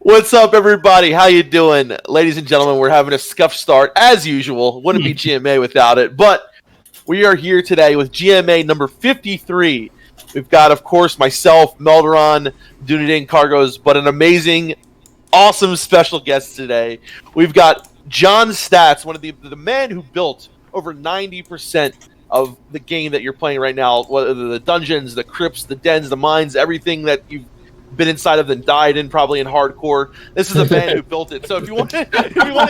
What's up, everybody? How you doing? Ladies and gentlemen, we're having a scuff start, as usual. Wouldn't be GMA without it, but we are here today with GMA number 53. We've got, of course, myself, Melderon, Dunedain, Kargoz, but an amazing, awesome special guest today. We've got John Staats, one of the man who built over 90% of the game that you're playing right now, whether the dungeons, the crypts, the dens, the mines, everything that you've been inside of and died in, probably in hardcore. This is a man who built it. So if you want to get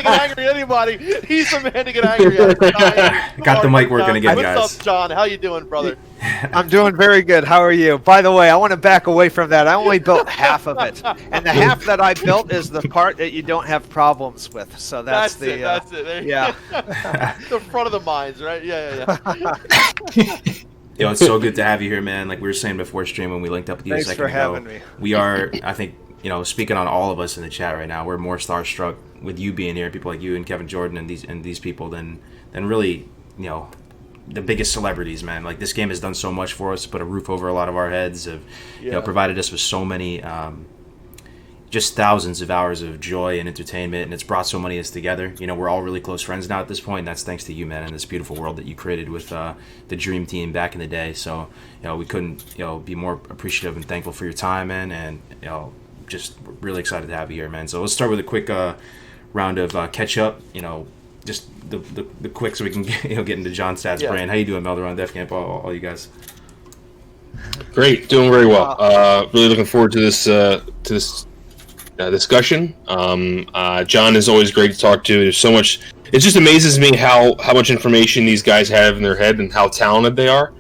angry at anybody, he's the man to get angry at. Got the mic working again, guys. What's up, John? How you doing, brother? I'm doing very good. How are you? By the way, I want to back away from that. I only built half of it, and the half that I built is the part that you don't have problems with. So that's it. There the front of the mines, right? Yeah. Yo, it's so good to have you here, man. Like we were saying before stream when we linked up with you a second ago. Thanks for having me. We are, I think, speaking on all of us in the chat right now, we're more starstruck with you being here, people like you and Kevin Jordan and these people than really, the biggest celebrities, man. Like this game has done so much for us, put a roof over a lot of our heads, provided us with so many just thousands of hours of joy and entertainment, and it's brought so many of us together. We're all really close friends now at this point, and that's thanks to you, man, and this beautiful world that you created with the Dream Team back in the day. So, we couldn't, be more appreciative and thankful for your time, man, and, just really excited to have you here, man. So let's start with a quick round of catch-up, just the quick so we can get into John Staats' brain. How you doing, Melderon, Defcamp, all you guys? Great, doing very well. Really looking forward to this discussion. John is always great to talk to. There's so much. It just amazes me how much information these guys have in their head and how talented they are.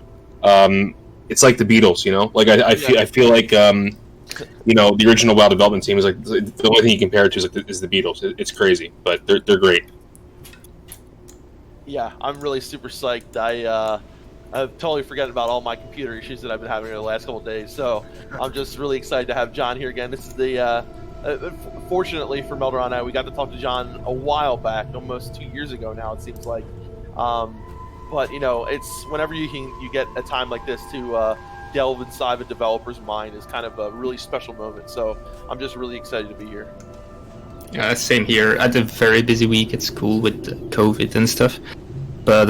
It's like the Beatles, Like I feel like the original WoW development team is like the only thing you compare it to is the Beatles. It's crazy, but they're great. Yeah, I'm really super psyched. I've totally forgotten about all my computer issues that I've been having in the last couple of days. So I'm just really excited to have John here again. This is the fortunately for Melderon and I, we got to talk to John a while back, almost 2 years ago now, it seems like. But it's whenever you get a time like this to delve inside a developer's mind is kind of a really special moment. So I'm just really excited to be here. Yeah, same here. I had a very busy week at school with COVID and stuff. But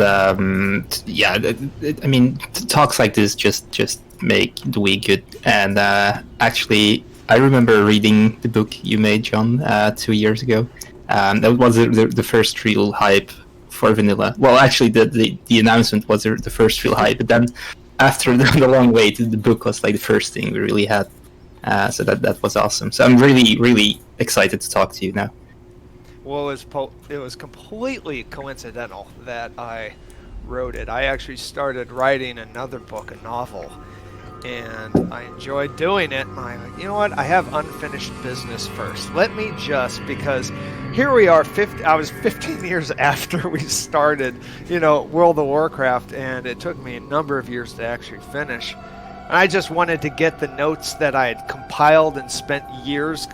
talks like this just make the week good. And actually, I remember reading the book you made, John, 2 years ago. That was the first real hype for vanilla. Well, actually, the announcement was the first real hype. But then, after the long wait, the book was like the first thing we really had. So that was awesome. So I'm really, really excited to talk to you now. Well, it was completely coincidental that I wrote it. I actually started writing another book, a novel, and I enjoyed doing it. And I'm like, you know what? I have unfinished business first. Let me because here we are. I was 15 years after we started, World of Warcraft, and it took me a number of years to actually finish. And I just wanted to get the notes that I had compiled and spent years,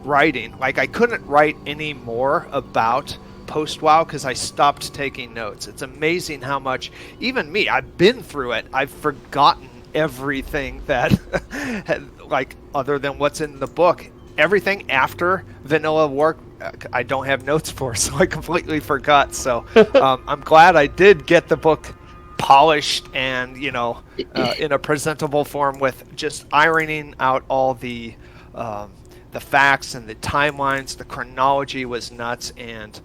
writing. Like I couldn't write any more about post-WoW because I stopped taking notes. It's amazing how much, even me, I've been through it. I've forgotten everything that, other than what's in the book. Everything after Vanilla War, I don't have notes for, so I completely forgot. So I'm glad I did get the book polished and, in a presentable form with just ironing out all the facts and the timelines. The chronology was nuts, and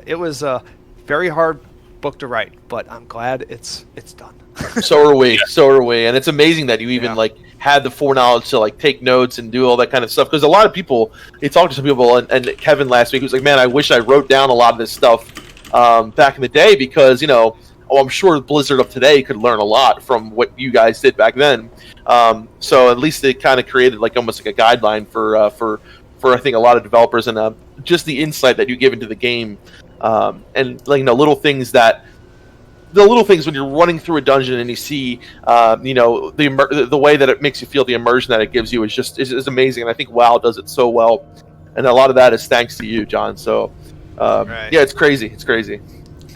it was a very hard book to write, but I'm glad it's done. So are we, and it's amazing that you even had the foreknowledge to take notes and do all that kind of stuff, because a lot of people, he talked to some people, and Kevin last week was like, man, I wish I wrote down a lot of this stuff back in the day, because I'm sure Blizzard of today could learn a lot from what you guys did back then. So at least it kind of created almost like a guideline for I think a lot of developers, and just the insight that you give into the game, and little things when you're running through a dungeon and you see the way that it makes you feel, the immersion that it gives you is amazing. And I think WoW does it so well, and a lot of that is thanks to you, John. So right. Yeah, it's crazy.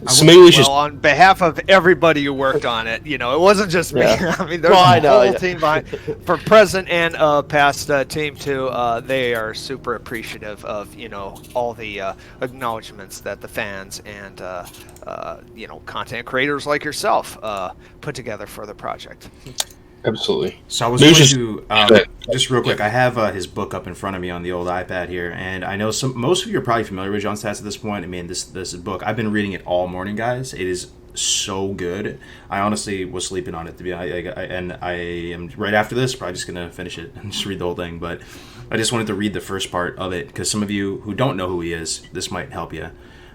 So maybe we should. Well, on behalf of everybody who worked on it, it wasn't just me. Yeah. I mean, there's a whole team behind, from present and past team too. They are super appreciative of all the acknowledgments that the fans and content creators like yourself put together for the project. Absolutely. So I was going to just real quick. I have his book up in front of me on the old iPad here, and I know most of you are probably familiar with John Staats at this point. I mean, this book, I've been reading it all morning, guys. It is so good. I honestly was sleeping on it and I am right after this probably just gonna finish it and just read the whole thing. But I just wanted to read the first part of it because some of you who don't know who he is, this might help you.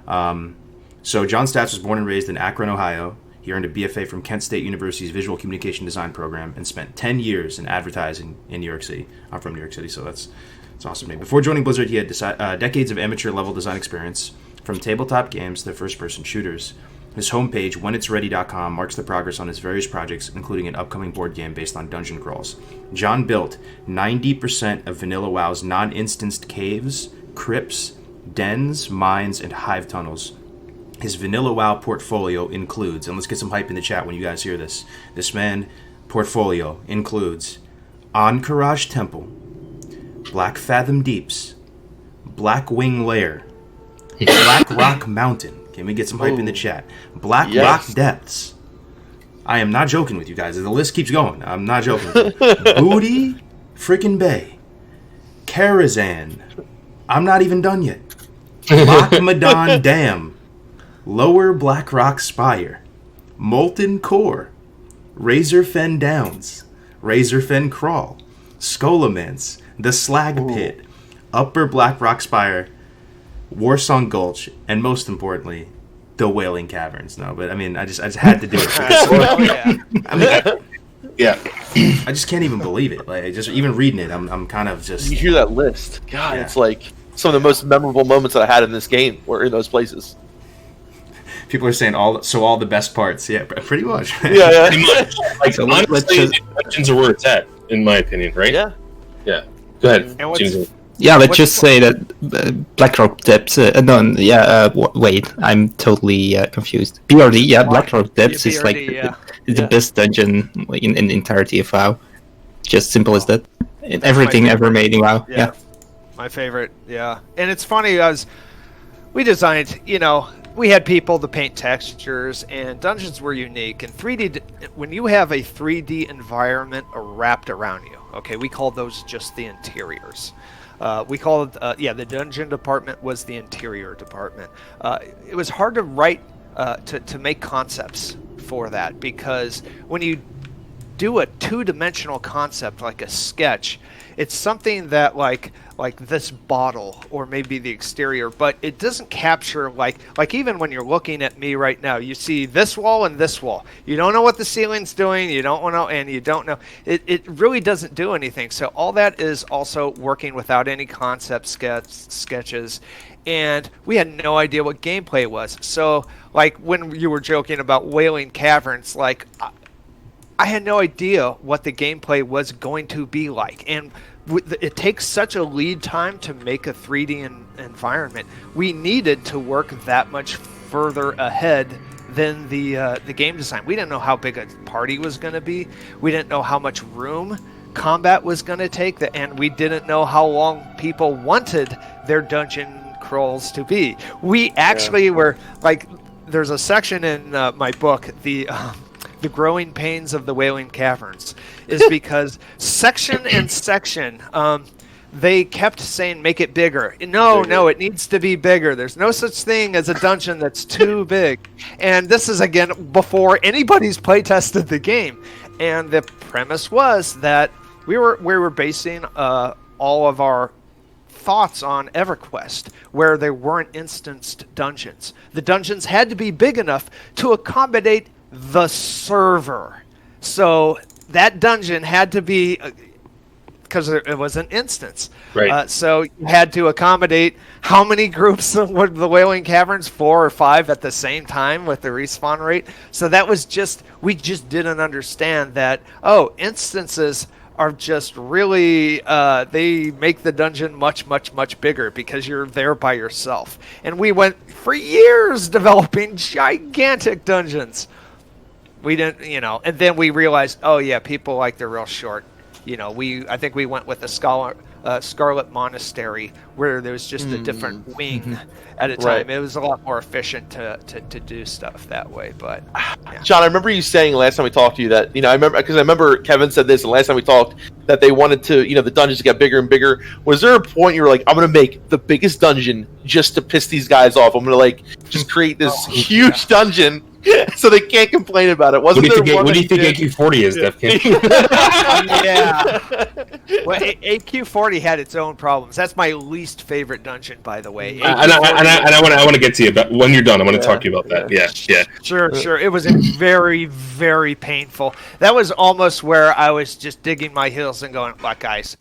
So John Staats was born and raised in Akron, Ohio. He earned a BFA from Kent State University's Visual Communication Design program and spent 10 years in advertising in New York City. I'm from New York City, so that's awesome to me. Before joining Blizzard, he had decades of amateur-level design experience, from tabletop games to first-person shooters. His homepage, whenitsready.com, marks the progress on his various projects, including an upcoming board game based on dungeon crawls. John built 90% of Vanilla WoW's non-instanced caves, crypts, dens, mines, and hive tunnels. His Vanilla WoW portfolio includes, and let's get some hype in the chat when you guys hear this. This man portfolio includes Anchorage Temple, Black Fathom Deeps, Black Wing Lair, Blackrock Mountain. Can we get some hype in the chat? Blackrock Depths. I am not joking with you guys. The list keeps going. I'm not joking with you. Booty Frickin' Bay, Karazhan. I'm not even done yet. Makamadan Dam. Lower Blackrock Spire, Molten Core, Razorfen Downs, Razorfen Crawl, Skolamance, The Slag Pit, Upper Blackrock Spire, Warsong Gulch, and most importantly, the Wailing Caverns. No, but I mean, I just had to do it. I just can't even believe it. Like, just even reading it, I'm kind of just. You hear that list? God, It's like some of the most memorable moments that I had in this game were in those places. People are saying all the best parts. Yeah, pretty much. Yeah. Pretty much. Like, so honestly, dungeons are where it's at, in my opinion, right? Yeah. Yeah. Go ahead. Let's just say that Blackrock Depths. Wait, I'm totally confused. BRD, Blackrock Depths is like the best dungeon in the entirety of WoW. Just simple as that. Everything ever made in WoW. Yeah. My favorite. Yeah, and it's funny as we designed. We had people to paint textures, and dungeons were unique. And 3D, when you have a 3D environment wrapped around you, okay, we called those just the interiors. We called the dungeon department was the interior department. It was hard to write, to make concepts for that, because when you do a two-dimensional concept like a sketch, it's something that like this bottle or maybe the exterior, but it doesn't capture like even when you're looking at me right now, you see this wall and this wall. You don't know what the ceiling's doing. You don't know, and you don't know. It really doesn't do anything. So all that is also working without any concept sketches, and we had no idea what gameplay was. So like when you were joking about Wailing Caverns, like I had no idea what the gameplay was going to be like, and it takes such a lead time to make a 3D environment. We needed to work that much further ahead than the game design. We didn't know how big a party was going to be. We didn't know how much room combat was going to take, and we didn't know how long people wanted their dungeon crawls to be. We actually were like, there's a section in my book, the growing pains of the Wailing Caverns, is because section and section, they kept saying make it bigger. No, it needs to be bigger. There's no such thing as a dungeon that's too big. And this is, again, before anybody's play tested the game. And the premise was that we were basing all of our thoughts on EverQuest, where there weren't instanced dungeons. The dungeons had to be big enough to accommodate the server. So that dungeon had to be, because it was an instance. Right. So you had to accommodate how many groups were the Wailing Caverns, 4 or 5 at the same time with the respawn rate. So that was we just didn't understand that, instances are just really they make the dungeon much bigger because you're there by yourself. And we went for years developing gigantic dungeons. We didn't, and then we realized, oh yeah, people like they're real short. I think we went with the Scarlet Monastery, where there was just a different wing at a time. Right. It was a lot more efficient to do stuff that way. But yeah. John, I remember you saying last time we talked to you that I remember Kevin said this, and last time we talked that they wanted to the dungeons to get bigger and bigger. Was there a point you were like, I'm gonna make the biggest dungeon just to piss these guys off? I'm gonna just create this huge dungeon so they can't complain about it. What do you think AQ40 is, Defcamp? Yeah. Well, AQ40 had its own problems. That's my least favorite dungeon, by the way. And I want to get to you about when you're done. I want to talk to you about that. Yeah. Sure. It was very, very painful. That was almost where I was just digging my heels and going, "Look, guys,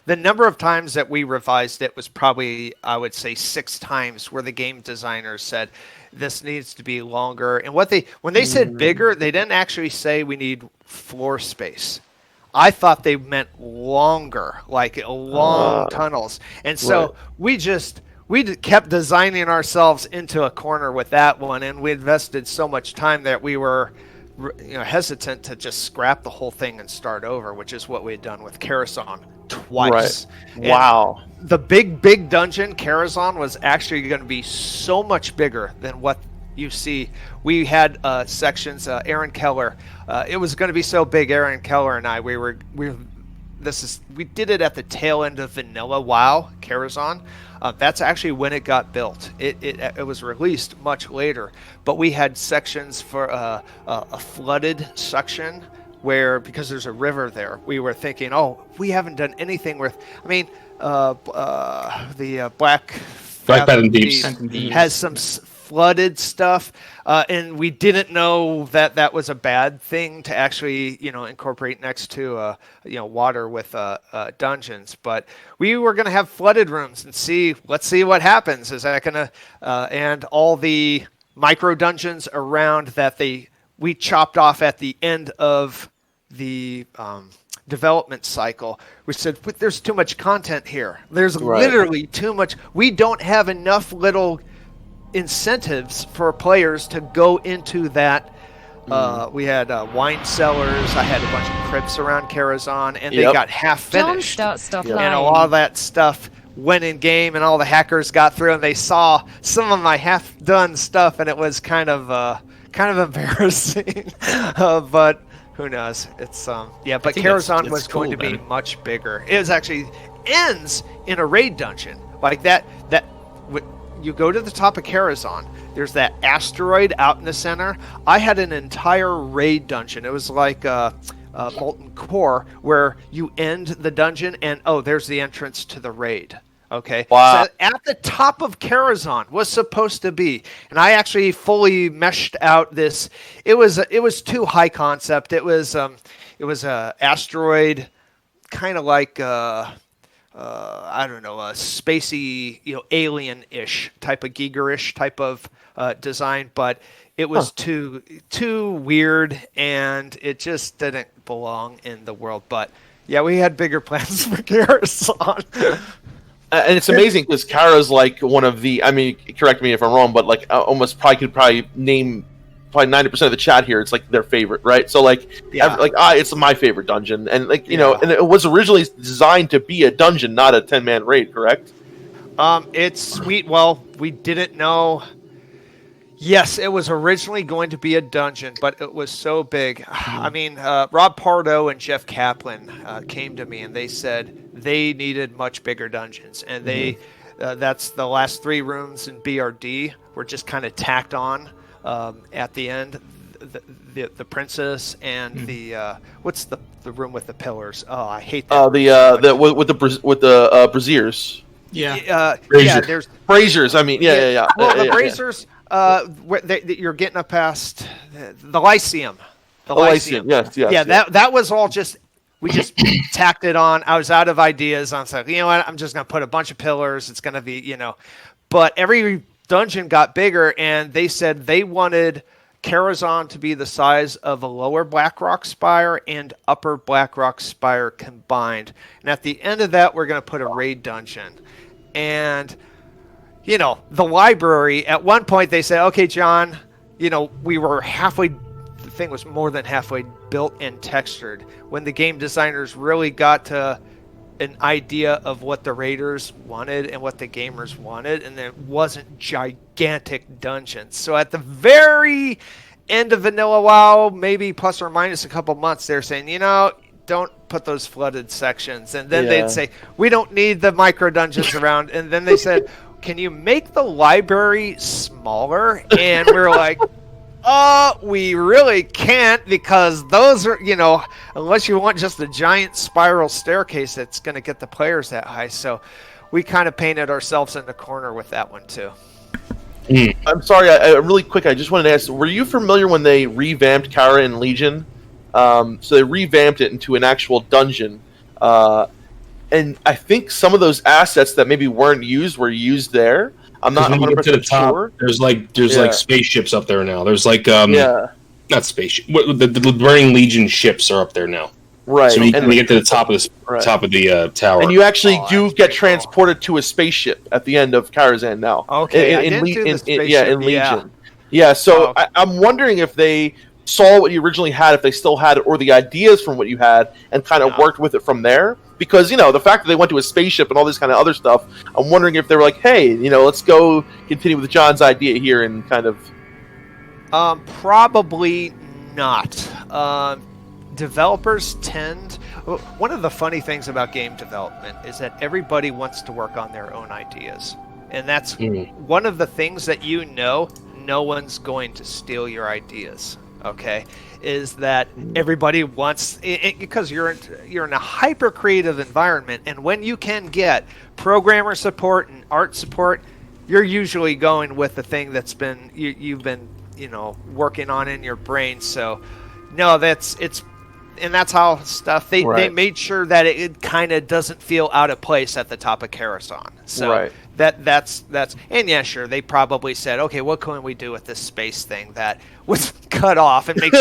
the number of times that we revised it was probably, I would say, 6 times where the game designers said, this needs to be longer." And when they said bigger, they didn't actually say we need floor space. I thought they meant longer, like long tunnels. And so we kept designing ourselves into a corner with that one, and we invested so much time that we were hesitant to just scrap the whole thing and start over, which is what we had done with Karazhan twice. Right. Wow. The big dungeon, Karazhan, was actually going to be so much bigger than what you see. We had sections, Aaron Keller. It was going to be so big, Aaron Keller and I, we did it at the tail end of vanilla WoW, Karazhan. That's actually when it got built. It was released much later, but we had sections for a flooded section where, because there's a river there, we were thinking, we haven't done anything with. I mean, the Black Deeps has some flooded stuff, and we didn't know that was a bad thing to actually incorporate next to water with dungeons. But we were going to have flooded rooms and let's see what happens. Is that going to and all the micro dungeons around that we chopped off at the end of the development cycle. We said, there's too much content here. There's literally too much. We don't have enough little incentives for players to go into that. We had wine cellars. I had a bunch of crypts around Karazhan, and they got half finished. And a lot of that stuff went in game, and all the hackers got through, and they saw some of my half done stuff, and it was kind of embarrassing. But who knows? It's but Karazhan was going to be much bigger. It was actually ends in a raid dungeon like that. You go to the top of Karazhan, there's that asteroid out in the center. I had an entire raid dungeon. It was like Molten Core, where you end the dungeon and there's the entrance to the raid. Okay. Wow. So at the top of Karazhan was supposed to be, and I actually fully meshed out this. It was too high concept. It was a asteroid, kind of like I don't know, a spacey, alien-ish type of Giger-ish type of design, but it was too weird, and it just didn't belong in the world. But yeah, we had bigger plans for Karazhan. And it's amazing because Kara's like one of the. I mean, correct me if I'm wrong, but like almost could name 90% of the chat here. It's like their favorite, right? So it's my favorite dungeon, and and it was originally designed to be a dungeon, not a 10-man raid, correct? It's sweet. Well, we didn't know. Yes, it was originally going to be a dungeon, but it was so big. I mean, Rob Pardo and Jeff Kaplan came to me, and they said they needed much bigger dungeons, and that's the last 3 rooms in BRD were just kind of tacked on at the end. The princess and the what's the room with the pillars? Oh, I hate that. With the braziers. Yeah. There's braziers. I mean, yeah. Well, the braziers. You're getting up past the Lyceum. The Lyceum. Yes. Yeah, that was all just. We just tacked it on. I was out of ideas. I was like, you know what? I'm just gonna put a bunch of pillars. It's gonna be, But every dungeon got bigger, and they said they wanted Karazhan to be the size of a lower Blackrock Spire and upper Blackrock Spire combined. And at the end of that, we're going to put a raid dungeon. And, you know, the library, at one point they said, okay, John, you know, we were halfway, the thing was more than halfway built and textured. When the game designers really got to an idea of what the raiders wanted and what the gamers wanted, and it wasn't gigantic dungeons. So at the very end of vanilla WoW, maybe plus or minus a couple months, they're saying, you know, don't put those flooded sections. And then they'd say, we don't need the micro dungeons around. And then they said, can you make the library smaller? And we're like, we really can't, because those are, you know, unless you want just a giant spiral staircase that's going to get the players that high. So we kind of painted ourselves in the corner with that one too. I'm sorry, I really quick, I just wanted to ask, were you familiar when they revamped Kara and Legion? So they revamped it into an actual dungeon. And I think some of those assets that maybe weren't used were used there. I'm not 100% sure. There's like spaceships up there now. There's like not spaceship. The Burning Legion ships are up there now. Right. So you can get to the top of the tower. And you actually do get transported to a spaceship at the end of Karazhan now. Okay. In Legion. Yeah. So I'm wondering if they saw what you originally had, if they still had it, or the ideas from what you had, and kind of worked with it from there. Because, you know, the fact that they went to a spaceship and all this kind of other stuff, I'm wondering if they were like, hey, you know, let's go continue with John's idea here and kind of... Probably not. Developers tend... One of the funny things about game development is that everybody wants to work on their own ideas. And that's one of the things that no one's going to steal your ideas. Okay, is that everybody wants, because you're in a hyper creative environment, and when you can get programmer support and art support, you're usually going with the thing that's been you've been working on in your brain. So no, that's how stuff they made sure that it kind of doesn't feel out of place at the top of Karazhan. So that's and yeah, sure, they probably said, okay, what can we do with this space thing that was cut off and makes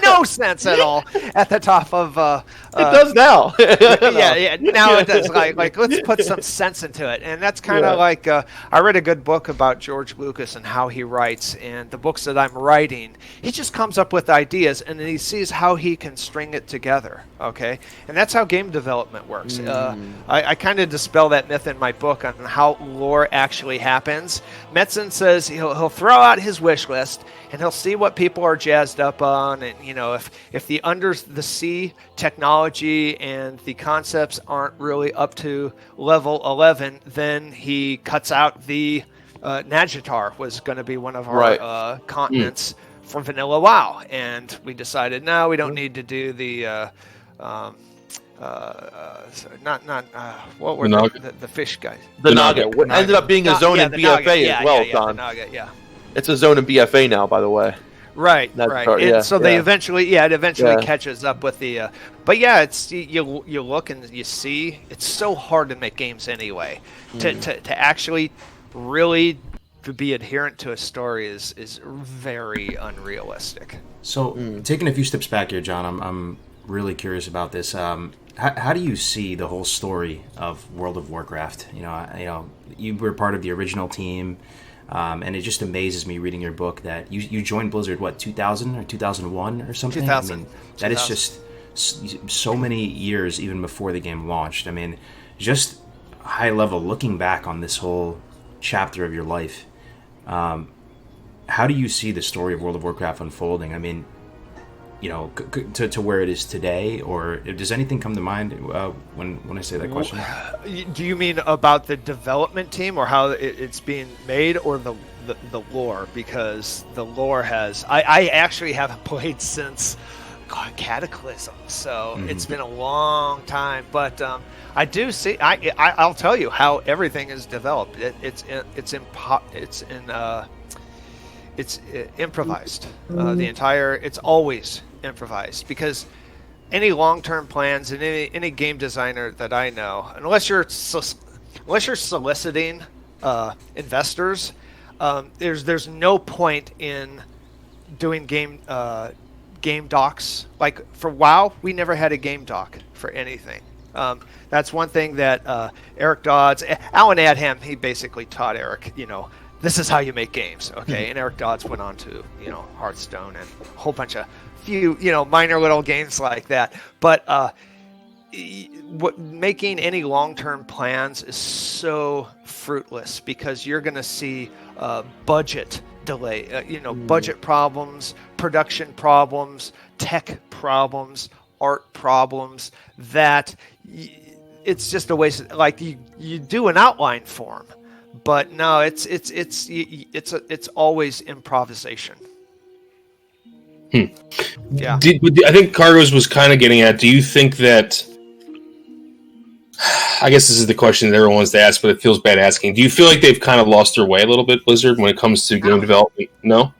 no sense at all at the top of it does now. Now it does. Like let's put some sense into it. And that's kind of like I read a good book about George Lucas and how he writes, and the books that I'm writing, he just comes up with ideas and then he sees how he can string it together. Okay, and that's how game development works. I kind of dispel that myth in my book on how lore actually happens. Metzen says he'll throw out his wish list and he'll see what people are jazzed up on, and if the under the sea technology and the concepts aren't really up to level 11, then he cuts out the Nadjatar was going to be one of our continents from Vanilla WoW, and we decided no, we don't need to do the what were the fish guys? The Naga. What ended up being a zone in BFA as well, Don. Naga, It's a zone in BFA now, by the way. Right. And so they eventually catches up with the. But yeah, it's you look and you see it's so hard to make games anyway. To actually really to be adherent to a story is very unrealistic. So taking a few steps back here, John, I'm really curious about this. How do you see the whole story of World of Warcraft? You were part of the original team. And it just amazes me reading your book that you joined Blizzard, 2000 or 2001 or something? 2000. I mean, that is just so many years even before the game launched. I mean, just high level, looking back on this whole chapter of your life, how do you see the story of World of Warcraft unfolding? I mean, to where it is today, or does anything come to mind when I say that question? Do you mean about the development team, or how it's being made, or the lore? Because the lore has... I actually haven't played since Cataclysm, so it's been a long time. But I do see... I'll tell you how everything is developed. It's improvised. The entire... It's always improvised, because any long-term plans and any game designer that I know, unless you're soliciting investors, there's no point in doing game docs. Like for WoW, we never had a game doc for anything. That's one thing that Eric Dodds, Alan Adham, he basically taught Eric, this is how you make games, okay? And Eric Dodds went on to, Hearthstone and a whole bunch of minor little games like that. But making any long-term plans is so fruitless because you're going to see budget delay, budget problems, production problems, tech problems, art problems that it's just a waste. Like you do an outline form, but no, it's always improvisation. Yeah. I think Kargoz was kind of getting at. Do you think that? I guess this is the question that everyone wants to ask, but it feels bad asking. Do you feel like they've kind of lost their way a little bit, Blizzard, when it comes to game development? No.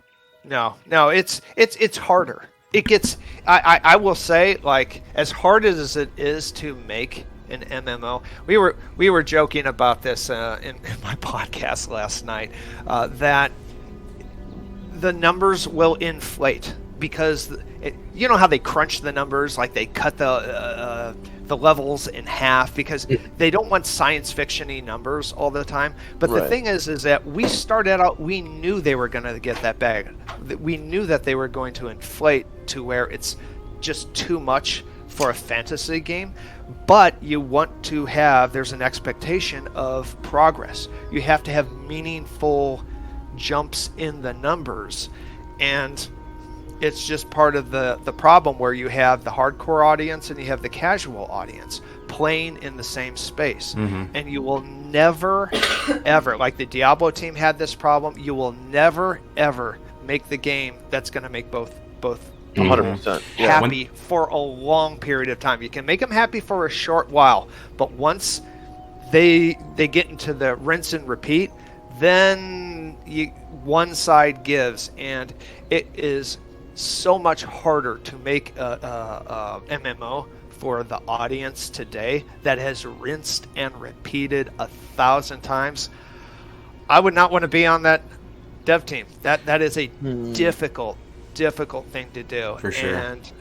It's harder. It gets. I will say, like, as hard as it is to make an MMO, we were joking about this in my podcast last night that the numbers will inflate because you know how they crunch the numbers, like they cut the levels in half because they don't want science fiction-y numbers all the time. But the thing is that we started out, we knew they were going to get that bag. We knew that they were going to inflate to where it's just too much for a fantasy game. But you want to have, there's an expectation of progress. You have to have meaningful jumps in the numbers. And it's just part of the problem where you have the hardcore audience and you have the casual audience playing in the same space. And you will never, ever, like the Diablo team had this problem, you will never, ever make the game that's going to make both 100%. happy for a long period of time. You can make them happy for a short while, but once they get into the rinse and repeat, then one side gives, and it is so much harder to make a MMO for the audience today that has rinsed and repeated 1,000 times. I would not want to be on that dev team. That is a difficult thing to do. For sure. And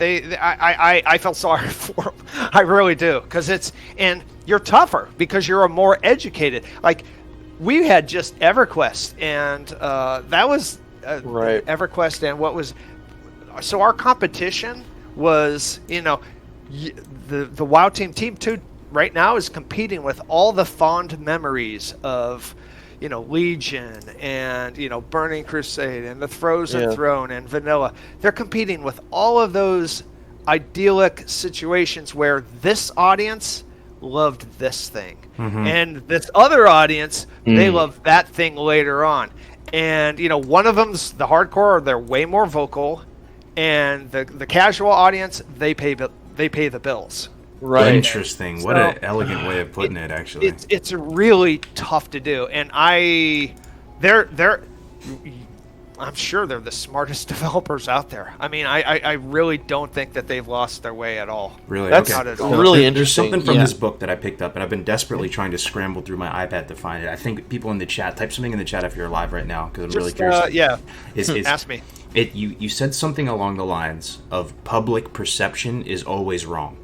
I felt sorry for them. I really do, and you're tougher because you're a more educated. Like we had just EverQuest, and that was. EverQuest and what was so our competition was the WoW team 2 right now is competing with all the fond memories of Legion and Burning Crusade and the Frozen Throne and Vanilla. They're competing with all of those idyllic situations where this audience loved this thing and this other audience they loved that thing later on. And one of them's the hardcore; they're way more vocal, and the casual audience they pay the bills. Right. Interesting. What an elegant way of putting it. Actually, it's really tough to do, and I'm sure they're the smartest developers out there. I mean, I really don't think that they've lost their way at all. Really? That's okay. not at all. Really There's interesting. something from this book that I picked up, and I've been desperately trying to scramble through my iPad to find it. I think people in the chat, type something in the chat if you're live right now, because I'm really curious. Ask me. You said something along the lines of public perception is always wrong.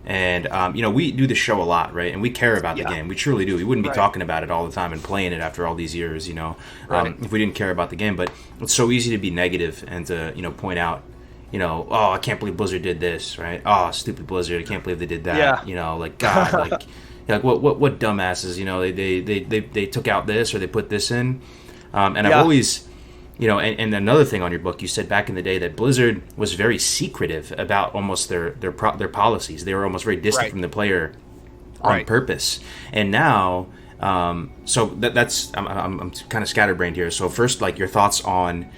And, we do the show a lot, right? And we care about the game. We truly do. We wouldn't be talking about it all the time and playing it after all these years, if we didn't care about the game. But it's so easy to be negative and to, point out, oh, I can't believe Blizzard did this, right? Oh, stupid Blizzard. I can't believe they did that. God, like what dumbasses, they took out this or they put this in. And I've always... and another thing on your book, you said back in the day that Blizzard was very secretive about almost their policies. They were almost very distant from the player on purpose. And now, so that's I'm kind of scatterbrained here. So first, like your thoughts on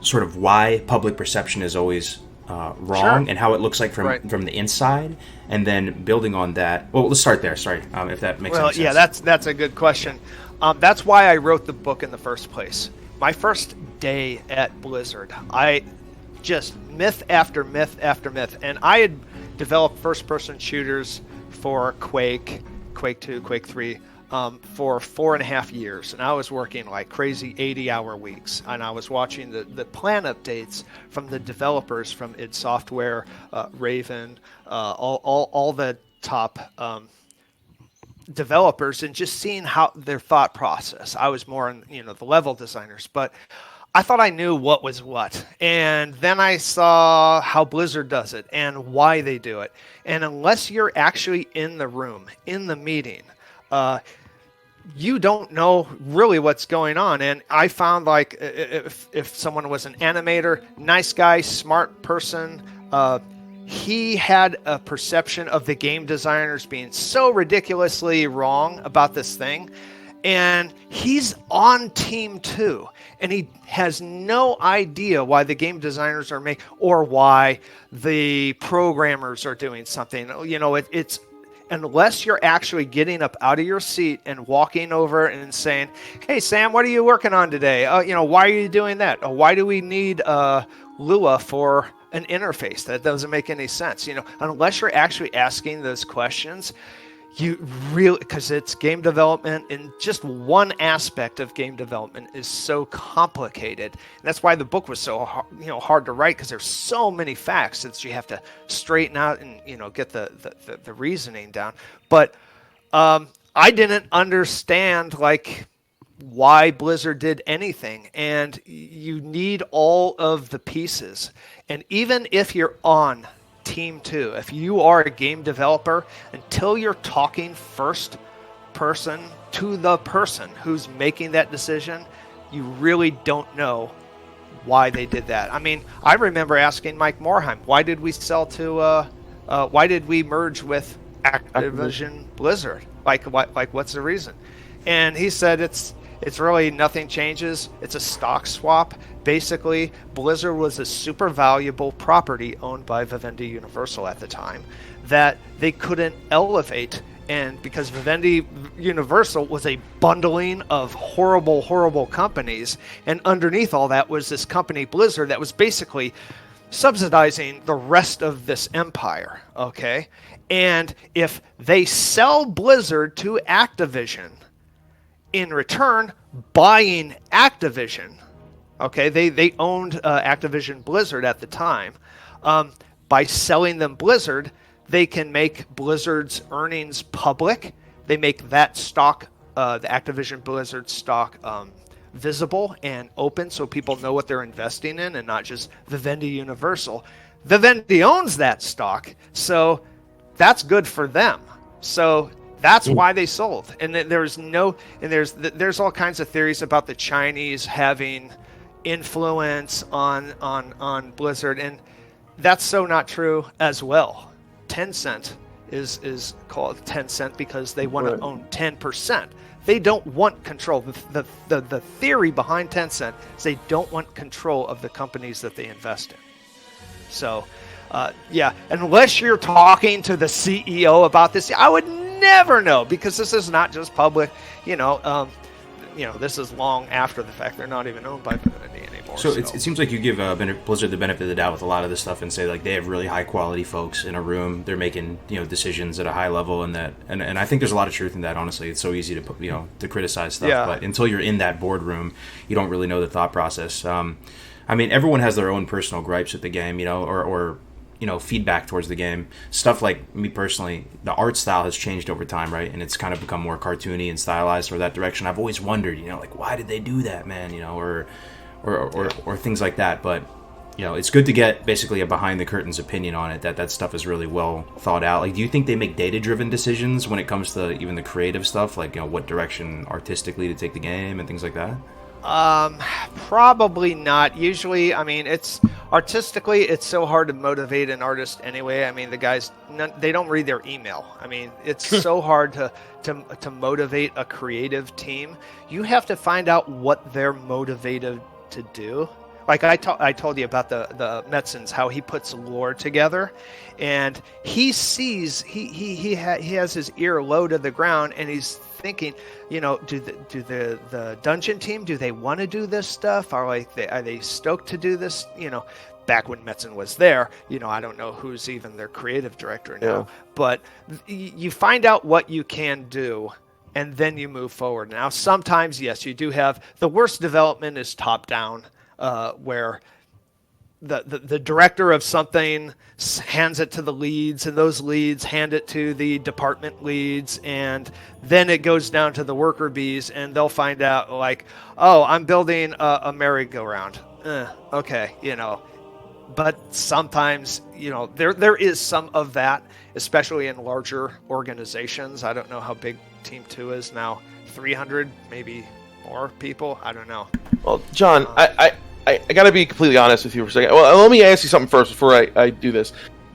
sort of why public perception is always wrong and how it looks like from the inside, and then building on that. Well, let's start there. Sorry, if that makes sense. Well, yeah, that's a good question. That's why I wrote the book in the first place. My first day at Blizzard, I just myth after myth after myth. And I had developed first-person shooters for Quake 2, Quake 3, for 4.5 years, and I was working like crazy 80-hour weeks, and I was watching the plan updates from the developers from id Software, Raven, all the top developers, and just seeing how their thought process. I was more in the level designers, but I thought I knew what was what. And then I saw how Blizzard does it and why they do it. And unless you're actually in the room, in the meeting, you don't know really what's going on. And I found like if someone was an animator, nice guy, smart person, he had a perception of the game designers being so ridiculously wrong about this thing. And he's on team 2, and he has no idea why the game designers are or why the programmers are doing something. It's unless you're actually getting up out of your seat and walking over and saying, "Hey Sam, what are you working on today? Why are you doing that? Why do we need Lua for an interface? That doesn't make any sense." Unless you're actually asking those questions. You really, because it's game development, and just one aspect of game development is so complicated. And that's why the book was so hard to write, because there's so many facts that you have to straighten out and get the reasoning down. But I didn't understand like why Blizzard did anything, and you need all of the pieces. And even if you're on Team 2, if you are a game developer, until you're talking first person to the person who's making that decision, you really don't know why they did that. I mean, I remember asking Mike Morheim, why did we why did we merge with Activision Blizzard? Like what's the reason? And he said it's really nothing changes. It's a stock swap. Basically, Blizzard was a super valuable property owned by Vivendi Universal at the time that they couldn't elevate. And because Vivendi Universal was a bundling of horrible, horrible companies, and underneath all that was this company, Blizzard, that was basically subsidizing the rest of this empire, okay? And if they sell Blizzard to Activision, in return, buying Activision, okay, they owned Activision Blizzard at the time. By selling them Blizzard, they can make Blizzard's earnings public. They make that stock, the Activision Blizzard stock, visible and open, so people know what they're investing in, and not just Vivendi Universal. Vivendi owns that stock, so that's good for them. So that's why they sold. And there's all kinds of theories about the Chinese having influence on Blizzard, and that's so not true as well. Tencent is called Tencent because they want to own 10%. They don't want control. The theory behind Tencent is they don't want control of the companies that they invest in. So, unless you're talking to the CEO about this, I would never know, because this is not just public. This is long after the fact. They're not even owned by Vivendi anymore. So it seems like you give Blizzard the benefit of the doubt with a lot of this stuff, and say like they have really high quality folks in a room. They're making decisions at a high level, and I think there's a lot of truth in that. Honestly, it's so easy to put, to criticize stuff, but until you're in that boardroom, you don't really know the thought process. I mean, everyone has their own personal gripes with the game, or feedback towards the game. Stuff like me personally, the art style has changed over time, right? And it's kind of become more cartoony and stylized or that direction. I've always wondered, like, why did they do that, man? Or things like that. But it's good to get basically a behind the curtains opinion on it. That stuff is really well thought out. Like, do you think they make data driven decisions when it comes to even the creative stuff, like what direction artistically to take the game and things like that? Probably not. Usually, I mean, it's artistically, it's so hard to motivate an artist anyway. I mean, the guys, they don't read their email. I mean, it's so hard to motivate a creative team. You have to find out what they're motivated to do. Like I told you about the Metzins, how he puts lore together, and he sees he has his ear low to the ground, and he's thinking, do the dungeon team, do they want to do this stuff? Are they stoked to do this? Back when Metzin was there, I don't know who's even their creative director now, but you find out what you can do, and then you move forward. Now, sometimes, yes, you do have the worst development is top down, where the director of something hands it to the leads, and those leads hand it to the department leads, and then it goes down to the worker bees, and they'll find out like, oh, I'm building a merry-go-round. Okay, But sometimes, there is some of that, especially in larger organizations. I don't know how big Team 2 is now. 300, maybe more people. I don't know. Well, John, I got to be completely honest with you for a second. Well, let me ask you something first before I do this.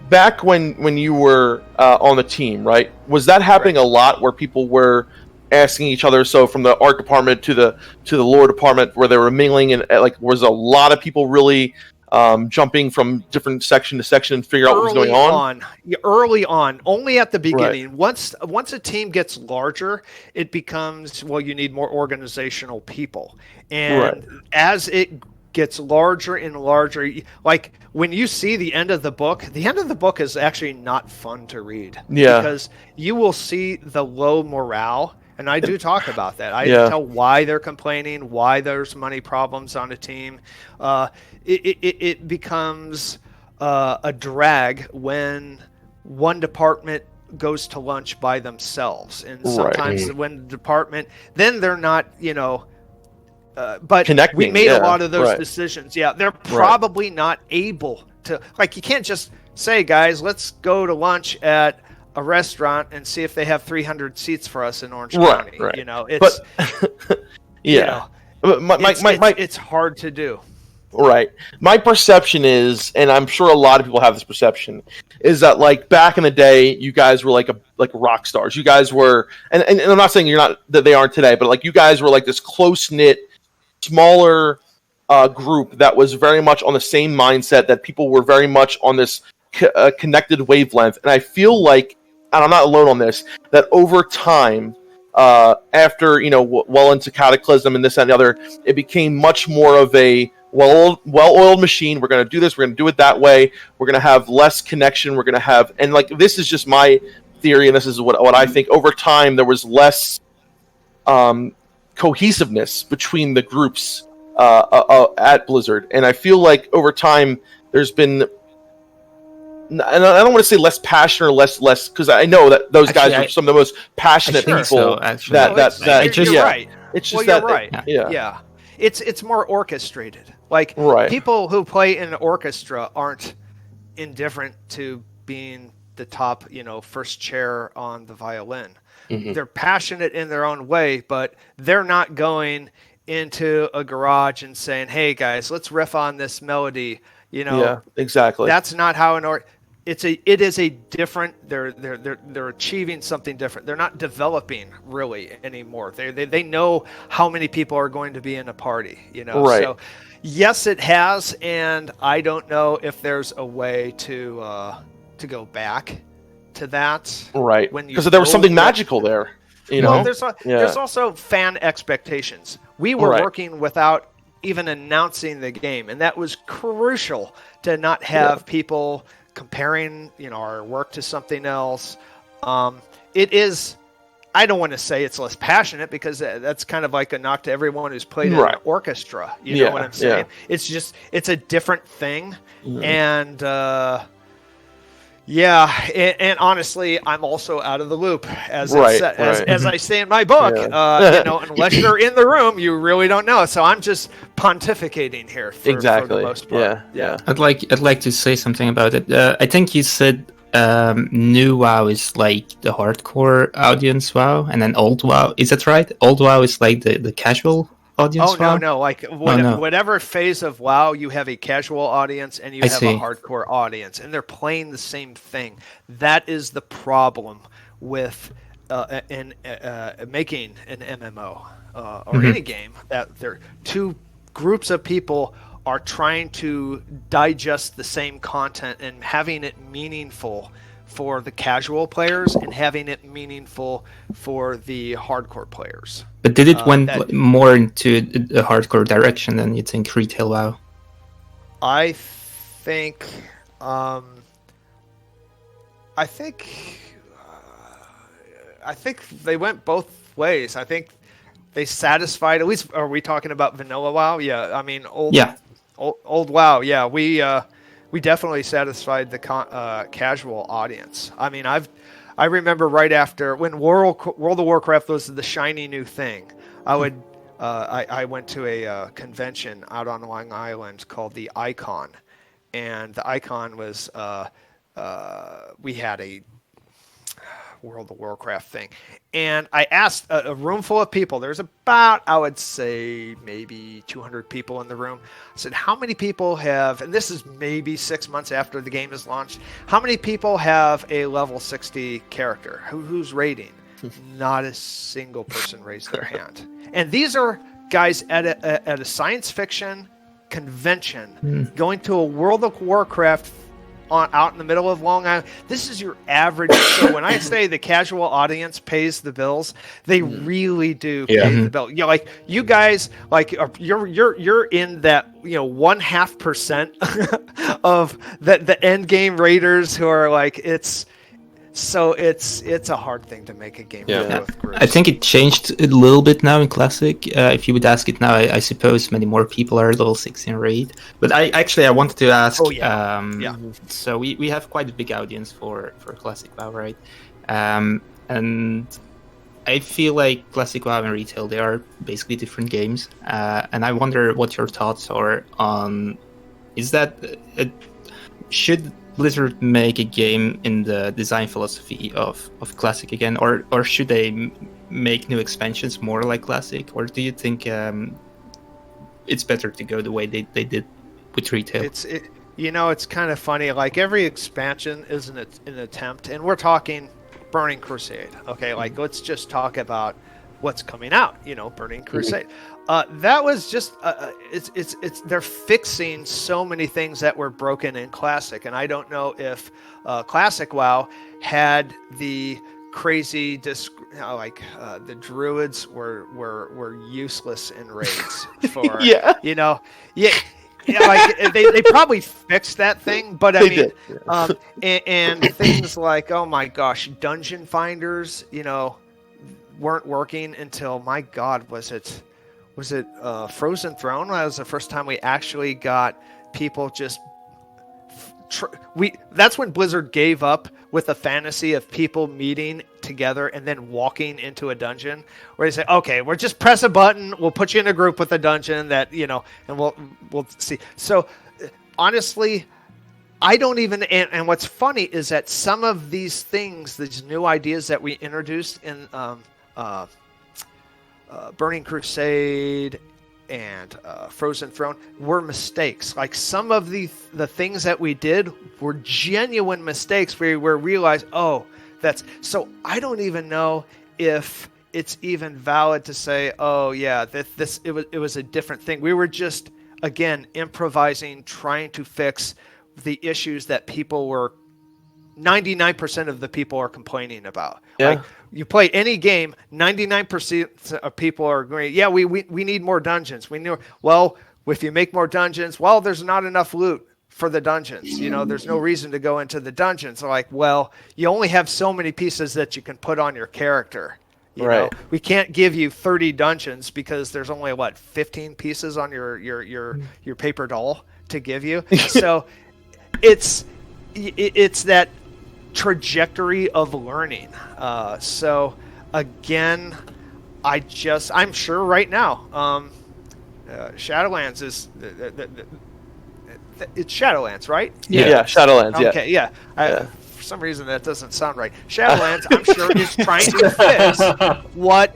Back when you were on the team, right? Was that happening a lot where people were asking each other? So from the art department to the lore department, where they were mingling, and was a lot of people really jumping from different section to section and figure out what was going on? Early on, only at the beginning. Right. Once a team gets larger, it becomes, you need more organizational people. And as it gets larger and larger, like when you see the end of the book is actually not fun to read. Yeah. Because you will see the low morale. And I do talk about that. I tell why they're complaining, why there's money problems on a team. It becomes a drag when one department goes to lunch by themselves. And sometimes when the department, then they're not, but connecting. We made a lot of those decisions. Yeah, they're probably not able to, like, you can't just say, guys, let's go to lunch at a restaurant and see if they have 300 seats for us in Orange County. It's it's hard to do. Right. My perception is, and I'm sure a lot of people have this perception, is that like back in the day, you guys were like rock stars. You guys were, and I'm not saying that they aren't today, but like you guys were like this close knit, smaller group that was very much on the same mindset, that people were very much on this connected wavelength. And I feel like, and I'm not alone on this, that over time, after well into Cataclysm and this and the other, it became much more of a well-oiled machine. We're going to do this. We're going to do it that way. We're going to have less connection. We're going to have, and like this is just my theory, and this is what I think. Over time, there was less cohesiveness between the groups at Blizzard, and I feel like over time there's been, and I don't want to say less passion or less, because I know that those guys are some of the most passionate people. You're right. It's just you're right. Yeah. It's more orchestrated. Like people who play in an orchestra aren't indifferent to being the top, first chair on the violin. Mm-hmm. They're passionate in their own way, but they're not going into a garage and saying, "Hey guys, let's riff on this melody." Yeah, exactly. That's not how it is a different. They're achieving something different. They're not developing really anymore. They know how many people are going to be in a party. Right. So yes, it has, and I don't know if there's a way to go back to that. Right. Because there was something magical there. Well, there's also fan expectations. We were working without even announcing the game, and that was crucial to not have people comparing our work to something else. It is, I don't want to say it's less passionate, because that's kind of like a knock to everyone who's played in an orchestra. You know what I'm saying? It's a different thing. And and honestly, I'm also out of the loop, as I say in my book. Unless you're in the room, you really don't know. So I'm just pontificating here for the most part. Yeah. I'd like to say something about it. I think you said new WoW is like the hardcore audience WoW, and then old WoW. Is that right? Old WoW is like the casual audience. No. Like whatever phase of WoW, you have a casual audience and you have a hardcore audience, and they're playing the same thing. That is the problem with making an MMO or any game, that there two groups of people are trying to digest the same content and having it meaningful for the casual players and having it meaningful for the hardcore players. But did it went more into a hardcore direction than you think retail WoW? I think I think they went both ways. I think they satisfied. At least, are we talking about vanilla WoW? Yeah, I mean old WoW. Yeah, we definitely satisfied the casual audience. I mean, I remember right after when World of Warcraft was the shiny new thing. I went to a convention out on Long Island called the Icon, and the Icon was we had a World of Warcraft thing, and I asked a room full of people. There's about, I would say, maybe 200 people in the room. I said, how many people have, and this is maybe 6 months after the game is launched, how many people have a level 60 character? Who's raiding? Not a single person raised their hand. And these are guys at a science fiction convention going to a World of Warcraft out in the middle of Long Island. This is your average. So when I say the casual audience pays the bills, they really do pay the bill. You know, like you guys, like you're in that 0.5% of the end game raiders who are like it's a hard thing to make a game. With groups. I think it changed a little bit now in Classic. If you would ask it now, I suppose many more people are level 60 in raid. But I wanted to ask. So we have quite a big audience for Classic WoW, right? And I feel like Classic WoW and retail, they are basically different games. And I wonder what your thoughts are on. Is that should Blizzard make a game in the design philosophy of Classic again, or should they make new expansions more like Classic, or do you think it's better to go the way they did with retail? It's kind of funny. Like every expansion is an attempt, and we're talking Burning Crusade. Okay, like let's just talk about what's coming out. Burning Crusade. That was just it's they're fixing so many things that were broken in Classic, and I don't know if Classic WoW had the crazy the druids were useless in raids for like they probably fixed that thing, but I mean and things like, oh my gosh, dungeon finders weren't working until, my God, was it Frozen Throne? That was the first time we actually got people just that's when Blizzard gave up with the fantasy of people meeting together and then walking into a dungeon, where they say, okay, we'll just press a button, we'll put you in a group with a dungeon that and we'll see. So honestly, I don't even, and what's funny is that some of these things, these new ideas that we introduced in Burning Crusade and Frozen Throne were mistakes. Like some of the things that we did were genuine mistakes where we realized, that's so. I don't even know if it's even valid to say, it was a different thing. We were just, again, improvising, trying to fix the issues that 99% of the people are complaining about. Like you play any game, 99% of people are going, we need more dungeons. Well, if you make more dungeons, there's not enough loot for the dungeons. There's no reason to go into the dungeons. Like, you only have so many pieces that you can put on your character. You know, we can't give you 30 dungeons because there's only 15 pieces on your paper doll to give you. So it's that trajectory of learning. So again, I'm sure right now, Shadowlands is it's Shadowlands, right? Yeah, Shadowlands. Okay, yeah. For some reason that doesn't sound right. Shadowlands, I'm sure, is trying to fix what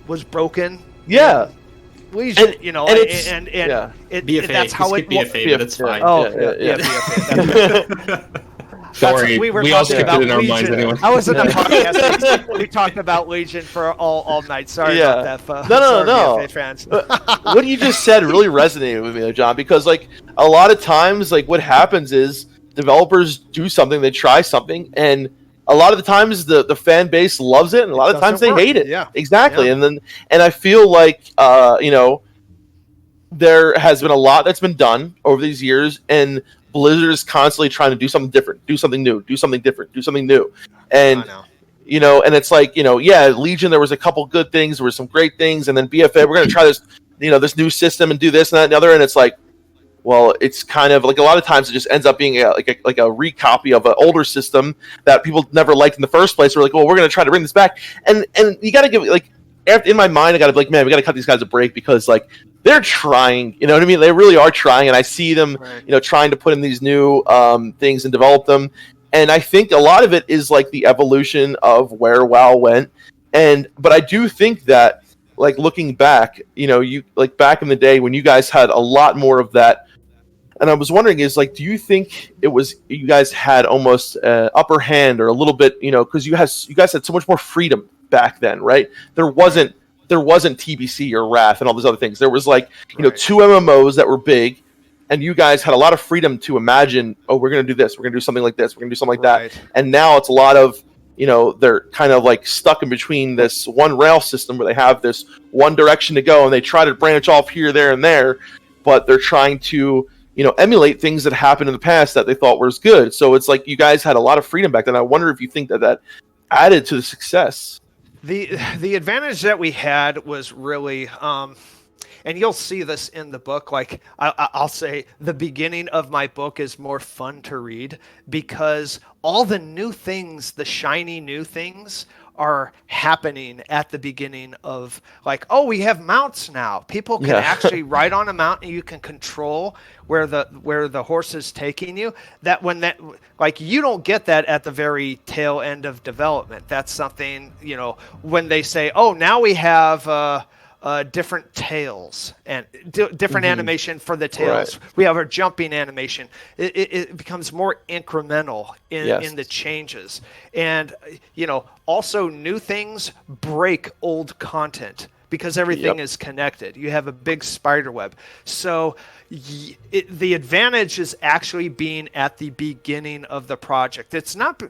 was broken. Yeah. Legion, and that's how it be a favor. That's fine. BFA. Don't worry, we all skipped it in our minds anyway. I was in the podcast. We talked about Legion for all night. Sorry about that. No. BFA fans. What you just said really resonated with me, John, because a lot of times, what happens is developers do something, they try something, and a lot of the times the fan base loves it, and a lot of times they hate it. Yeah, exactly. Yeah. And I feel like there has been a lot that's been done over these years, and Blizzard is constantly trying to do something different, do something new, do something different, do something new. And you know, and it's like, you know, yeah, Legion, there was a couple good things, there were some great things, and then BFA, we're going to try this, you know, this new system and do this and that and the other, and it's like, well, it's kind of like a lot of times it just ends up being like a recopy of an older system that people never liked in the first place. We're like, well, we're going to try to bring this back, and you got to give, like, in my mind, I got to be like, man, we got to cut these guys a break, because like they're trying, you know what I mean? They really are trying, and I see them, you know, trying to put in these new things and develop them. And I think a lot of it is like the evolution of where WoW went. But I do think that, like, looking back, you know, you like back in the day when you guys had a lot more of that. And I was wondering, is like, do you think it was you guys had almost upper hand, or a little bit, you know, because you guys had so much more freedom back then, right? There wasn't TBC or Wrath and all those other things. There was like, you know, 2 MMOs that were big. And you guys had a lot of freedom to imagine, oh, we're going to do this, we're going to do something like this, we're going to do something like that. And now it's a lot of, you know, they're kind of like stuck in between this one rail system where they have this one direction to go, and they try to branch off here, there, and there, but they're trying to, you know, emulate things that happened in the past that they thought was good. So it's like you guys had a lot of freedom back then. I wonder if you think that added to the success. The advantage that we had was really... and you'll see this in the book. Like, I'll say the beginning of my book is more fun to read, because all the new things, the shiny new things, are happening at the beginning of, like, oh, we have mounts now. People can actually ride on a mount, and you can control where the horse is taking you. Like, you don't get that at the very tail end of development. That's something, you know, when they say, oh, now we have different tails and different animation for the tails. We have our jumping animation. It becomes more incremental in the changes. And, you know, also new things break old content, because everything is connected. You have a big spider web. So the advantage is actually being at the beginning of the project. It's not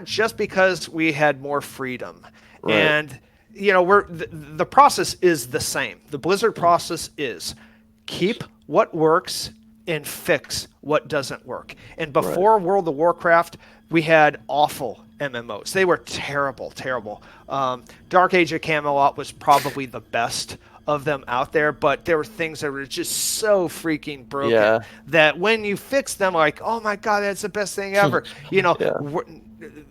just because we had more freedom. And you know, the process is the same. The Blizzard process is keep what works and fix what doesn't work. And before World of Warcraft, we had awful MMOs. They were terrible. Dark Age of Camelot was probably the best of them out there, but there were things that were just so freaking broken that when you fix them, like, oh my god, that's the best thing ever. You know,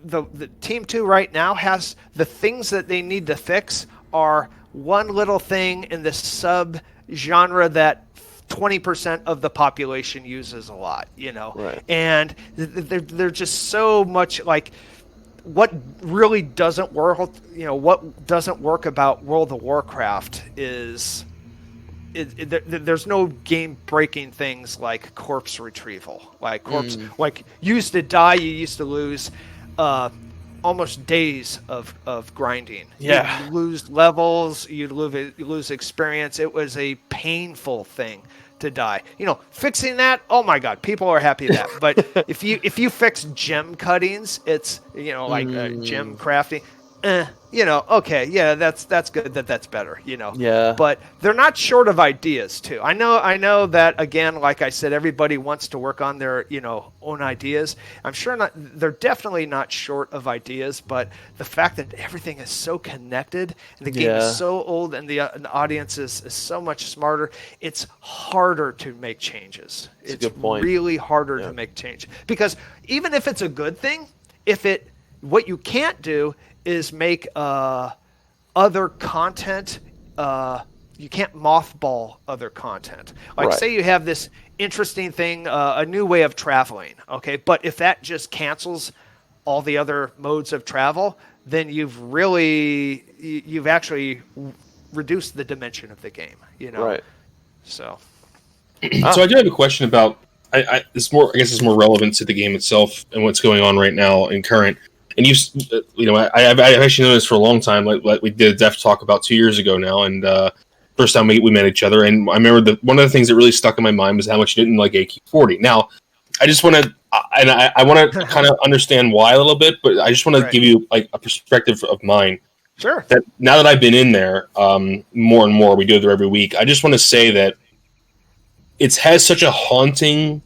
the Team 2 right now has the things that they need to fix are one little thing in the sub-genre that 20% of the population uses a lot, you know. And they're just so much like what really doesn't work, you know, what doesn't work about World of Warcraft is there's no game-breaking things like corpse retrieval. Like like you used to die, you used to lose almost days of grinding. You'd lose levels, you'd lose experience. It was a painful thing to die. You know, fixing that, oh my god, people are happy with that. But if you fix gem cuttings, it's, you know, like gem crafting, you know, okay, yeah, that's good, that's better, you know. But they're not short of ideas too. I know that, again, like I said, everybody wants to work on their, you know, own ideas. I'm sure they're definitely not short of ideas, but the fact that everything is so connected and the game is so old and the audience is so much smarter, it's harder to make changes. It's a good point. Really harder to make change, because even if it's a good thing, what you can't do is make other content. You can't mothball other content. Like, say you have this interesting thing, a new way of traveling, okay? But if that just cancels all the other modes of travel, then you've actually reduced the dimension of the game, you know? So I do have a question about, I guess it's more relevant to the game itself and what's going on right now in current. And you know, I've actually known this for a long time. Like we did a Def Talk about 2 years ago now, and first time we met each other. And I remember one of the things that really stuck in my mind was how much you didn't like AQ40. Now, I just want to, and I want to kind of understand why a little bit, but I just want to give you like a perspective of mine. Sure. That now that I've been in there more and more, we do it there every week. I just want to say that it has such a haunting,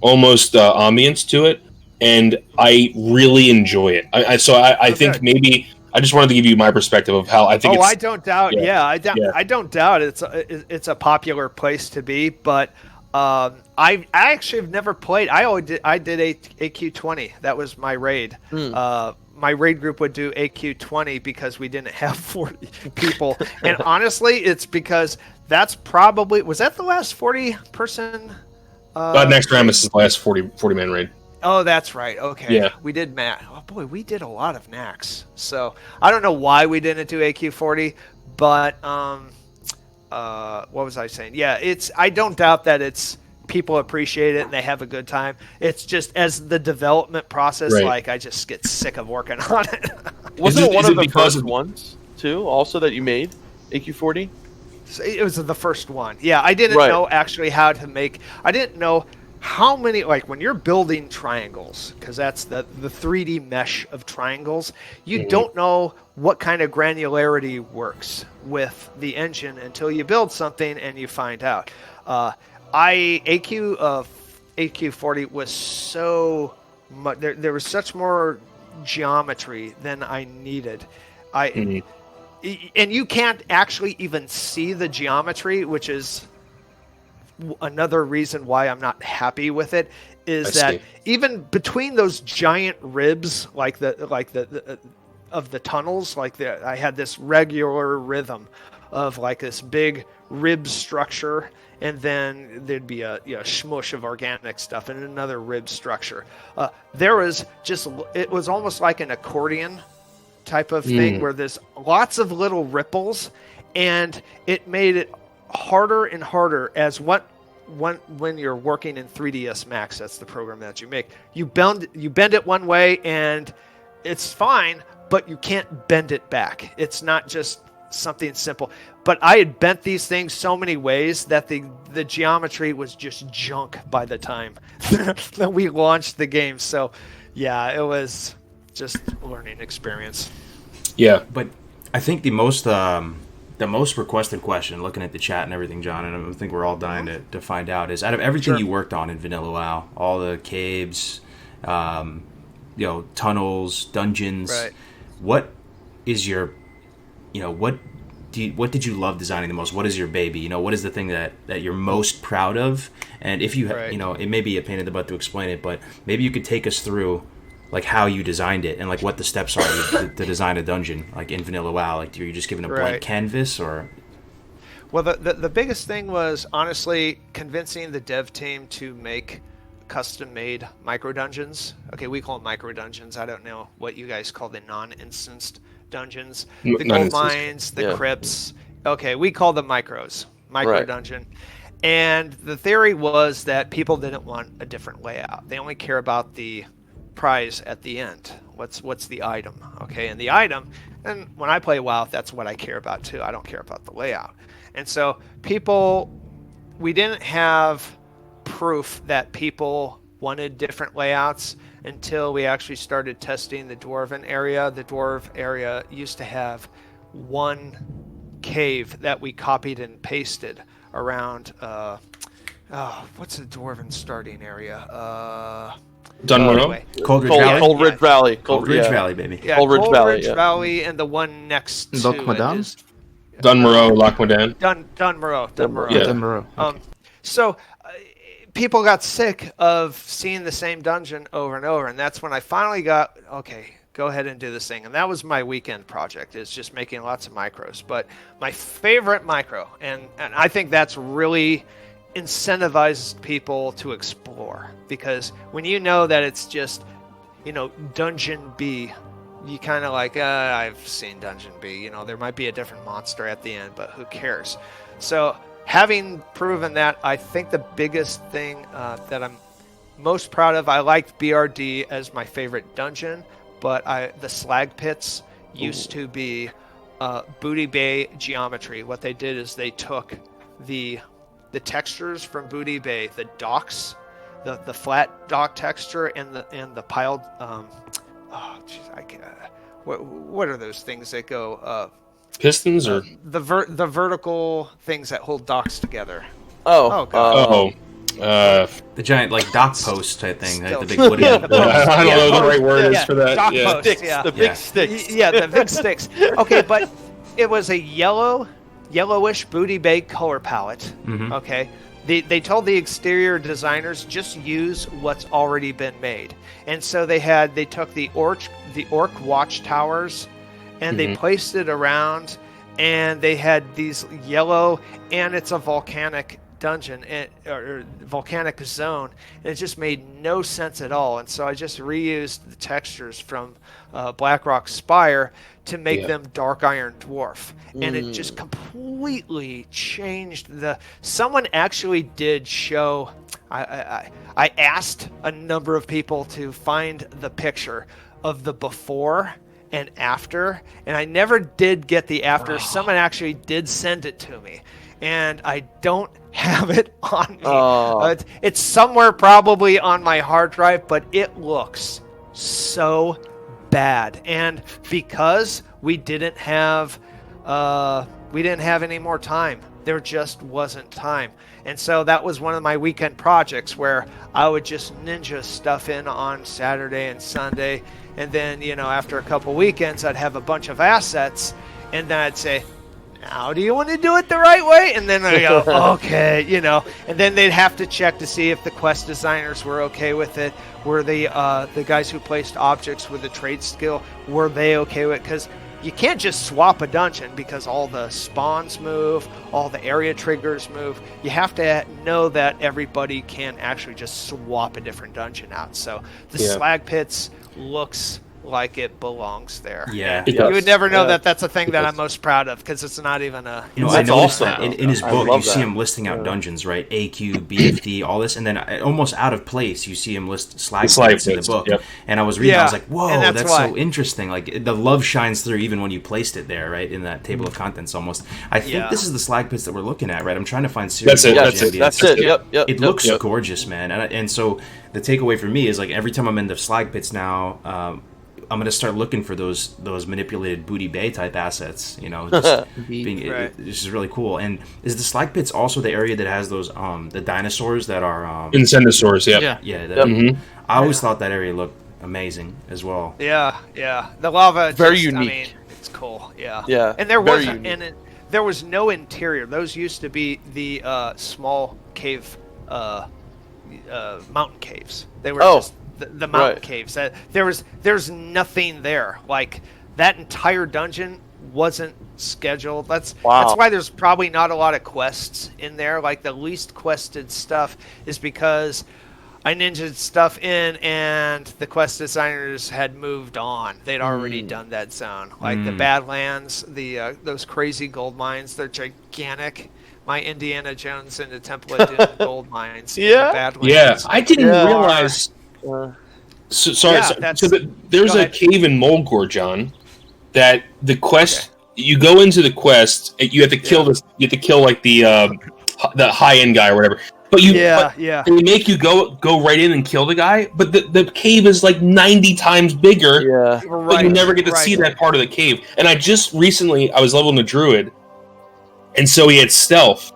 almost ambience to it. and I really enjoy it. I think maybe I just wanted to give you my perspective of how I think. I don't doubt. Yeah. I don't doubt it's a popular place to be, but I actually have never played. I did AQ20. That was my raid. My raid group would do AQ20 because we didn't have 40 people, and honestly, it's because that's probably was that the last 40 person. Next round is the last 40 man raid. Oh, that's right. Okay. Yeah. We did Oh boy, we did a lot of Nax. So I don't know why we didn't do AQ40, but what was I saying? Yeah, I don't doubt that it's people appreciate it and they have a good time. It's just as the development process, like I just get sick of working on it. Wasn't it one of the first ones too? Also that you made AQ40. It was the first one. Yeah, I didn't know actually how to make. I didn't know how many, like when you're building triangles, because that's the 3D mesh of triangles, you don't know what kind of granularity works with the engine until you build something and you find out. AQ40 was so much, there was such more geometry than I needed. And you can't actually even see the geometry, which is another reason why I'm not happy with it, is that even between those giant ribs, like the of the tunnels, I had this regular rhythm of like this big rib structure, and then there'd be a smush of organic stuff and another rib structure. There was it was almost like an accordion type of thing where there's lots of little ripples, and it made it harder and harder as when you're working in 3ds Max. That's the program that you make. You bend it one way and it's fine, but you can't bend it back. It's not just something simple. But I had bent these things so many ways that the geometry was just junk by the time that we launched the game. So yeah, it was just a learning experience. Yeah, but I think the most requested question, looking at the chat and everything, John, and I think we're all dying to find out, is out of everything you worked on in Vanilla WoW, all the caves, tunnels, dungeons, what is your, what did you love designing the most? What is your baby? What is the thing that you're most proud of? And if you, it may be a pain in the butt to explain it, but maybe you could take us through like how you designed it and like what the steps are to design a dungeon, like in Vanilla WoW. Like, are you just given a blank canvas, or? Well, the biggest thing was honestly convincing the dev team to make custom-made micro dungeons. Okay, we call them micro dungeons. I don't know what you guys call the non-instanced dungeons. The gold mines, the crypts. Okay, we call them micro dungeon. And the theory was that people didn't want a different layout. They only care about the prize at the end. What's the item? Okay, and the item, and when I play WoW, that's what I care about too. I don't care about the layout. And so we didn't have proof that people wanted different layouts until we actually started testing the Dwarven area. The Dwarf area used to have one cave that we copied and pasted around what's the Dwarven starting area? Dunmore? Coldridge Valley? Coldridge Valley. Coldridge Valley, baby. Yeah, Coldridge Valley, and the one next to it is Dunmore, Lochmadan. Dunmore. Yeah. Dunmore. Okay. So people got sick of seeing the same dungeon over and over, and that's when I finally got, okay, go ahead and do this thing. And that was my weekend project, is just making lots of micros. But my favorite micro, and I think that's really incentivizes people to explore, because when you know that it's just, Dungeon B, you kind of like, I've seen Dungeon B, there might be a different monster at the end, but who cares? So having proven that, I think the biggest thing that I'm most proud of, I liked BRD as my favorite dungeon, but the slag pits used to be Booty Bay geometry. What they did is they took the textures from Booty Bay, the docks, the flat dock texture, and the piled. What are those things that go? Pistons or the vertical things that hold docks together. The giant like dock post type thing, like the big Still- wooden. yeah, the post. I don't know what the right word Yeah, is for that. dock Yeah. post. Sticks, Yeah. the Yeah. big sticks. Yeah, the big sticks. Okay, but it was a yellowish booty bag color palette. Mhm. Okay, they told the exterior designers just use what's already been made, and so they took the orc watchtowers, and they placed it around, and they had these yellow, and it's a volcanic dungeon or volcanic zone, and it just made no sense at all. And so I just reused the textures from Blackrock Spire to make them dark iron dwarf, and it just completely changed the. Someone actually did show. I asked a number of people to find the picture of the before and after, and I never did get the after. Someone actually did send it to me, and I don't have it on me. It's somewhere probably on my hard drive, but it looks so bad. And because we didn't have any more time, there just wasn't time. And so that was one of my weekend projects where I would just ninja stuff in on Saturday and Sunday, and then after a couple weekends I'd have a bunch of assets, and then I'd say, now do you want to do it the right way? And then I go, okay, and then they'd have to check to see if the quest designers were okay with it. Were the guys who placed objects with the trade skill, were they okay with it? Because you can't just swap a dungeon because all the spawns move, all the area triggers move. You have to know that everybody can actually just swap a different dungeon out. So the slag pits looks like it belongs there. Yeah. You would never know that that's a thing that I'm most proud of, because it's not even a. I noticed awesome. that in his I book, love you see that. him listing out dungeons, right? AQ, BFD, all this, and then almost out of place, you see him list slag pits in the pits, book. yep. And I was reading, I was like, and whoa, that's that's why. so interesting. Like the love shines through even when you placed it there, right, in that table of contents. Almost, I think this is the slag pits that we're looking at, right? I'm trying to find serious. That's it. That's it. Yep. It looks gorgeous, man. And so the takeaway for me is, like, every time I'm in the slag pits now, I'm gonna start looking for those manipulated booty bay type assets. Just being this is really cool. And is the slag pits also the area that has those the dinosaurs that are Incendosaurs, yeah. I always thought that area looked amazing as well. Yeah. The lava. Very just, unique. I mean, it's cool. Yeah. Yeah, And there very wasn't, unique. there was no interior. Those used to be the small cave, mountain caves. They were just the mountain caves. There's nothing there. Like, that entire dungeon wasn't scheduled. That's why there's probably not a lot of quests in there. Like, the least quested stuff is because I ninja'd stuff in, and the quest designers had moved on. They'd already done that zone. Like the Badlands, those crazy gold mines, they're gigantic. My Indiana Jones and the Temple of Doom gold mines. In the Badlands. Yeah, I didn't realize. There's a cave in Mulgore, John, that the quest you go into the quest, you have to kill this. You have to kill like the high end guy or whatever. But they make you go right in and kill the guy. But the cave is like 90 times bigger. Yeah, but you never get to see that part of the cave. And I just recently I was leveling a druid, and so he had stealth,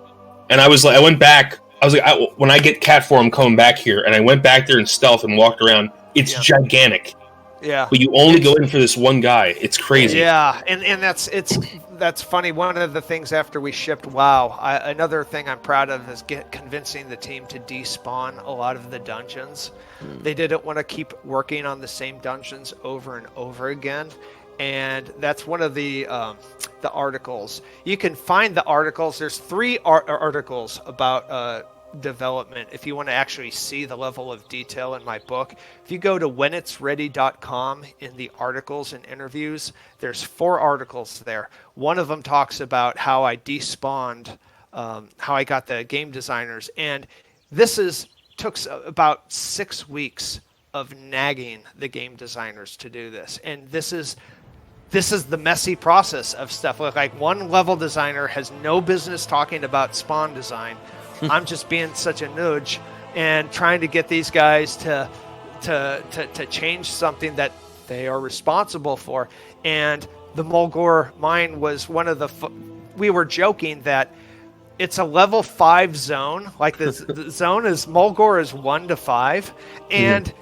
and I went back. I was like, when I get cat form, I'm coming back here, and I went back there in stealth and walked around. It's gigantic. Yeah, but you only go in for this one guy. It's crazy. Yeah, and that's funny. One of the things after we shipped WoW, another thing I'm proud of is convincing the team to despawn a lot of the dungeons. They didn't want to keep working on the same dungeons over and over again. And that's one of the articles. You can find the articles. There's 3 articles about development if you want to actually see the level of detail in my book. If you go to whenitsready.com in the articles and interviews, there's 4 articles there. One of them talks about how I despawned, how I got the game designers. And this took about 6 weeks of nagging the game designers to do this. And this is the messy process of stuff. Like, one level designer has no business talking about spawn design. I'm just being such a nudge and trying to get these guys to change something that they are responsible for. And the Mulgore mine was one of the. We were joking that it's a level 5 zone. Like the zone is Mulgore is 1 to 5, and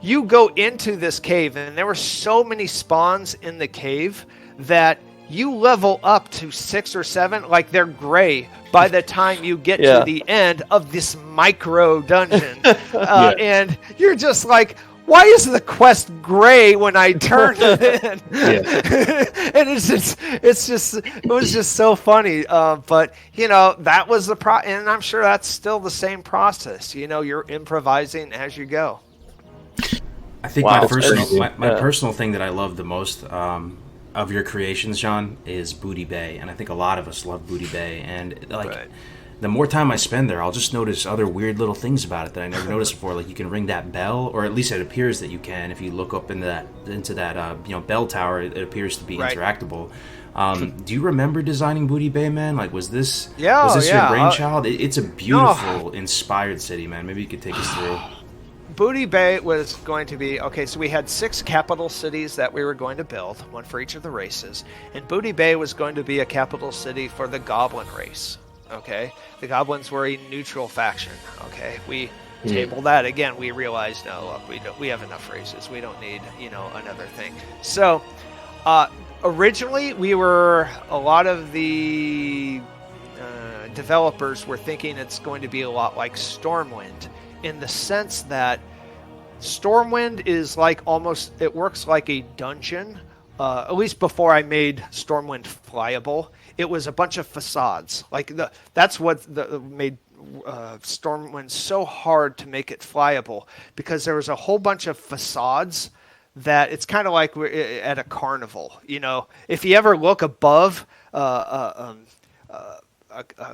you go into this cave, and there were so many spawns in the cave that you level up to 6 or 7, like they're gray by the time you get to the end of this micro dungeon, and you're just like, why is the quest gray when I turn it in? And it was just so funny. But that was the and I'm sure that's still the same process. You're improvising as you go. I think my personal thing that I love the most of your creations, John, is Booty Bay, and I think a lot of us love Booty Bay, and the more time I spend there, I'll just notice other weird little things about it that I never noticed before. Like you can ring that bell, or at least it appears that you can. If you look up into that bell tower, it appears to be interactable. Do you remember designing Booty Bay, man? Like, was this your brainchild? It's a beautiful, inspired city, man. Maybe you could take us through. Booty Bay was going to be, so we had 6 capital cities that we were going to build, one for each of the races, and Booty Bay was going to be a capital city for the Goblin race. Okay, the Goblins were a neutral faction. Okay, we tabled that again. We realized, no, look, we have enough races. We don't need, another thing. So, originally, a lot of the developers were thinking it's going to be a lot like Stormwind, in the sense that Stormwind is like it works like a dungeon. At least before I made Stormwind flyable, it was a bunch of facades. That's what made Stormwind so hard to make it flyable, because there was a whole bunch of facades that it's kind of like we're at a carnival. If you ever look above a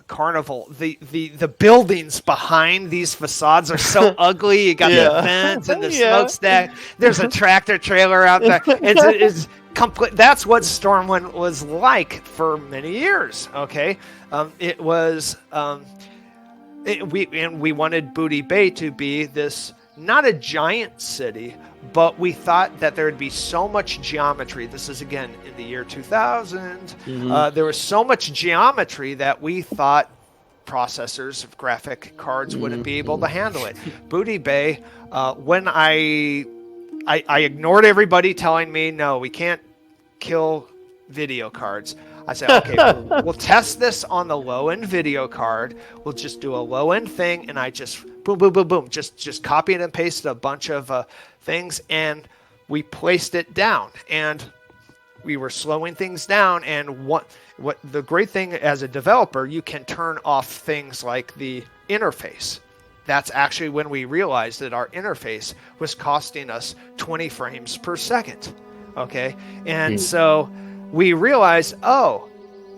carnival, the buildings behind these facades are so ugly. You got the vents and the smokestack. There's a tractor trailer out there. It's complete. That's what Stormwind was like for many years. Okay, it was. We wanted Booty Bay to be this, not a giant city, but we thought that there would be so much geometry. This is again in the year 2000. There was so much geometry that we thought processors of graphic cards wouldn't be able to handle it. Booty Bay, when I ignored everybody telling me, no, we can't kill video cards. I said, okay, we'll test this on the low-end video card. We'll just do a low-end thing, and I just boom, boom, boom, boom, just copied and pasted a bunch of things, and we placed it down, and we were slowing things down. And what the great thing as a developer, you can turn off things like the interface. That's actually when we realized that our interface was costing us 20 frames per second. Okay, and so we realized,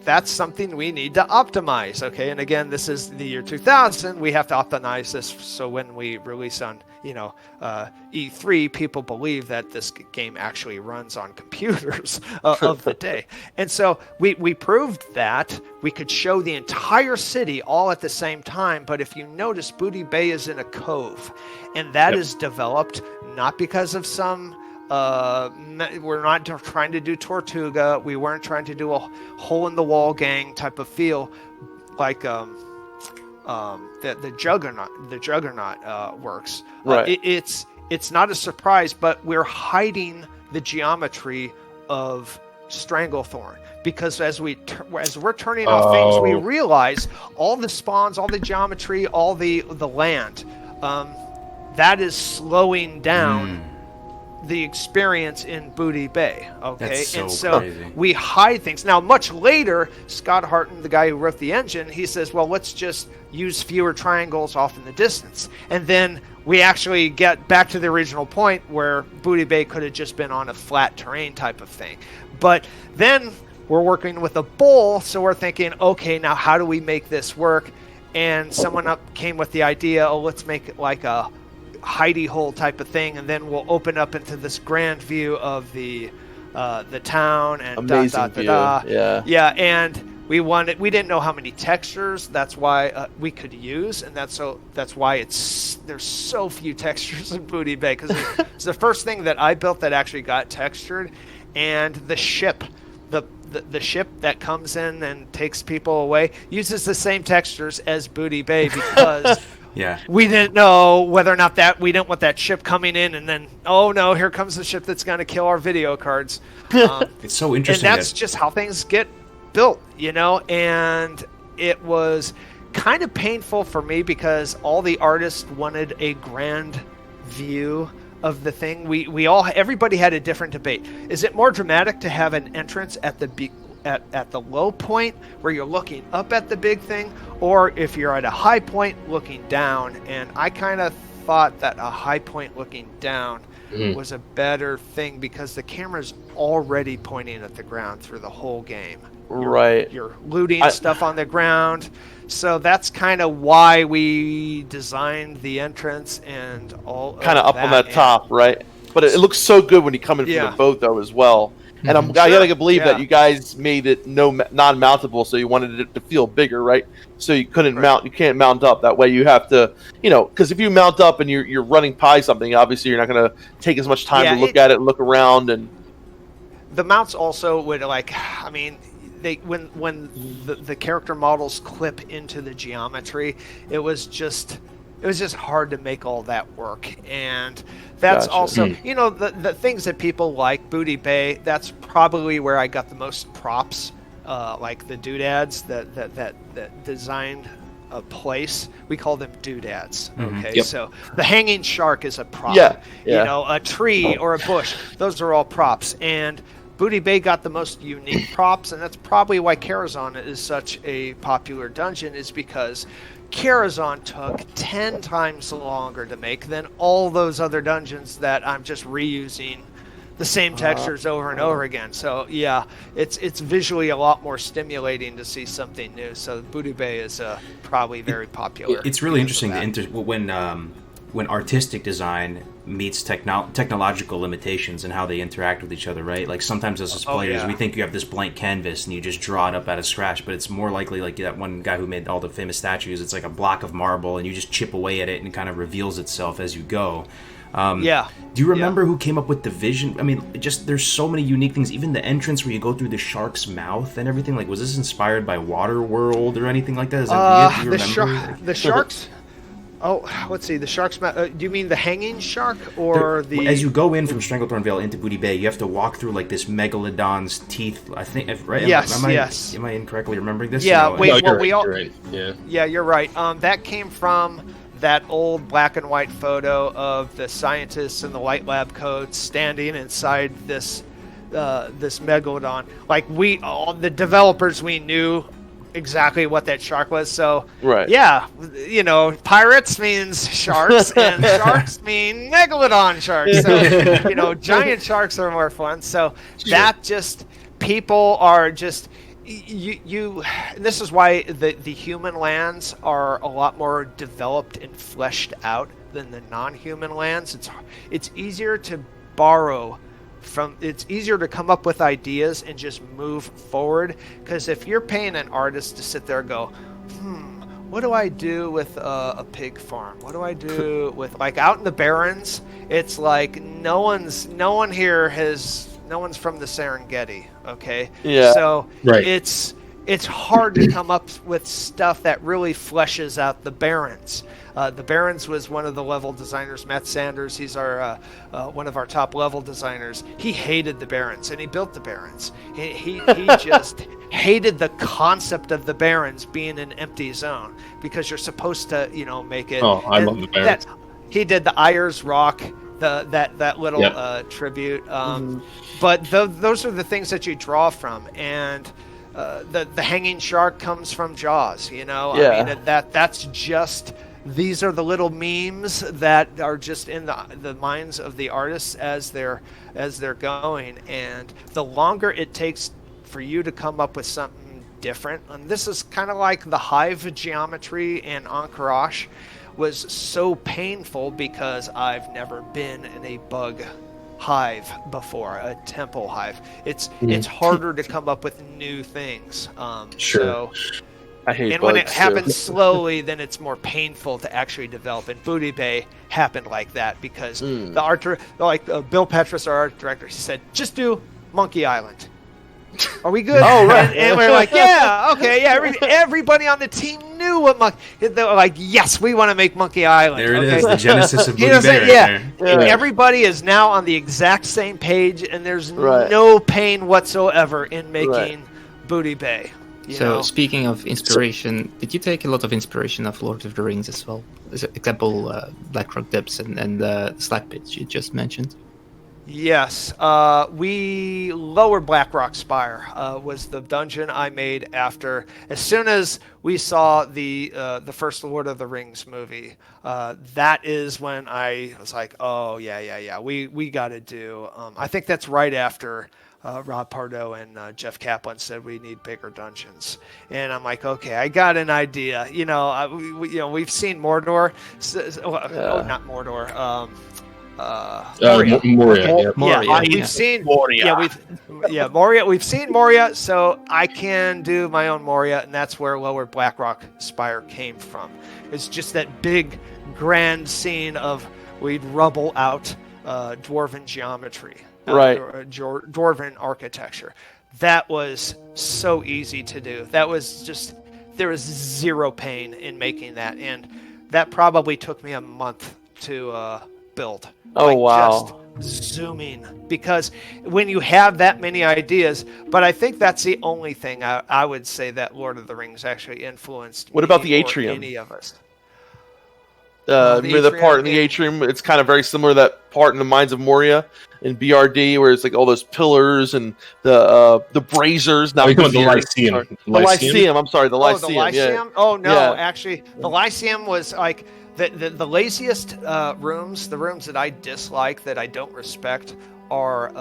that's something we need to optimize. Okay, and again, this is the year 2000. We have to optimize this so when we release on E3, people believe that this game actually runs on computers of the day. And so we proved that we could show the entire city all at the same time. But if you notice, Booty Bay is in a cove, and that is developed not because of some. We're not trying to do Tortuga. We weren't trying to do a hole-in-the-wall gang type of feel, like the Juggernaut works. Right. It's not a surprise, but we're hiding the geometry of Stranglethorn, because as we're turning off things, we realize all the spawns, all the geometry, all the land, that is slowing down the experience in Booty Bay. Okay, so and so crazy. We hide things. Now, much later, Scott Harton, the guy who wrote the engine, he says, well, let's just use fewer triangles off in the distance. And then we actually get back to the original point where Booty Bay could have just been on a flat terrain type of thing. But then we're working with a bowl, so we're thinking, okay, now how do we make this work? And someone came with the idea, let's make it like a hidey hole type of thing, and then we'll open up into this grand view of the town and amazing view. Yeah, and we didn't know how many textures. That's why we could use, and that's why there's so few textures in Booty Bay, because it's the first thing that I built that actually got textured. And the ship, the the ship that comes in and takes people away uses the same textures as Booty Bay because Yeah. we didn't know whether or not we didn't want that ship coming in and then, oh no, here comes the ship that's going to kill our video cards. It's so interesting. And that's just how things get built, and it was kind of painful for me because all the artists wanted a grand view of the thing. Everybody had a different debate. Is it more dramatic to have an entrance at the low point where you're looking up at the big thing, or if you're at a high point looking down? And I kind of thought that a high point looking down was a better thing because the camera's already pointing at the ground through the whole game. You're looting stuff on the ground. So that's kind of why we designed the entrance and all kind of up on that top, right? But it looks so good when you come in from the boat, though, as well. And I gotta believe that you guys made it non-mountable, so you wanted it to feel bigger, right? So you couldn't mount. You can't mount up. That way you have to, because if you mount up and you're running by something, obviously you're not going to take as much time to look at it, look around, and the mounts also would when the character models clip into the geometry, it was just hard to make all that work. And that's also the things that people like. Booty Bay, that's probably where I got the most props, like the doodads that designed a place. We call them doodads. Okay, so the hanging shark is a prop. A tree or a bush, those are all props. And Booty Bay got the most unique props, and that's probably why Karazhan is such a popular dungeon, is because Karazhan took 10 times longer to make than all those other dungeons that I'm just reusing the same textures over and over again. So yeah, it's visually a lot more stimulating to see something new. So Booty Bay is probably very popular. It's really interesting when artistic design meets technological limitations and how they interact with each other, right? Like sometimes as players, we think you have this blank canvas and you just draw it up out of scratch, but it's more likely like that one guy who made all the famous statues. It's like a block of marble and you just chip away at it and it kind of reveals itself as you go. Do you remember who came up with the vision? I mean, there's so many unique things. Even the entrance where you go through the shark's mouth and everything. Like, was this inspired by Waterworld or anything like that? Do you remember? The sharks. Oh, let's see. The shark's mouth. Do you mean the hanging shark or the? As you go in from Stranglethorn Vale into Booty Bay, you have to walk through like this megalodon's teeth. I think, right? Yes. Am I incorrectly remembering this? Yeah. You're right. Yeah, you're right. That came from that old black and white photo of the scientists in the Light Lab codes standing inside this megalodon. Like all the developers, we knew exactly what that shark was. So pirates means sharks and sharks mean megalodon sharks. So giant sharks are more fun. So that just people are just this is why the human lands are a lot more developed and fleshed out than the non-human lands. It's easier to borrow it's easier to come up with ideas and just move forward, because if you're paying an artist to sit there and go, what do I do with a pig farm? What do I do with, like, out in the Barrens? It's like no one's from the Serengeti, okay? Yeah. So right. It's hard to come up with stuff that really fleshes out the Barrens. The Barrens was one of the level designers, Matt Sanders. He's our one of our top level designers. He hated the Barrens, and he built the Barrens. He just hated the concept of the Barrens being an empty zone, because you're supposed to make it. Oh, I love the Barrens. He did the Ayers Rock, that little tribute. But those are the things that you draw from, and the hanging shark comes from Jaws. I mean, that's just. These are the little memes that are just in the minds of the artists as they're going, and the longer it takes for you to come up with something different, and this is kind of like the hive geometry in Ankarash was so painful because I've never been in a bug hive before, a temple hive. It's harder to come up with new things. Sure. I hate and when it bugs, happens slowly, then it's more painful to actually develop. And Booty Bay happened like that because the art, Bill Petras, our art director, he said, just do Monkey Island. Are we good? Oh, right. And we're like, yeah, okay, yeah. Everybody on the team knew what monkey. They were like, yes, we want to make Monkey Island. There it okay? is, the genesis of You Booty know what Bay I'm right saying? there. Yeah. Everybody is now on the exact same page, and there's Right. no pain whatsoever in making Right. Booty Bay. You So know? speaking of inspiration, did you take a lot of inspiration of Lord of the Rings as well? As an example, Blackrock Depths and the Slack pits you just mentioned. Yes, we Lower Blackrock Spire was the dungeon I made after. As soon as we saw the first Lord of the Rings movie, that is when I was like, oh yeah, we got to do. I think that's right after Rob Pardo and Jeff Kaplan said we need bigger dungeons, and I'm like, okay, I got an idea. You know, we've seen Mordor. Not Mordor. Moria. Moria, We've seen Moria. Moria. We've seen Moria, so I can do my own Moria, and that's where Lower Blackrock Spire came from. It's just that big, grand scene of we'd rubble out dwarven geometry, Right. dwarven architecture. That was so easy to do. That was just there was zero pain in making that, and that probably took me a month to build. Oh, wow. Just zooming, because when you have that many ideas, but I think that's the only thing I would say that Lord of the Rings actually influenced. What about me the or atrium? Any of us? Remember the part in the atrium? It's kind of very similar to that part in the Mines of Moria in BRD, where it's like all those pillars and the braziers. Not Oh, you're talking about the braziers, Lyceum. sorry. The Lyceum. I'm sorry, the Lyceum. Oh, the Lyceum? Yeah. Oh, no. Yeah. Actually, the Lyceum was like the laziest rooms, the rooms that I dislike, that I don't respect, are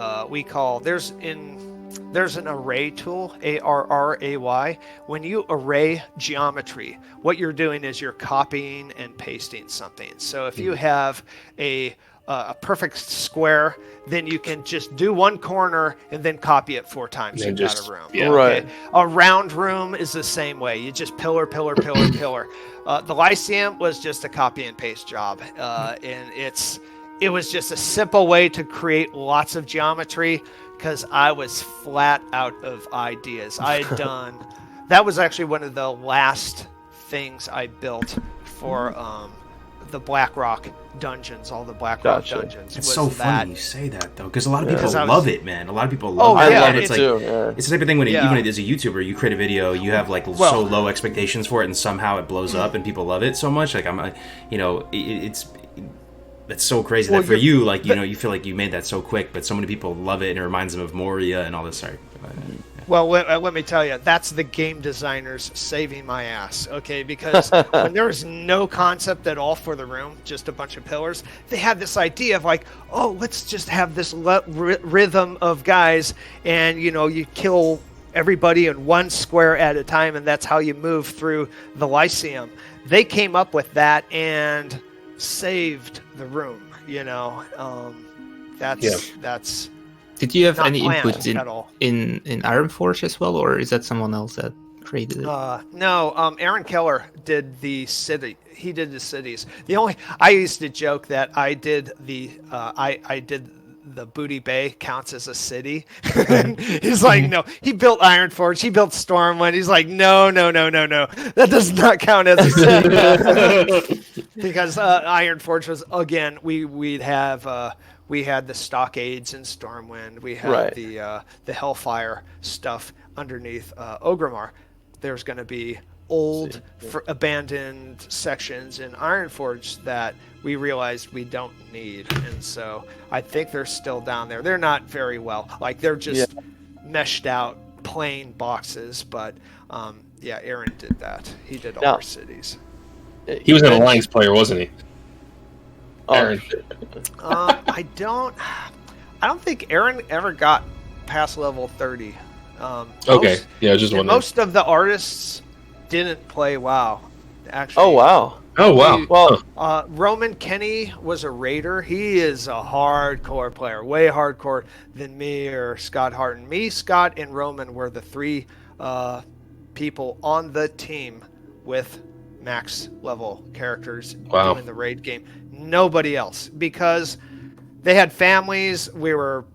there's an array tool, ARRAY. When you array geometry, what you're doing is you're copying and pasting something. So if you have a perfect square, then you can just do one corner and then copy it 4 times. And You've just- got a room. yeah. Right. A round room is the same way. You just pillar. The Lyceum was just a copy and paste job, and it was just a simple way to create lots of geometry, because I was flat out of ideas. I had done that was actually one of the last things I built for the Blackrock dungeons, all the Blackrock Gotcha. dungeons. It's was so that. funny you say that though, because a lot of people Because I was- love it, man. A lot of people Oh, love yeah, it. I love and it it's like too. Yeah. it's the type of thing when Yeah. even as a YouTuber, you create a video, you have like so Well- low expectations for it, and somehow it blows up, and people love it so much. Like it's so crazy Well, that for you're- you, like you feel like you made that so quick, but so many people love it, and it reminds them of Moria and all this. Sorry. Well, let me tell you, that's the game designers saving my ass, okay? Because when there was no concept at all for the room, just a bunch of pillars, they had this idea of like, oh, let's just have this rhythm of guys, and, you kill everybody in one square at a time, and that's how you move through the Lyceum. They came up with that and saved the room, That's... Did you have Not any planned input at all. in Ironforge as well, or is that someone else that created it? No, Aaron Keller did the city. He did the cities. I used to joke that I did I did the Booty Bay counts as a city. He's like, no, he built Ironforge, he built Stormwind. He's like, no, that does not count as a city. Because Ironforge was, again, we had the stockades in Stormwind. We had Right. the Hellfire stuff underneath Orgrimmar. There's going to be old, abandoned sections in Ironforge that we realized we don't need, and so I think they're still down there. They're not very well, like they're just meshed out plain boxes. But Aaron did that. He did all Now- our cities. He was an Alliance player, wasn't he? Oh, Aaron. I don't think Aaron ever got past level 30. Okay, yeah, just and wondering. most of the artists didn't play WoW, actually. Oh, wow. Oh wow. Well, Roman Kenny was a raider. He is a hardcore player, way hardcore than me or Scott Harton. Me, Scott, and Roman were the 3 people on the team with max level characters Wow. doing the raid game. Nobody else, because they had families. We were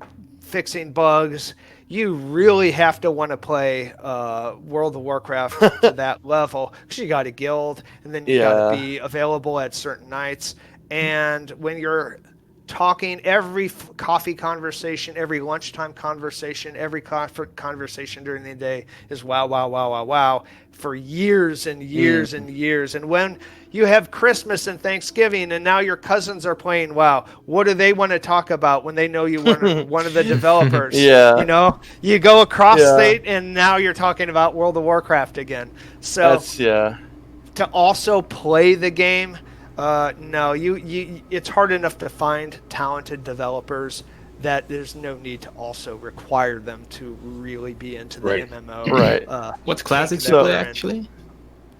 fixing bugs. you really have to want to play World of Warcraft to that level, because you got a guild, and then you got to be available at certain nights. And when you're talking, every coffee conversation, every lunchtime conversation, every conversation during the day is wow, wow, wow, wow, wow, for years and years and years. And when you have Christmas and Thanksgiving, and now your cousins are playing WoW, what do they want to talk about when they know you were one of the developers? Yeah. You know, you go across state, and now you're talking about World of Warcraft again. So to also play the game, no, it's hard enough to find talented developers that there's no need to also require them to really be into the MMO. Right. What class did you play actually?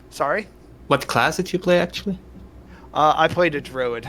Sorry? What class did you play actually? I played a druid.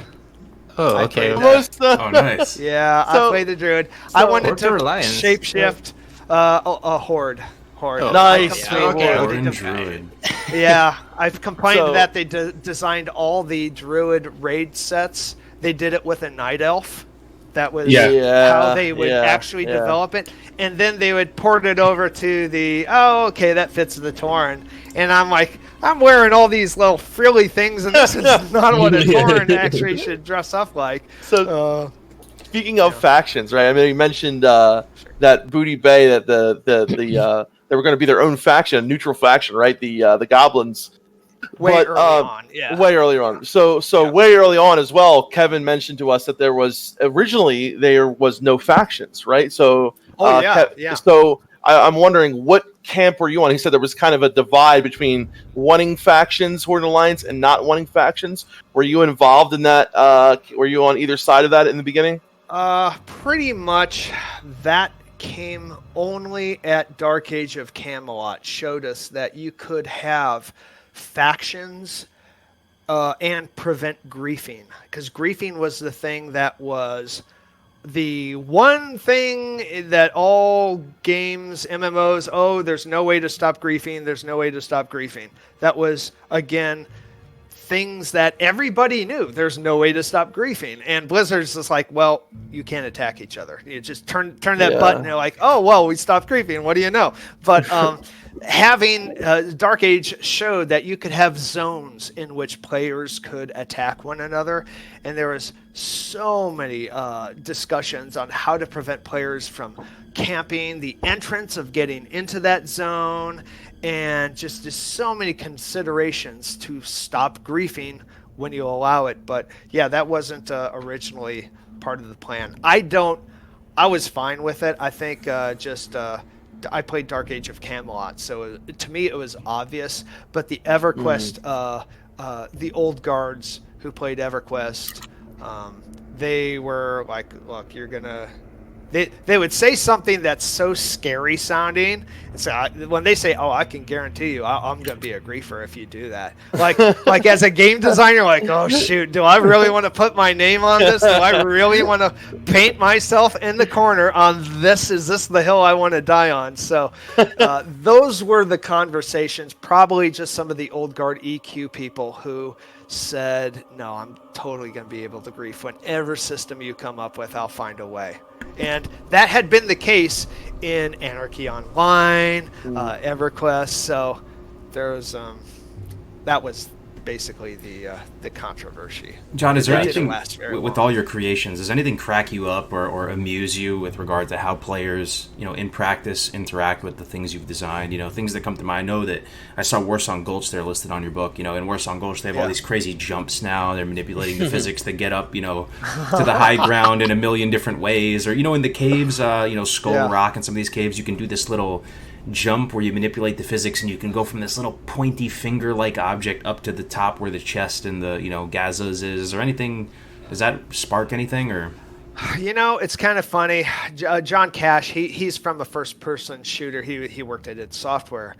Oh, okay. Oh, nice. Yeah, I played the druid. I wanted to shapeshift a horde. Oh, nice. Druid. Yeah, I've complained that they designed all the druid raid sets. They did it with a night elf. That was how they would actually develop it. And then they would port it over to the, that fits the Tauren. And I'm like, I'm wearing all these little frilly things, and this is not what a Tauren actually should dress up like. So, speaking of factions, right? I mean, you mentioned that Booty Bay, that they were going to be their own faction, a neutral faction, right? The Goblins. Way earlier on. So way early on as well, Kevin mentioned to us that there was no factions, right? So So I'm wondering, what camp were you on? He said there was kind of a divide between wanting factions, Horde Alliance, and not wanting factions. Were you involved in that? Were you on either side of that in the beginning? Pretty much. That came only at Dark Age of Camelot. Showed us that you could have factions and prevent griefing, because griefing was the thing that was the one thing that all games, MMOs, there's no way to stop griefing, there's no way to stop griefing. That was, again, things that everybody knew. There's no way to stop griefing. And Blizzard's just like, well, you can't attack each other. You just turn that button, and they're like, oh, well, we stopped griefing. What do you know? But having Dark Age showed that you could have zones in which players could attack one another. And there was so many discussions on how to prevent players from camping, the entrance of getting into that zone, and just so many considerations to stop griefing when you allow it. But yeah, that wasn't originally part of the plan. I was fine with it. I think I played Dark Age of Camelot, so to me it was obvious. But the EverQuest, the old guards who played EverQuest, they were like, look, you're gonna... They would say something that's so scary sounding. And so when they say, "Oh, I can guarantee you, I'm going to be a griefer if you do that," like as a game designer, like, "Oh shoot, do I really want to put my name on this? Do I really want to paint myself in the corner on this? Is this the hill I want to die on?" So those were the conversations. Probably just some of the old guard EQ people who said, "No, I'm totally going to be able to grief whatever system you come up with. I'll find a way." And that had been the case in Anarchy Online, EverQuest. So there was that was basically the controversy. John, is there anything with all your creations? Does anything crack you up or amuse you with regard to how players, in practice interact with the things you've designed? Things that come to mind. I know that I saw Warsong Gulch there listed on your book. In Warsong Gulch they have all these crazy jumps now. They're manipulating the physics to get up, to the high ground in a million different ways. Or in the caves, Skull Rock and some of these caves, you can do this little jump where you manipulate the physics and you can go from this little pointy finger-like object up to the top where the chest and the Gazas is. Or anything? Does that spark anything? Or it's kind of funny. John Cash, he's from a first-person shooter. He worked at id Software.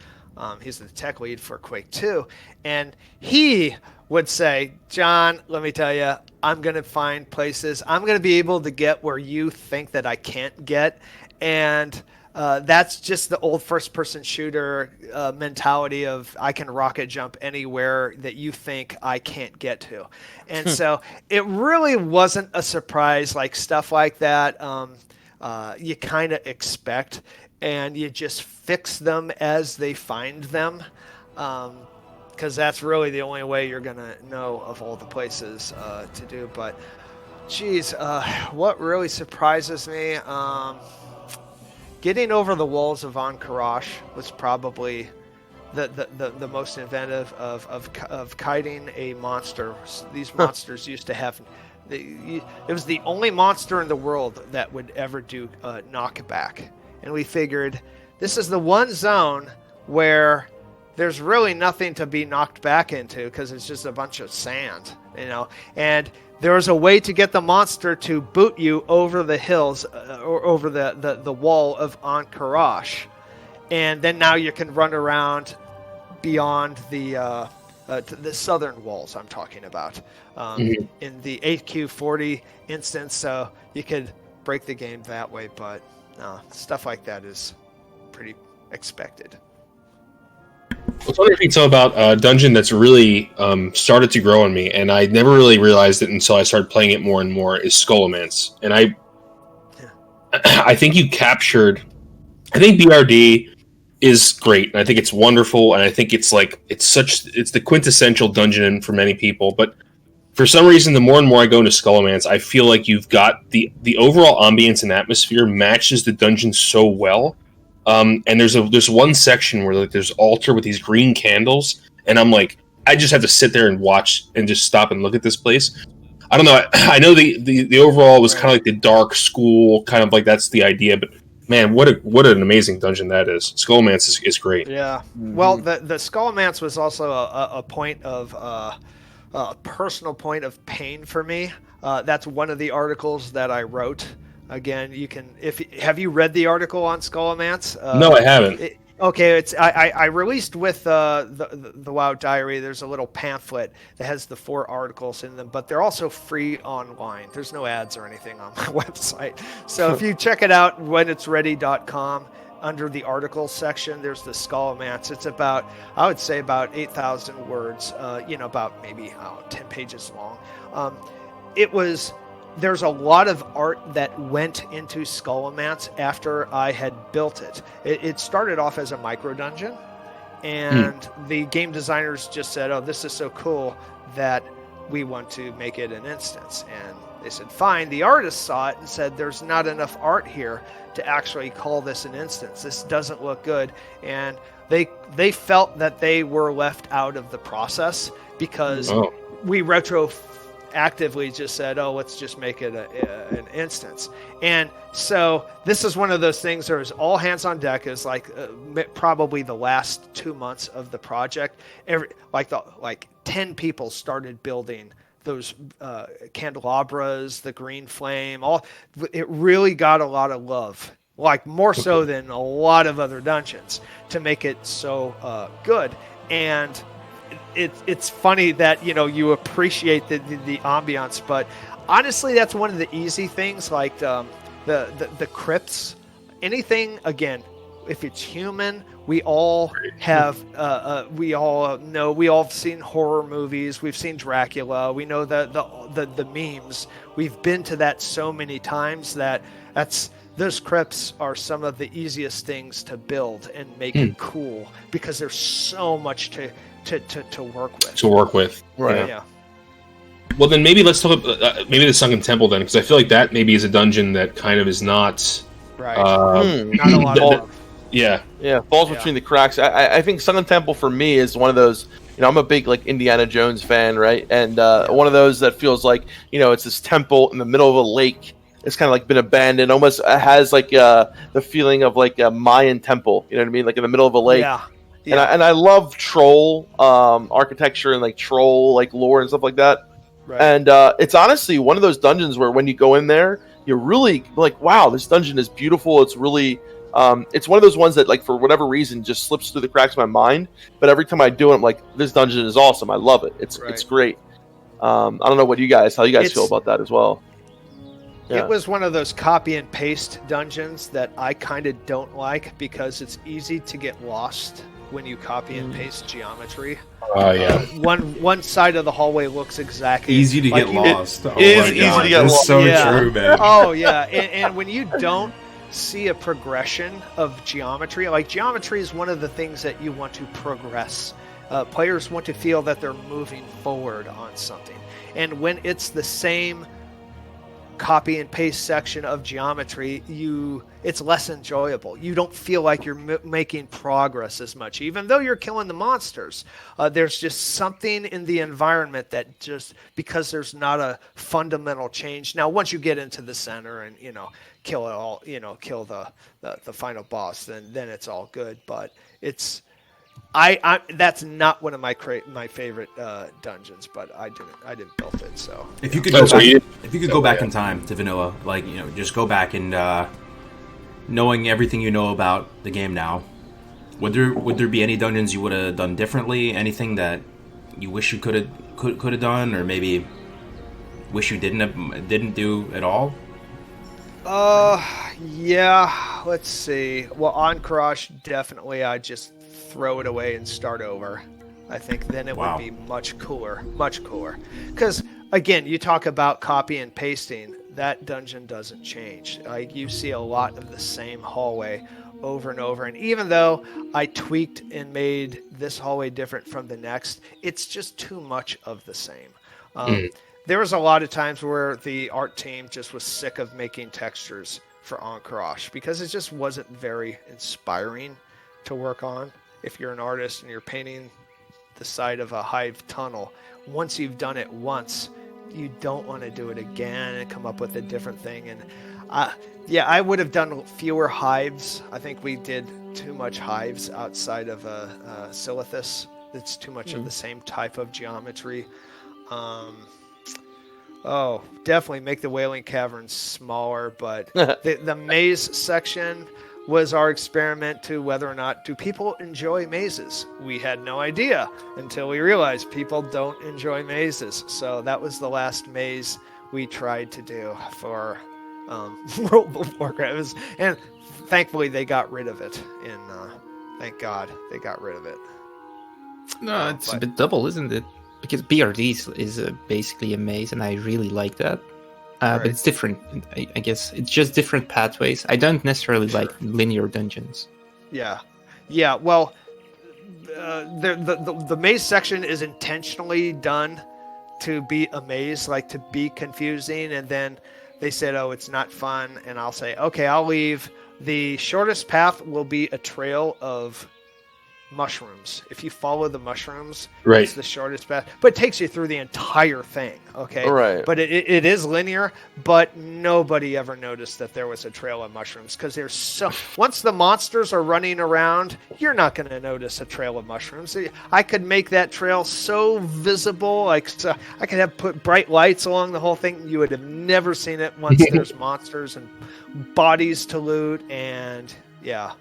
He's the tech lead for Quake 2, and he would say, "John, let me tell you, I'm going to find places. I'm going to be able to get where you think that I can't get," and that's just the old first-person shooter mentality of I can rocket jump anywhere that you think I can't get to. And so it really wasn't a surprise, like stuff like that you kind of expect. and you just fix them as they find them, because that's really the only way you're gonna know of all the places to do. But geez, what really surprises me, getting over the walls of Ankarash was probably the most inventive of kiting a monster. These monsters used to have. It was the only monster in the world that would ever do knockback. And we figured this is the one zone where there's really nothing to be knocked back into because it's just a bunch of sand, And there was a way to get the monster to boot you over the hills or over the wall of Ankarash. And then now you can run around beyond the southern walls I'm talking about in the AQ40 instance, so you could break the game that way, but stuff like that is pretty expected. I was wondering if you could tell about a dungeon that's really started to grow on me, and I never really realized it until I started playing it more and more, is Skolamance. And I think you captured... I think BRD is great, and I think it's wonderful, and I think it's the quintessential dungeon for many people, but for some reason, the more and more I go into Skolamance, I feel like you've got the overall ambience and atmosphere matches the dungeon so well. And there's one section where there's altar with these green candles, and I'm like, I just have to sit there and watch and just stop and look at this place. I don't know. I know the overall was kind of like the dark school, kind of like that's the idea, but man, what an amazing dungeon that is. Skolamance is great. Yeah. Well, the Skolamance was also a point of a personal point of pain for me. That's one of the articles that I wrote. Again, you can have you read the article on Skolamance? No, I haven't. I released with the WoW Diary. There's a little pamphlet that has the 4 articles in them, but they're also free online. There's no ads or anything on my website. So if you check it out, whenitsready.com, under the articles section, there's the Skolamance. It's about, I would say, about 8,000 words. About maybe 10 pages long. There's a lot of art that went into Skolamance after I had built it. It started off as a micro dungeon, and the game designers just said, "Oh, this is so cool that we want to make it an instance." And they said, "Fine." The artists saw it and said, "There's not enough art here to actually call this an instance. This doesn't look good." And they felt that they were left out of the process because we actively just said, "Oh, let's just make it an instance." And so this is one of those things. There's all hands on deck. Is probably the last 2 months of the project. 10 people started building those candelabras, the green flame. It really got a lot of love, more so than a lot of other dungeons, to make it so good. And it's funny that you appreciate the ambiance, but honestly, that's one of the easy things, like the crypts. Anything, again, if it's human, we all have we all have seen horror movies, we've seen Dracula, we know the memes, we've been to that so many times those crypts are some of the easiest things to build and make it cool, because there's so much to work with. Right. Yeah. Well, then maybe let's talk about maybe the Sunken Temple then, because I feel like that maybe is a dungeon that kind of is not right. Not a lot of yeah falls between the cracks. I think Sunken Temple for me is one of those. I'm a big Indiana Jones fan, right? And one of those that feels like it's this temple in the middle of a lake. It's kind of been abandoned. Almost has the feeling of a Mayan temple. You know what I mean? In the middle of a lake. Yeah. Yeah. And I love troll architecture and troll lore and stuff like that. Right. And it's honestly one of those dungeons where when you go in there, you're really wow, this dungeon is beautiful. It's really it's one of those ones that for whatever reason just slips through the cracks of my mind. But every time I do it, I'm like, this dungeon is awesome. I love it. It's great. I don't know how you guys feel about that as well. Yeah. It was one of those copy and paste dungeons that I kind of don't like, because it's easy to get lost when you copy and paste geometry. Oh yeah. One side of the hallway looks exactly easy to get lost. It is easy to get lost. So true, man. Oh yeah, and when you don't see a progression of geometry. Like, geometry is one of the things that you want to progress. Players want to feel that they're moving forward on something. And when it's the same copy and paste section of geometry, it's less enjoyable. You don't feel like you're making progress as much, even though you're killing the monsters. There's just something in the environment that just, because there's not a fundamental change. Now, once you get into the center and kill it all, kill the final boss, then it's all good. But it's that's not one of my favorite dungeons, but I didn't build it. So if you could go back in time to vanilla, like just go back and knowing everything you know about the game now, would there be any dungeons you would have done differently? Anything that you wish you could have done, or maybe wish you didn't do at all? Yeah. Let's see. Well, on Crush, definitely I just throw it away and start over. I think then it would be much cooler. Because again, you talk about copy and pasting. That dungeon doesn't change. Like, you see a lot of the same hallway over and over. And even though I tweaked and made this hallway different from the next, it's just too much of the same. There was a lot of times where the art team just was sick of making textures for Ankarash because it just wasn't very inspiring to work on. If you're an artist and you're painting the side of a hive tunnel, once you've done it once, you don't want to do it again and come up with a different thing. And I would have done fewer hives. I think we did too much hives outside of Silithus. It's too much of the same type of geometry. Definitely make the Wailing Caverns smaller, but the maze section was our experiment to whether or not do people enjoy mazes. We had no idea until we realized people don't enjoy mazes. So that was the last maze we tried to do for World of Warcraft. And thankfully they got rid of it. And thank God they got rid of it. No, it's a bit double, isn't it? Because BRD is basically a maze, and I really like that. But it's different. I guess it's just different pathways. I don't necessarily like linear dungeons. Yeah. Well, the maze section is intentionally done to be a maze, like to be confusing. And then they said, "Oh, it's not fun," and I'll say, "Okay, I'll leave. The shortest path will be a trail of mushrooms. If you follow the mushrooms, it's the shortest path, but it takes you through the entire thing." Okay, right. But it is linear, but nobody ever noticed that there was a trail of mushrooms because there's so once the monsters are running around, you're not going to notice a trail of mushrooms. I could make that trail so visible, like so I could have put bright lights along the whole thing. You would have never seen it once there's monsters and bodies to loot, and yeah.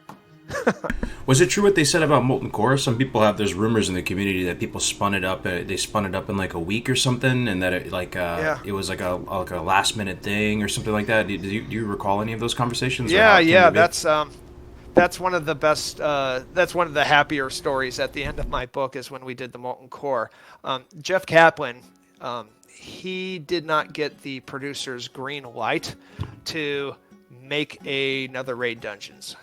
Was it true what they said about Molten Core? Some people there's rumors in the community that people spun it up. They spun it up in like a week or something, and that it it was like a last minute thing or something like that. Do you recall any of those conversations? Yeah. That's one of the best. That's one of the happier stories at the end of my book is when we did the Molten Core. Jeff Kaplan, he did not get the producer's green light to make another raid dungeons.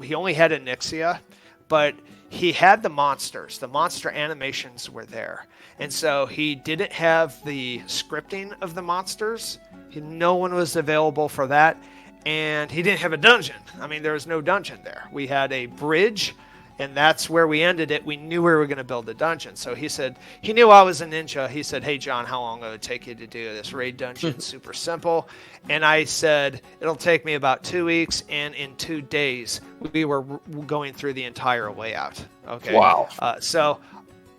He only had Onyxia, but he had the monsters. The monster animations were there. And so he didn't have the scripting of the monsters. No one was available for that. And he didn't have a dungeon. I mean, there was no dungeon there. We had a bridge, and that's where we ended it. We knew we were going to build a dungeon. So he said, he knew I was a ninja. He said, "Hey, John, how long will it take you to do this raid dungeon? It's super simple." And I said, "It'll take me about 2 weeks." And in 2 days, we were going through the entire layout. Okay. Wow. So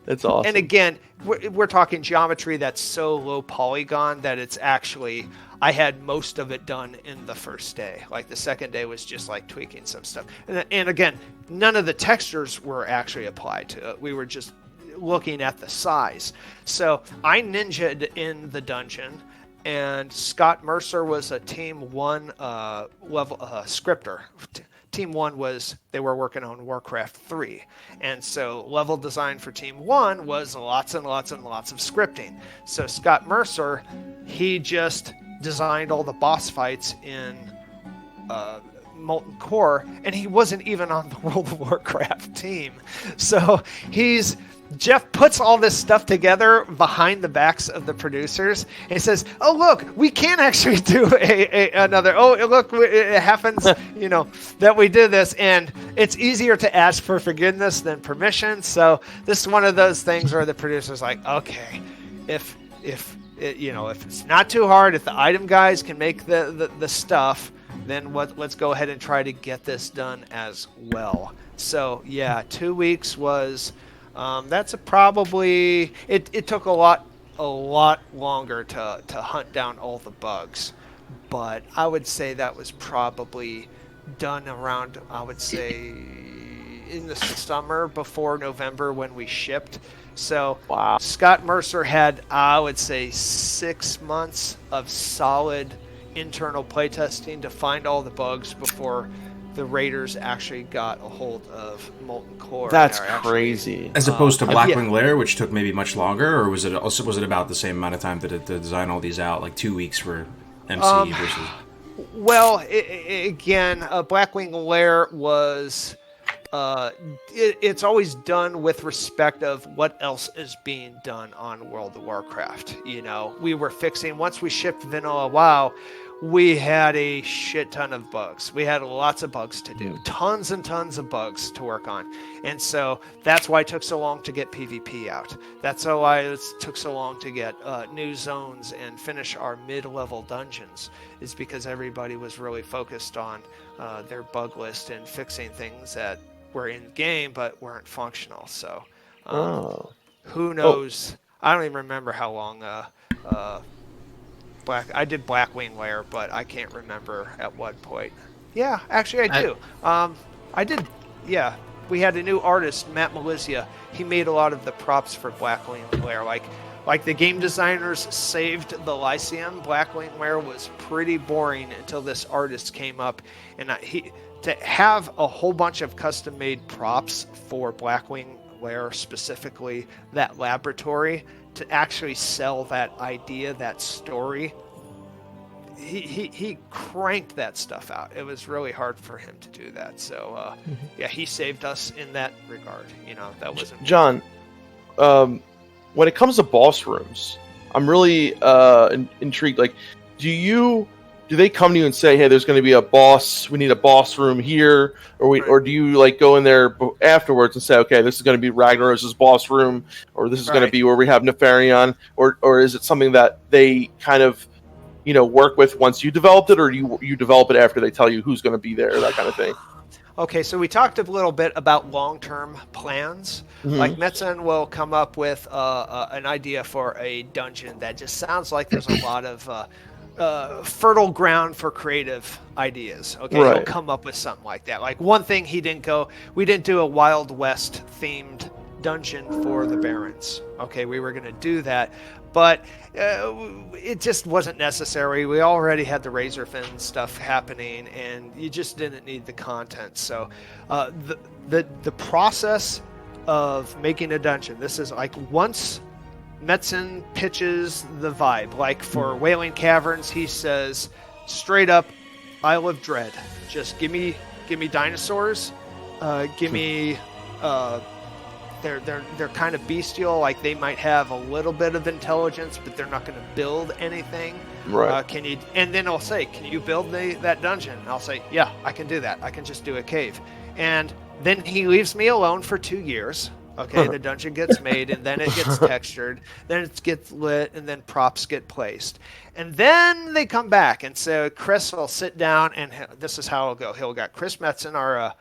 that's awesome. And again, we're talking geometry that's so low polygon that it's actually, I had most of it done in the first day. Like the second day was just like tweaking some stuff. And again, none of the textures were actually applied to it. We were just looking at the size. So I ninja'd in the dungeon, and Scott Mercer was a Team 1 level scripter. Team 1 they were working on Warcraft 3. And so level design for Team 1 was lots and lots and lots of scripting. So Scott Mercer, he just designed all the boss fights in Molten Core, and he wasn't even on the World of Warcraft team. So Jeff puts all this stuff together behind the backs of the producers and says, "Oh, look, we can actually do another. Oh, look, it happens, that we did this, and it's easier to ask for forgiveness than permission." So this is one of those things where the producer's like, "Okay, if it's not too hard, if the item guys can make the stuff, then let's go ahead and try to get this done as well." So yeah, 2 weeks was. That's probably it took a lot longer to hunt down all the bugs, but I would say that was probably done around, I would say, in the summer before November when we shipped. So wow. Scott Mercer had, I would say, 6 months of solid internal playtesting to find all the bugs before the Raiders actually got a hold of Molten Core. That's crazy. As opposed to Blackwing Lair, which took maybe much longer, or was it about the same amount of time to design all these out, like 2 weeks for MC versus? Well, again, Blackwing Lair was. It's always done with respect of what else is being done on World of Warcraft. We were fixing, once we shipped Vanilla WoW, we had a shit ton of bugs. We had lots of bugs to do. Tons and tons of bugs to work on. And so that's why it took so long to get PvP out. That's why it took so long to get new zones and finish our mid-level dungeons, is because everybody was really focused on their bug list and fixing things that were in game but weren't functional. So who knows? I don't even remember how long I did Blackwing Lair, but I can't remember at what point. Yeah, actually I do. I did. Yeah, we had a new artist, Matt Melizia. He made a lot of the props for Blackwing Lair. Like the game designers saved the Lyceum. Blackwing Lair was pretty boring until this artist came up, and to have a whole bunch of custom-made props for Blackwing Lair, specifically that laboratory, to actually sell that idea, that story, he cranked that stuff out. It was really hard for him to do that. So yeah, he saved us in that regard. That wasn't John. When it comes to boss rooms, I'm really intrigued. Like, do they come to you and say, "Hey, there's going to be a boss. We need a boss room here," or do you like go in there afterwards and say, "Okay, this is going to be Ragnaros's boss room," or "This is going to be where we have Nefarion," or is it something that they kind of work with once you developed it, or you develop it after they tell you who's going to be there, that kind of thing? Okay, so we talked a little bit about long-term plans. Mm-hmm. Like Metzen will come up with an idea for a dungeon that just sounds like there's a lot of fertile ground for creative ideas. Okay, right. He'll come up with something like that. Like one thing we didn't do a Wild West themed dungeon for the Barrens. Okay, we were going to do that, but it just wasn't necessary. We already had the Razorfin stuff happening, and you just didn't need the content. So the process of making a dungeon, this is like once Metzen pitches the vibe. Like for Wailing Caverns, he says straight up, Isle of Dread. Just give me dinosaurs. Give me. They're kind of bestial. Like they might have a little bit of intelligence, but they're not going to build anything. Right. Can you? And then he'll say, "Can you build that dungeon?" And I'll say, "Yeah, I can do that. I can just do a cave." And then he leaves me alone for 2 years. Okay, the dungeon gets made, and then it gets textured, then it gets lit, and then props get placed. And then they come back, and so Chris will sit down, and this is how it'll go. He'll got Chris Metzen, our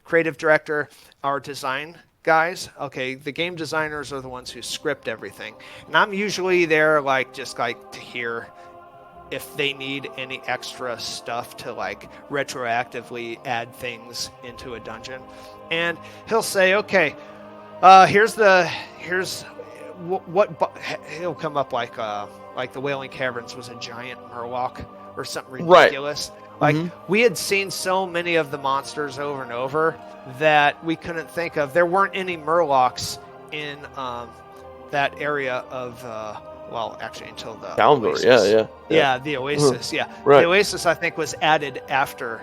creative director, our design guys. Okay, the game designers are the ones who script everything. And I'm usually there, just to hear if they need any extra stuff to retroactively add things into a dungeon. And he'll say, okay, here's what he'll come up like the Wailing Caverns was a giant Murloc or something ridiculous. Right. We had seen so many of the monsters over and over that we couldn't think of. There weren't any Murlocs in that area of actually until the Oasis. Yeah, the Oasis. Yeah, right. The Oasis I think was added after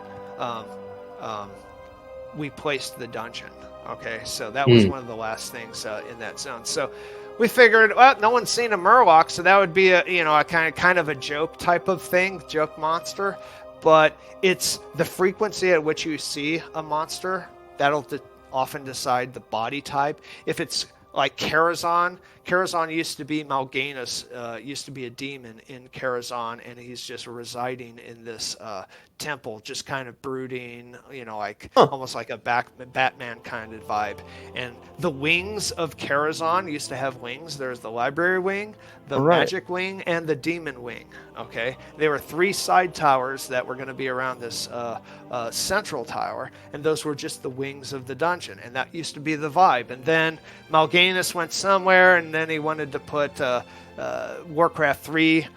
we placed the dungeon. Okay, so that was one of the last things in that zone. So we figured, well, no one's seen a Murloc, so that would be a kind of a joke type of thing, joke monster. But it's the frequency at which you see a monster that'll often decide the body type. If it's like Karazhan used to be Mal'Ganis, used to be a demon in Karazhan, and he's just residing in this temple, just kind of brooding, almost like a Batman kind of vibe. And the wings of Karazhan used to have wings. There's the library wing, the magic wing, and the demon wing. Okay, there were 3 side towers that were going to be around this central tower, and those were just the wings of the dungeon, and that used to be the vibe. And then Mal'Ganis went somewhere, and then he wanted to put Warcraft 3.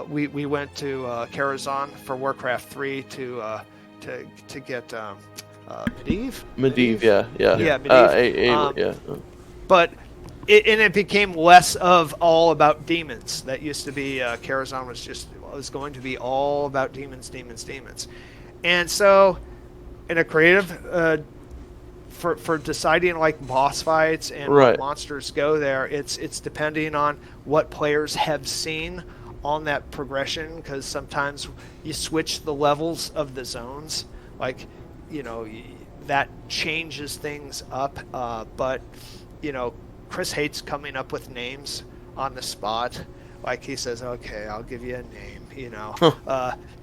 We went to Karazhan for Warcraft 3 to get Medivh. Medivh, yeah. Yeah, Medivh. But it became less of all about demons. That used to be Karazhan was going to be all about demons. And so, in a creative, for deciding like boss fights and what monsters go there, it's depending on what players have seen on that progression, because sometimes you switch the levels of the zones, that changes things up. But Chris hates coming up with names on the spot. Like he says, okay, I'll give you a name,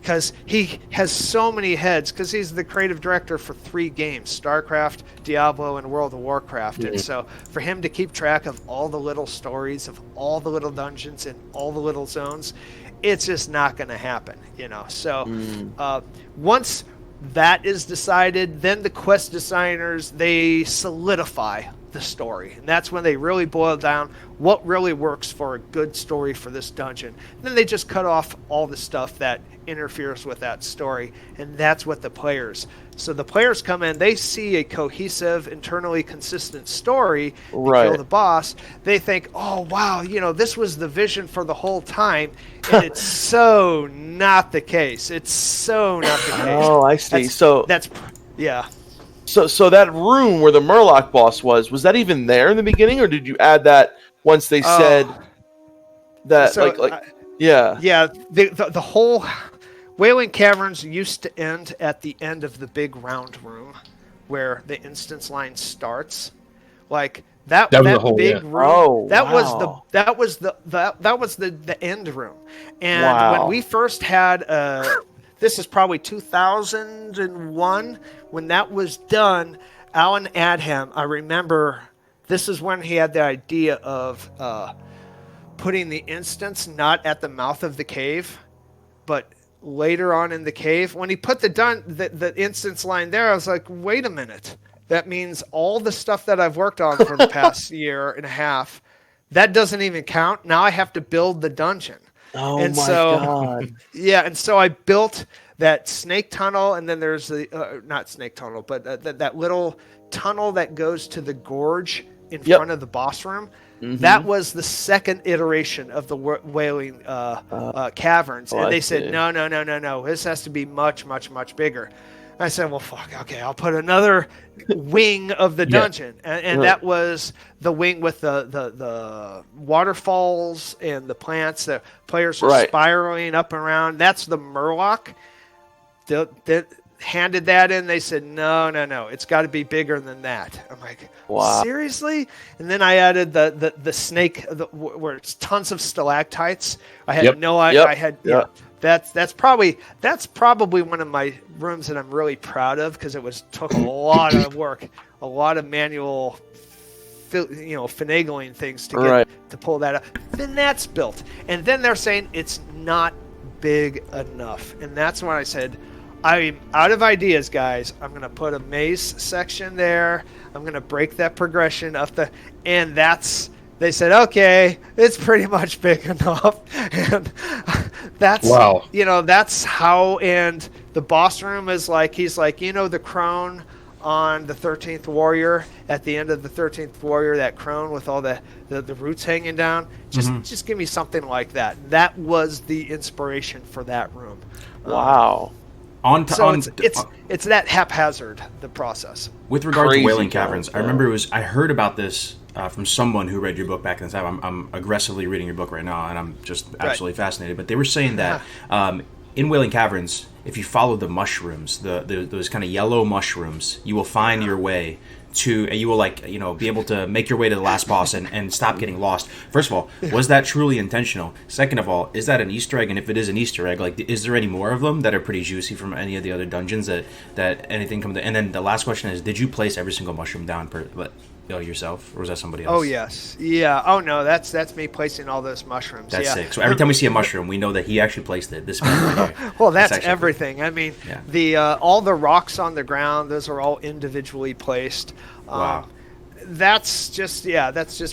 because he has so many heads, because he's the creative director for 3 games, StarCraft, Diablo, and World of Warcraft. And so for him to keep track of all the little stories, of all the little dungeons and all the little zones, it's just not going to happen, So once that is decided, then the quest designers, they solidify the story, and that's when they really boil down what really works for a good story for this dungeon. And then they just cut off all the stuff that interferes with that story, and that's what the players come in, they see a cohesive, internally consistent story. Kill the boss, they think, oh wow, this was the vision for the whole time, and it's so not the case. Oh, I see. So that room where the Murloc boss was that even there in the beginning, or did you add that once they said that? The whole Wailing Caverns used to end at the end of the big round room where the instance line starts. Like that whole, big room. Oh, that was the end room. And when we first had this is probably 2001 when that was done. Alan Adham, I remember this is when he had the idea of putting the instance not at the mouth of the cave, but later on in the cave. When he put the instance line there, I was like, wait a minute. That means all the stuff that I've worked on for the past year and a half, that doesn't even count. Now I have to build the dungeon. Oh, and my God. Yeah, and so I built that snake tunnel, and then there's the, not snake tunnel, but that little tunnel that goes to the gorge in front of the boss room. Mm-hmm. That was the second iteration of the Wailing Caverns. And they said, no, this has to be much, much, much bigger. I said, well, fuck, okay, I'll put another wing of the dungeon. And that was the wing with the waterfalls and the plants that players are spiraling up and around. That's the Murloc. They handed that in. They said, no, it's got to be bigger than that. I'm like, wow, seriously? And then I added the snake, where it's tons of stalactites. I had I had... That's probably one of my rooms that I'm really proud of, because it took a lot of work, a lot of manual, finagling things to get to pull that up. Then that's built, and then they're saying it's not big enough, and that's when I said, I'm out of ideas, guys. I'm gonna put a maze section there. I'm gonna break that progression up and that's. They said, okay, it's pretty much big enough. And that's, that's how, and the boss room is like, he's like, the crone on the 13th Warrior, at the end of the 13th Warrior, that crone with all the roots hanging down. Just give me something like that. That was the inspiration for that room. Wow. It's that haphazard, the process. With regard Crazy, to Wailing John. Caverns, I remember I heard about this from someone who read your book back in the time. I'm aggressively reading your book right now, and I'm just absolutely fascinated. But they were saying that in Wailing Caverns, if you follow the mushrooms, those kind of yellow mushrooms, you will find your way to, you will be able to make your way to the last boss and stop getting lost. First of all, was that truly intentional? Second of all, is that an Easter egg? And if it is an Easter egg, is there any more of them that are pretty juicy from any of the other dungeons that anything comes? And then the last question is, did you place every single mushroom down yourself, or was that somebody else? Oh yes, yeah. Oh no, that's me placing all those mushrooms. That's sick. So every time we see a mushroom, we know that he actually placed it. This man right here. Well, that's everything. I mean, the all the rocks on the ground, those are all individually placed. Wow. That's just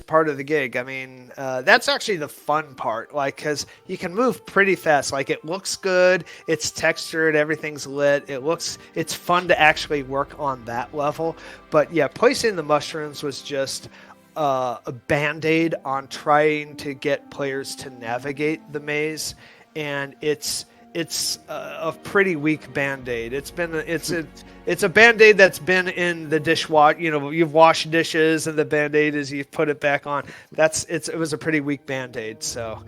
part of the gig. I mean, that's actually the fun part, because you can move pretty fast. It looks good, it's textured, everything's lit. It's fun to actually work on that level. But yeah, placing the mushrooms was just a band-aid on trying to get players to navigate the maze, and it's a pretty weak band-aid. It's a band-aid that's been in the dishwasher. You've washed dishes, and the band-aid is you put it back on. It was a pretty weak band-aid, so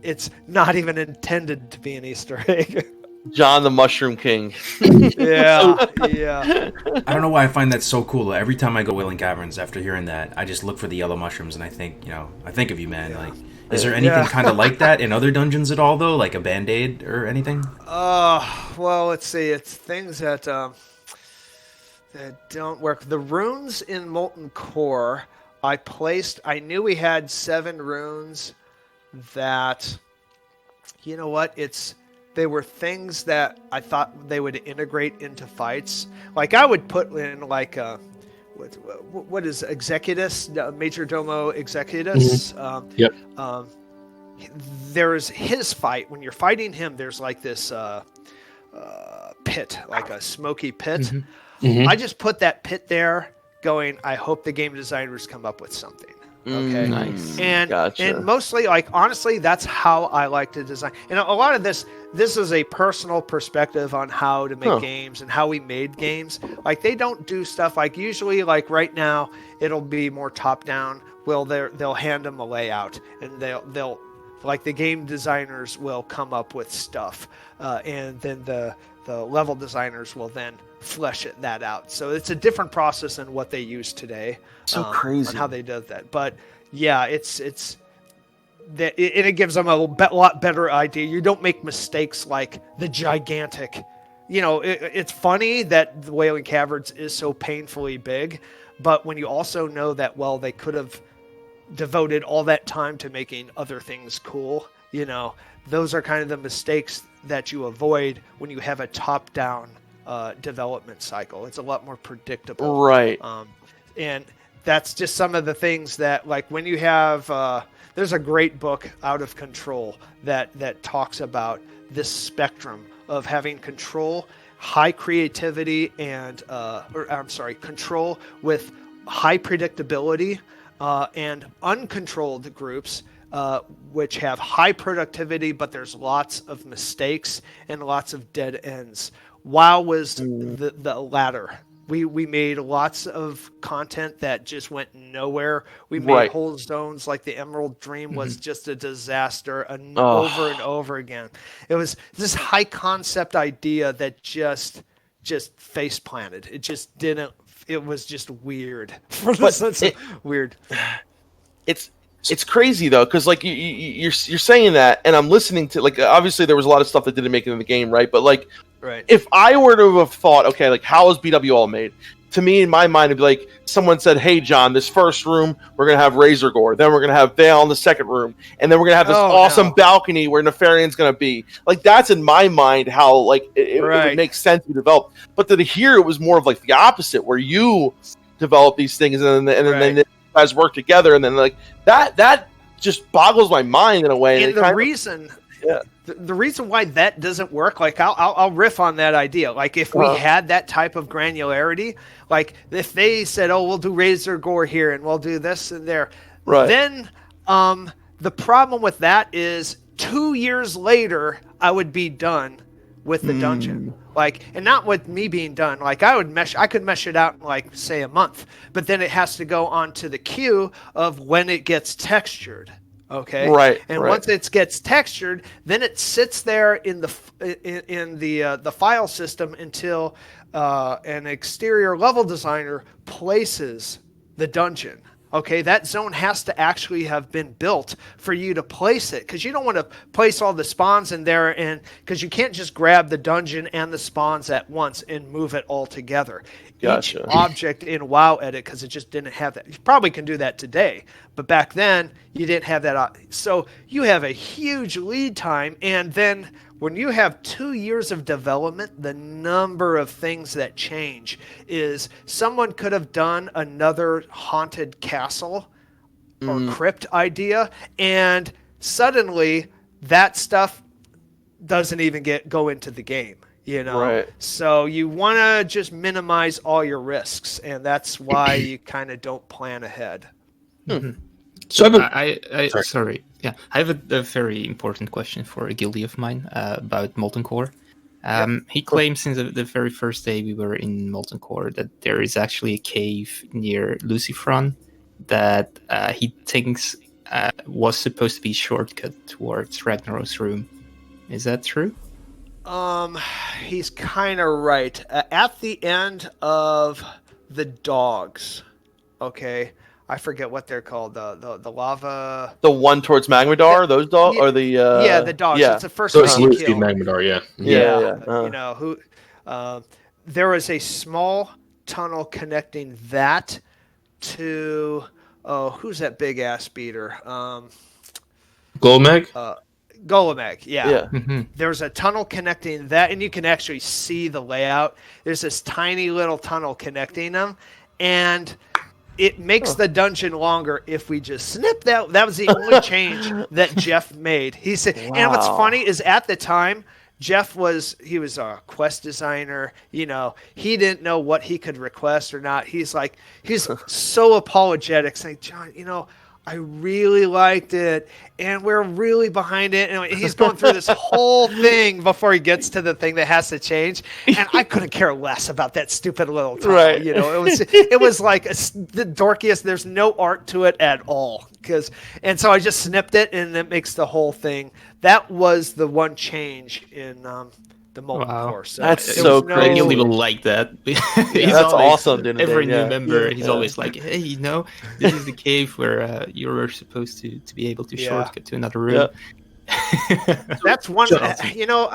it's not even intended to be an Easter egg. John the Mushroom King. Yeah. I don't know why I find that so cool. Every time I go Wailing Caverns, after hearing that, I just look for the yellow mushrooms, and I think of you, man. Yeah. Is there anything kind of like that in other dungeons at all, though? Like a Band-Aid or anything? Well, let's see. It's things that don't work. The runes in Molten Core, I knew we had 7 runes that, you know what? They were things that I thought they would integrate into fights. I would put in what is Executus, Major Domo Executus? Mm-hmm. Yep. There's his fight. When you're fighting him, there's this pit, a smoky pit. Mm-hmm. Mm-hmm. I just put that pit there going, I hope the game designers come up with something. Okay. Nice. And Gotcha. and mostly, honestly, that's how I like to design. And a lot of this is a personal perspective on how to make games and how we made games. They don't do stuff usually right now it'll be more top down. They'll hand them a layout, and they'll the game designers will come up with stuff, and then the level designers will then flesh that out. So it's a different process than what they use today. So crazy on how they do that. But yeah, it gives them a lot better idea. You don't make mistakes like the gigantic. It's funny that the Wailing Caverns is so painfully big, but when you also know that, they could have devoted all that time to making other things cool, those are kind of the mistakes that you avoid when you have a top-down development cycle. It's a lot more predictable. Right. And that's just some of the things that, when you have... there's a great book, Out of Control, that talks about this spectrum of having control, high creativity, and control with high predictability, and uncontrolled groups, which have high productivity, but there's lots of mistakes and lots of dead ends. WoW was the latter. We made lots of content that just went nowhere. We made whole zones like the Emerald Dream was just a disaster over and over again. It was this high concept idea that just face planted. It just didn't. It was just weird. Weird. It's crazy though, because you're saying that, and I'm listening to obviously there was a lot of stuff that didn't make it in the game, right? But right. If I were to have thought, okay, how is BWL made? To me, in my mind, it'd be someone said, "Hey, John, this first room we're gonna have Razor Gore, then we're gonna have Vale in the second room, and then we're gonna have this awesome balcony where Nefarian's gonna be." That's in my mind how it would make sense to develop. But to hear it was more of the opposite, where you develop these things and then you guys work together, and then that just boggles my mind in a way. And the reason. Yeah. The reason why that doesn't work, I'll riff on that idea. If we had that type of granularity, if they said, "Oh, we'll do Razor Gore here and we'll do this and there," then the problem with that is 2 years later, I would be done with the dungeon. Like, and not with me being done. Like, I could mesh it out in, like, say, a month, but then it has to go onto the queue of when it gets textured. Okay. Right. And right. once it gets textured, then it sits there in the file system until an exterior level designer places the dungeon. Okay, that zone has to actually have been built for you to place it, because you don't want to place all the spawns in there, and because you can't just grab the dungeon and the spawns at once and move it all together. Gotcha. Each object in WoW Edit, because it just didn't have that. You probably can do that today, but back then you didn't have that. So you have a huge lead time, and then when you have 2 years of development, the number of things that change is someone could have done another haunted castle or crypt idea, and suddenly that stuff doesn't even go into the game, you know? Right. So you want to just minimize all your risks, and that's why you kind of don't plan ahead. So sorry. Yeah, I have a very important question for a guildie of mine about Molten Core. He claims since the very first day we were in Molten Core that there is actually a cave near Lucifron that he thinks was supposed to be a shortcut towards Ragnarok's room. Is that true? He's kind of right. At the end of the dogs, okay, I forget what they're called. The lava. The one towards Magmadar, those dogs, or the the dogs. Yeah. It's the first So one it's you Lucy kill. Magmadar, yeah. Yeah. You know who? There was a small tunnel connecting that to who's that big ass beater? Golomag? Golomag, yeah. Mm-hmm. There's a tunnel connecting that, and you can actually see the layout. There's this tiny little tunnel connecting them, and it makes the dungeon longer if we just snip that. That was the only change that Jeff made. He said, and what's funny is at the time, Jeff was a quest designer. You know, he didn't know what he could request or not. He's so apologetic, saying, John, you know, I really liked it, and we're really behind it. And he's going through this whole thing before he gets to the thing that has to change. And I couldn't care less about that stupid little tunnel. Right. You know, it was like the dorkiest. There's no art to it at all. And so I just snipped it, and it makes the whole thing. That was the one change in the Molten Core. So that's so crazy. Guildie will like that. That's awesome, Dunedain. Every new Yeah. member, he's always like, hey, you know, this is the cave where you were supposed to be able to shortcut to another room. That's one. You know,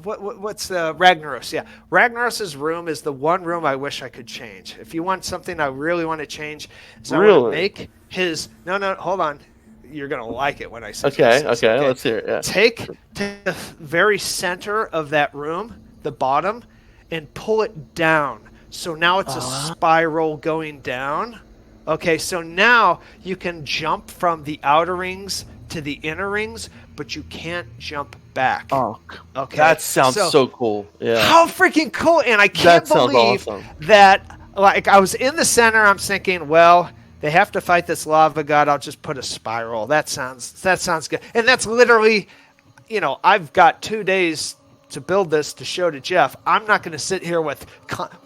what's Ragnaros? Yeah, Ragnaros's room is the one room I wish I could change. If you want something I really want to change, so I want to make his. No, hold on. You're gonna like it when I say Okay, let's hear it. Yeah. Take the very center of that room, the bottom, and pull it down. So now it's a spiral going down. Okay, so now you can jump from the outer rings to the inner rings, but you can't jump back. Oh, okay. That sounds so cool. Yeah. How freaking cool! And I can't believe that. Like, I was in the center. I'm thinking, well, they have to fight this lava god. I'll just put a spiral. That sounds good. And that's literally, you know, I've got 2 days to build this to show to Jeff. I'm not going to sit here with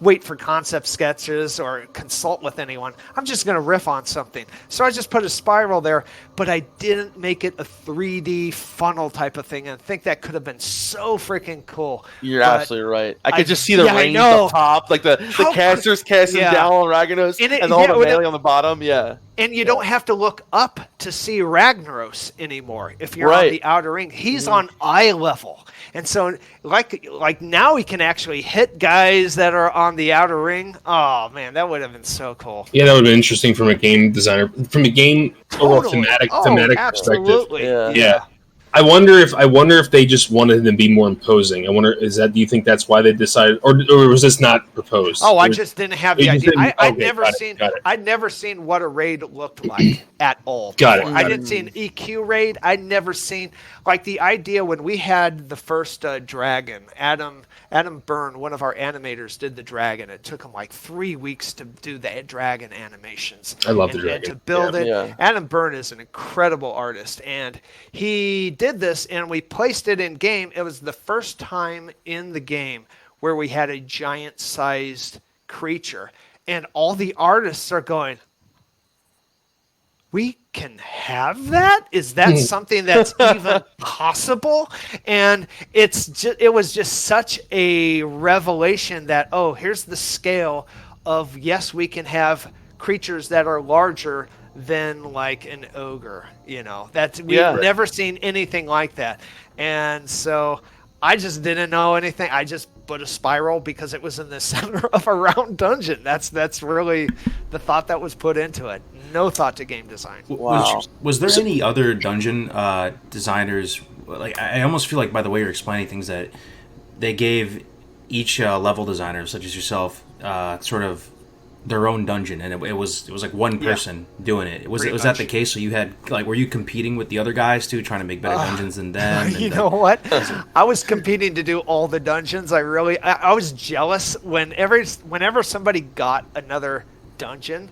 wait for concept sketches or consult with anyone. I'm just going to riff on something. So I just put a spiral there, but I didn't make it a 3D funnel type of thing. And I think that could have been so freaking cool. You're absolutely right. I could just see the rings up top, like the casters casting down on Ragnaros, and all the melee on the bottom. Yeah. And you don't have to look up to see Ragnaros anymore if you're on the outer ring. He's on eye level. And so, like now we can actually hit guys that are on the outer ring. Oh, man, that would have been so cool. Yeah, that would have been interesting from a game designer, from a game thematic perspective. Yeah. I wonder if they just wanted them to be more imposing. I wonder, do you think that's why they decided, or was this not proposed? Oh, I just didn't have the idea. I'd never seen what a raid looked like at all. Got it. I didn't see an EQ raid. I'd never seen, like, the idea when we had the first dragon. Adam Byrne, one of our animators, did the dragon. It took him like 3 weeks to do the dragon animations. I love the dragon. To build it. Yeah. Adam Byrne is an incredible artist, and he did this and we placed it in game. It was the first time in the game where we had a giant-sized creature, and all the artists are going, we can have that? Is that something that's even possible? And it was just such a revelation that, oh, here's the scale of, yes, we can have creatures that are larger than like an ogre. We've never seen anything like that. And so I just didn't know anything. I just put a spiral because it was in the center of a round dungeon. That's really the thought that was put into it. No thought to game design. Wow. Was there any other dungeon designers? Like, I almost feel like by the way you're explaining things that they gave each level designer, such as yourself, sort of their own dungeon, and it was like one person doing it. Was that the case? So you had, like, were you competing with the other guys too, trying to make better dungeons than them? You know what? I was competing to do all the dungeons. I was jealous whenever somebody got another dungeon.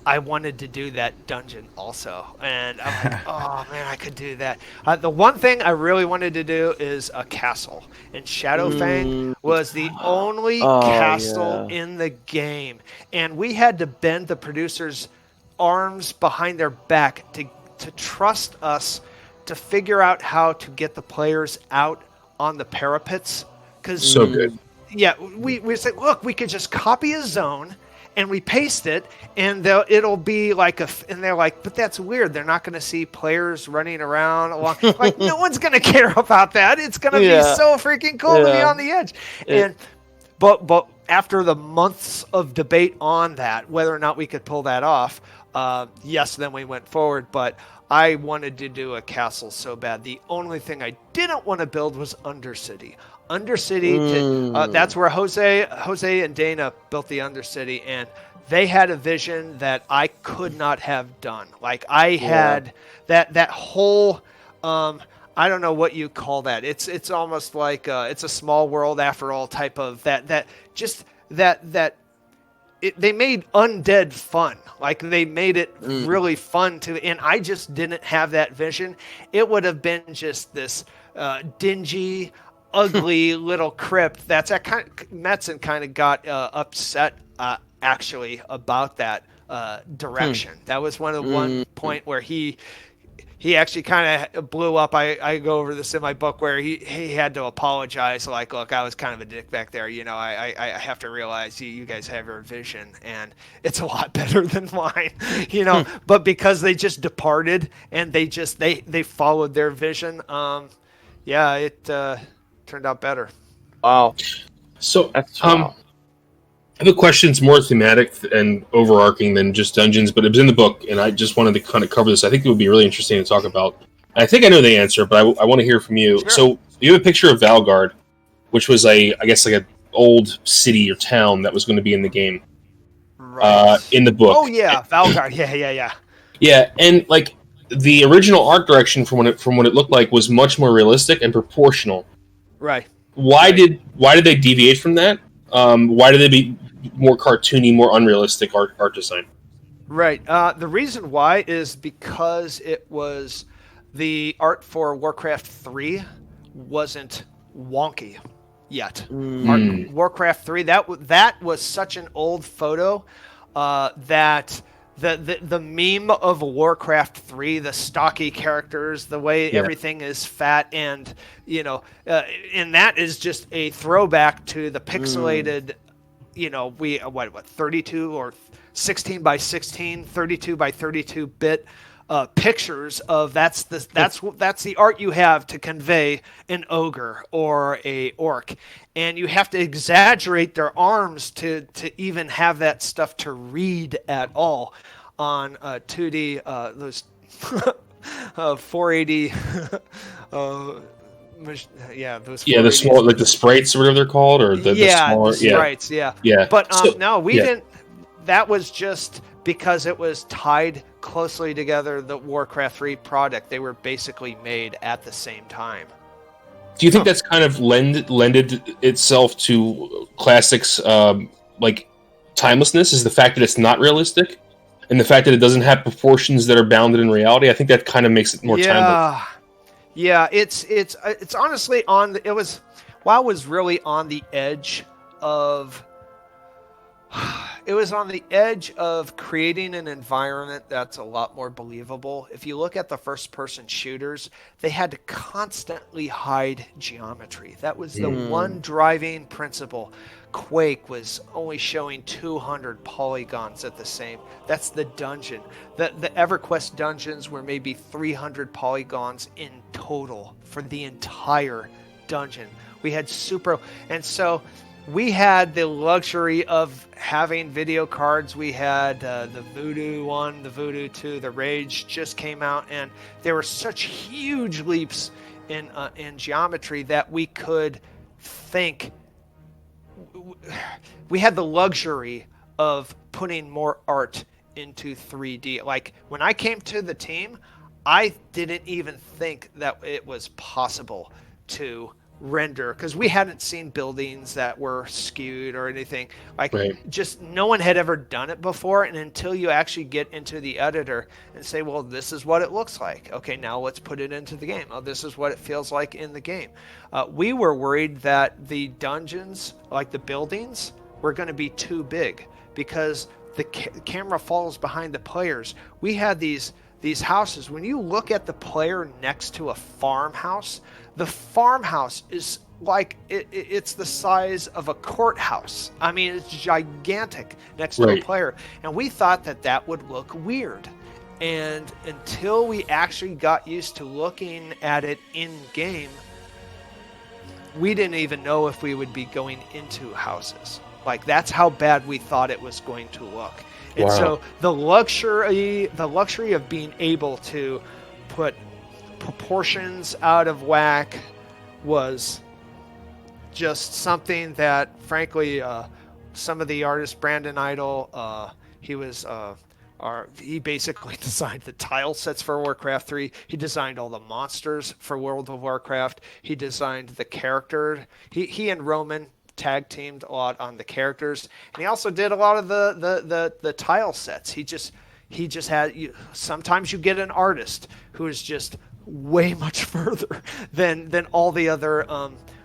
I wanted to do that dungeon also, and I'm like, oh man, I could do that. The one thing I really wanted to do is a castle, and Shadowfang was the only castle in the game, and we had to bend the producers' arms behind their back to trust us to figure out how to get the players out on the parapets. Cause, so good. Yeah, we said, look, we could just copy a zone. And we paste it, and it'll be like and they're like, but that's weird. They're not going to see players running around along. Like, no one's going to care about that. It's going to be so freaking cool to be on the edge. But after the months of debate on that, whether or not we could pull that off, yes, then we went forward. But I wanted to do a castle so bad. The only thing I didn't want to build was Undercity. Undercity, that's where Jose and Dana built the Undercity, and they had a vision that I could not have done. Like, I had that whole, I don't know what you call that. It's almost like it's a small world after all type of they made undead fun. Like, they made it really fun and I just didn't have that vision. It would have been just this dingy, ugly little crypt. Metzen kind of got upset actually about that direction. That was one point where he actually kind of blew up. I go over this in my book where he had to apologize. Like, look, I was kind of a dick back there. I have to realize you guys have your vision and it's a lot better than mine. But because they just departed and they followed their vision. It turned out better. Wow. So, I have a question. It's more thematic and overarching than just dungeons, but it was in the book, and I just wanted to kind of cover this. I think it would be really interesting to talk about. I think I know the answer, but I want to hear from you. Sure. So, you have a picture of Valgard, which was I guess like an old city or town that was going to be in the game, right? In the book. Oh yeah, Valgard. Yeah. Yeah, and like the original art direction from what it looked like was much more realistic and proportional. Right. Why did they deviate from that? Why did they be more cartoony, more unrealistic art design? Right. The reason why is because it was the art for Warcraft 3 wasn't wonky yet. Warcraft 3 that was such an old photo that. The meme of Warcraft 3, the stocky characters, the way everything is fat, and and that is just a throwback to the pixelated, 32 or 16 by 16, 32 by 32 bit pictures of that's the art you have to convey an ogre or a orc, and you have to exaggerate their arms to even have that stuff to read at all on 2D those 480 those the small, like the sprites or whatever they're called, or the smaller sprites, but no, we didn't. That was just because it was tied closely together, the Warcraft 3 product. They were basically made at the same time. Do you think that's kind of lended itself to Classic's like timelessness? Is the fact that it's not realistic, and the fact that it doesn't have proportions that are bounded in reality? I think that kind of makes it more timeless. Yeah, it's honestly WoW was really on the edge of it was on the edge of creating an environment that's a lot more believable. If you look at the first-person shooters, they had to constantly hide geometry. That was the one driving principle. Quake was only showing 200 polygons at the same. That's the dungeon. The EverQuest dungeons were maybe 300 polygons in total for the entire dungeon. We had and so we had the luxury of having video cards. We had the Voodoo 1, the Voodoo 2, the Rage just came out, and there were such huge leaps in geometry that we could think. We had the luxury of putting more art into 3D. Like, when I came to the team, I didn't even think that it was possible to render, because we hadn't seen buildings that were skewed or anything. Like, just no one had ever done it before, and until you actually get into the editor and say, well, this is what it looks like. Okay, now let's put it into the game. Oh, this is what it feels like in the game. We were worried that the dungeons, like the buildings, were going to be too big because the camera falls behind the players. We had these houses. When you look at the player next to a farmhouse, the farmhouse is like it's the size of a courthouse. I mean, it's gigantic next to a player, and we thought that would look weird. And until we actually got used to looking at it in game, we didn't even know if we would be going into houses. Like, that's how bad we thought it was going to look. And so the luxury of being able to put proportions out of whack was just something that, frankly, some of the artists, Brandon Idol, he basically designed the tile sets for Warcraft 3. He designed all the monsters for World of Warcraft. He designed the character. He and Roman tag teamed a lot on the characters, and he also did a lot of the tile sets. He just had sometimes you get an artist who is just way much further than all the other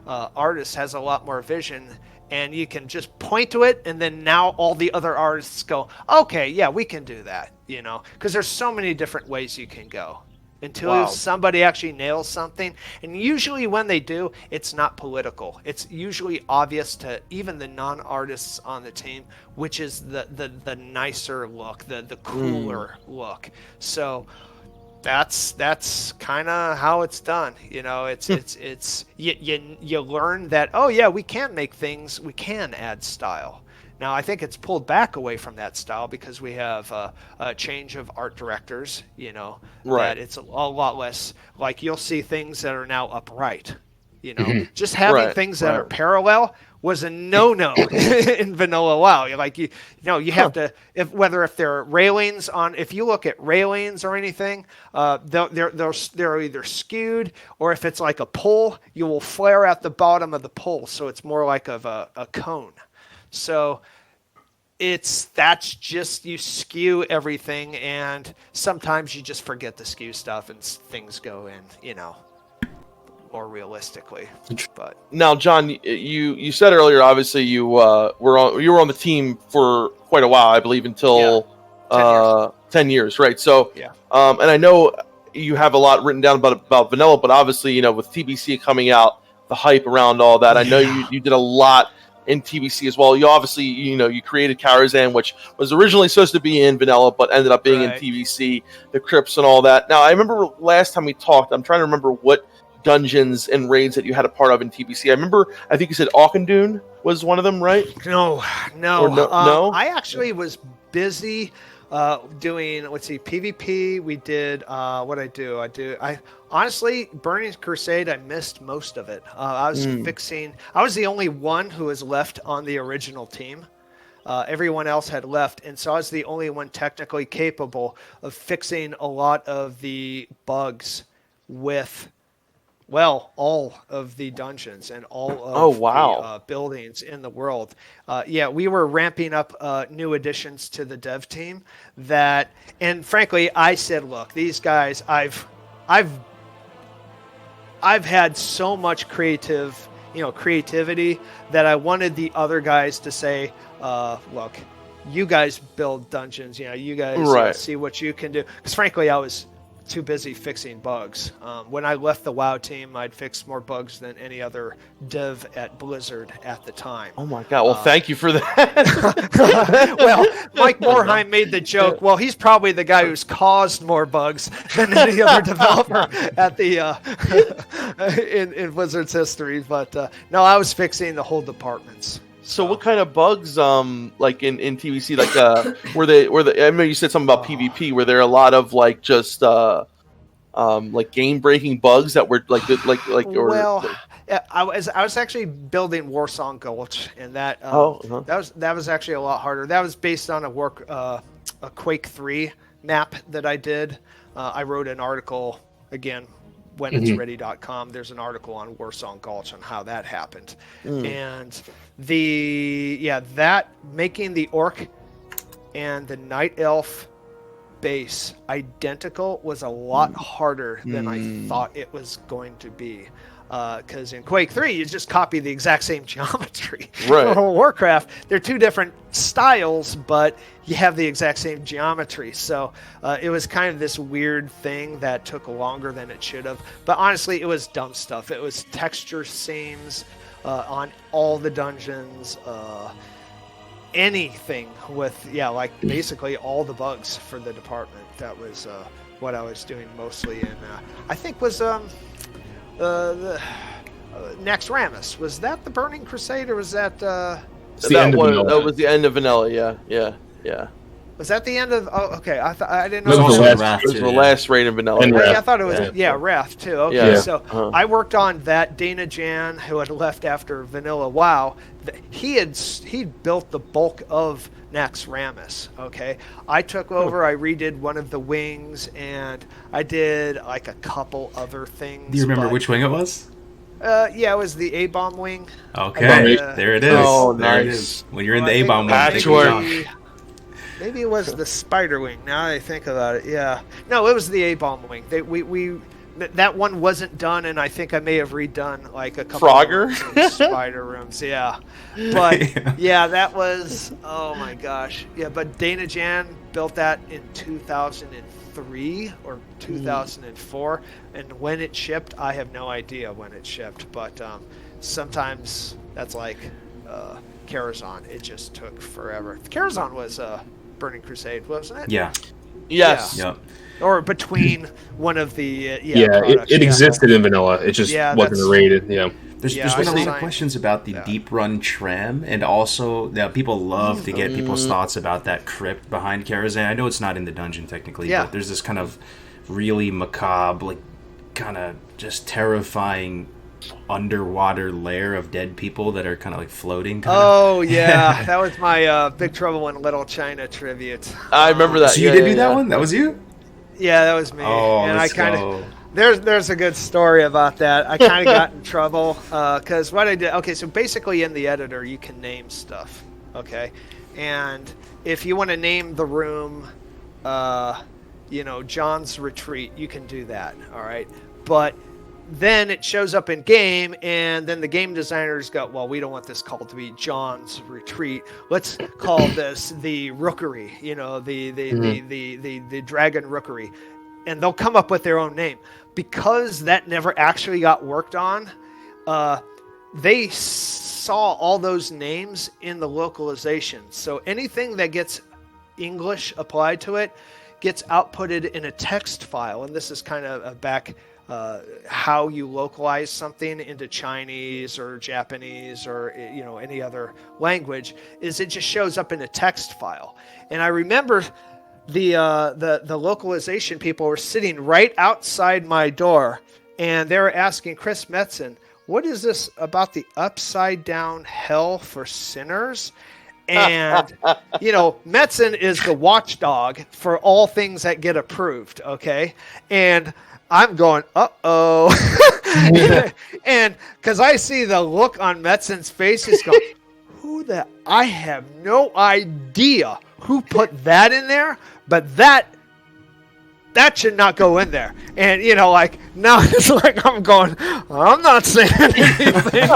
artists, has a lot more vision, and you can just point to it, and then now all the other artists go, okay, yeah, we can do that, because there's so many different ways you can go until somebody actually nails something. And usually when they do, it's not political. It's usually obvious to even the non-artists on the team, which is the nicer look, the cooler look. So that's kind of how it's done. It's you learn that, oh yeah, we can make things, we can add style. Now, I think it's pulled back away from that style because we have a change of art directors, that it's a lot less, like, you'll see things that are now upright, just having things that are parallel was a no-no in vanilla WoW. Like, you have to, if they're railings on, if you look at railings or anything, they're either skewed, or if it's like a pole, you will flare at the bottom of the pole, so it's more like of a cone. So that's just, you skew everything, and sometimes you just forget the skew stuff and things go in, more realistically. But now, John, you said earlier, obviously you were on the team for quite a while, I believe, until 10 years, right? So and I know you have a lot written down about vanilla, but obviously, with TBC coming out, the hype around all that, I know you did a lot in TBC as well. You obviously, you created Karazhan, which was originally supposed to be in vanilla, but ended up being in TBC, the crypts and all that. Now, I remember last time we talked, I'm trying to remember what dungeons and raids that you had a part of in TBC. I think you said Auchindoun was one of them, right? No. No? I actually was busy doing, PvP. We did, I honestly, Burning Crusade, I missed most of it. I was I was the only one who was left on the original team. Everyone else had left, and so I was the only one technically capable of fixing a lot of the bugs with, all of the dungeons and all of the buildings in the world. We were ramping up new additions to the dev team and frankly, I said, look, these guys, I've I've had so much creativity that I wanted the other guys to say, look, you guys build dungeons, you guys see what you can do. Because frankly, I was too busy fixing bugs. When I left the WoW team, I'd fixed more bugs than any other dev at Blizzard at the time. Oh my god! Well, thank you for that. Well, Mike Morheim made the joke. Well, he's probably the guy who's caused more bugs than any other developer at the in Blizzard's history. But no, I was fixing the whole departments. So what kind of bugs, like in TVC, like were they? I remember you said something about PvP. Were there a lot of like just like game breaking bugs that were like I was actually building Warsong Gulch, and that that was actually a lot harder. That was based on a Quake 3 map that I did. I wrote an article again. WhenIt'sReady.com. There's an article on Warsong Gulch on how that happened, and that making the orc and the night elf base identical was a lot harder than I thought it was going to be. Because in Quake 3, you just copy the exact same geometry. Right. Warcraft, they're two different styles, but you have the exact same geometry. So it was kind of this weird thing that took longer than it should have. But honestly, it was dumb stuff. It was texture seams on all the dungeons. Anything with, basically all the bugs for the department. That was what I was doing mostly. And I think was... Next Ramus, was that the Burning Crusade, or was that that was the end of Vanilla? Yeah. Was that the end of? Oh, okay. I didn't know. It was the last raid in Vanilla. I thought it was Wrath too. Okay, so I worked on that. Dana Jan, who had left after Vanilla WoW, he built the bulk of Nax Ramus. Okay, I took over. I redid one of the wings, and I did like a couple other things. Do you remember which wing it was? It was the A-bomb wing. Okay, there it is. Oh, there nice. it is. When you're in the A-bomb wing, maybe it was the spider wing. Now that I think about it, yeah. No, it was the A-bomb wing. That one wasn't done, and I think I may have redone like a couple Frogger of spider rooms. Yeah, but that was, oh my gosh, yeah. But Dana Jan built that in 2003 or 2004, and when it shipped, I have no idea when it shipped. But sometimes that's like Karazhan. It just took forever. Karazhan was Burning Crusade, wasn't it? Yeah. Yes. Yeah. Or between one of the it existed in Vanilla. It just wasn't rated. Yeah. There's been a lot of questions about the deep run tram, and also people love to get people's thoughts about that crypt behind Karazhan. I know it's not in the dungeon technically, but there's this kind of really macabre, like kind of just terrifying underwater lair of dead people that are kind of like floating. That was my Big Trouble in Little China tribute. I remember that. So you did do that one? That was you? Yeah, that was me. Oh, and I kind of there's a good story about that. I kind of got in trouble because what I did. Okay, so basically in the editor you can name stuff. Okay, and if you want to name the room, John's Retreat, you can do that. All right, but then it shows up in game, and then the game designers go, well, we don't want this called to be John's Retreat. Let's call this the Rookery, the Dragon Rookery. And they'll come up with their own name. Because that never actually got worked on, they saw all those names in the localization. So anything that gets English applied to it gets outputted in a text file. And this is kind of back... how you localize something into Chinese or Japanese or any other language is it just shows up in a text file. And I remember the localization people were sitting right outside my door, and they were asking Chris Metzen, what is this about the upside down hell for sinners? And, Metzen is the watchdog for all things that get approved, okay? And I'm going, uh-oh. And because I see the look on Metzen's face, he's going, I have no idea who put that in there, but that that should not go in there. And, like, now it's like I'm going, I'm not saying anything.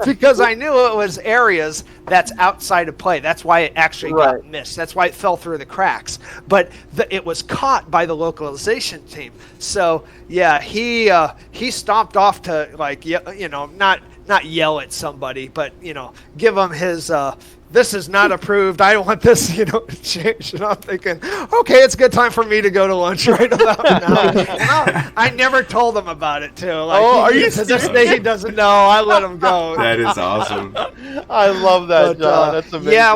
Because I knew it was areas that's outside of play. That's why it actually got missed. That's why it fell through the cracks. But it was caught by the localization team. So, yeah, he stomped off to, like, not yell at somebody, but, give him his... this is not approved. I don't want this, changed. And I'm thinking, okay, it's a good time for me to go to lunch right about now. I never told him about it, too. Like, are you to this day, he doesn't know. I let him go. That is awesome. I love that, John. That's amazing. Yeah,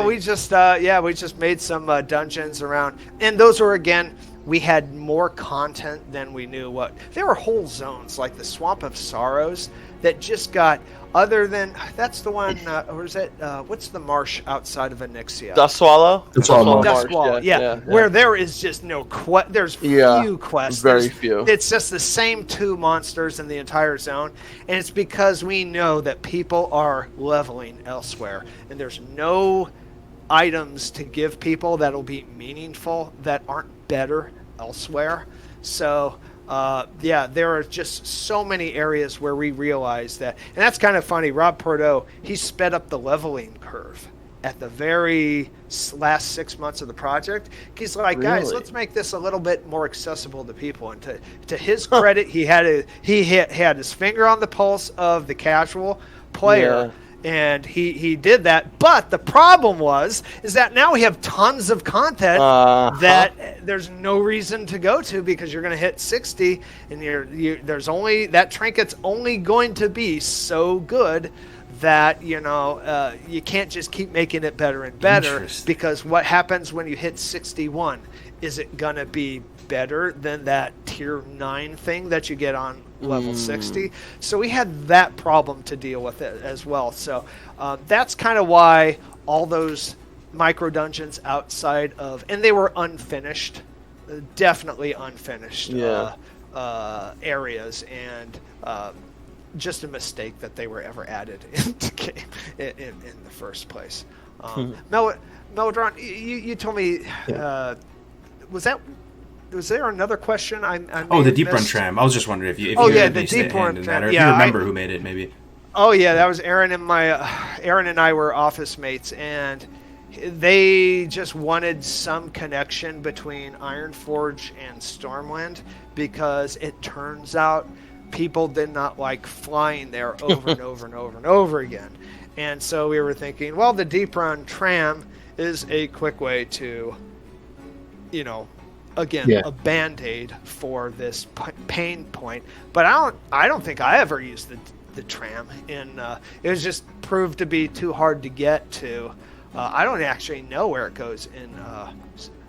we just made some dungeons around. And those were, again, we had more content than we knew what. There were whole zones, like the Swamp of Sorrows, that just got... Other than that's the one, or is it? What's the marsh outside of Onyxia? Dustswallow. Dustswallow. Yeah, where there is just no there's few quests. Very few. It's just the same 2 monsters in the entire zone, and it's because we know that people are leveling elsewhere, and there's no items to give people that'll be meaningful that aren't better elsewhere. So. There are just so many areas where we realize that, and that's kind of funny. Rob Porteau, he sped up the leveling curve at the very last 6 months of the project. He's like, guys, let's make this a little bit more accessible to people. And to his credit, he had his finger on the pulse of the casual player. Yeah. And he did that, but the problem is that now we have tons of content that there's no reason to go to because you're going to hit 60, and there's only that trinket's only going to be so good that you can't just keep making it better and better, because what happens when you hit 61? Is it going to be better than that tier 9 thing that you get on level 60? So we had that problem to deal with it as well. So that's kind of why all those micro dungeons outside of, and they were unfinished, definitely unfinished areas, and just a mistake that they were ever added into game in the first place. Melderon, you told me, was there another question? The deep run tram. I was just wondering if you the deep run tram. Or if you remember who made it, maybe. Oh yeah, that was Aaron and Aaron and I were office mates, and they just wanted some connection between Ironforge and Stormwind, because it turns out people did not like flying there over and over and over and over again. And so we were thinking, well, the deep run tram is a quick way to, a band-aid for this pain point. But I don't think I ever used the tram. It was just proved to be too hard to get to. I don't actually know where it goes in.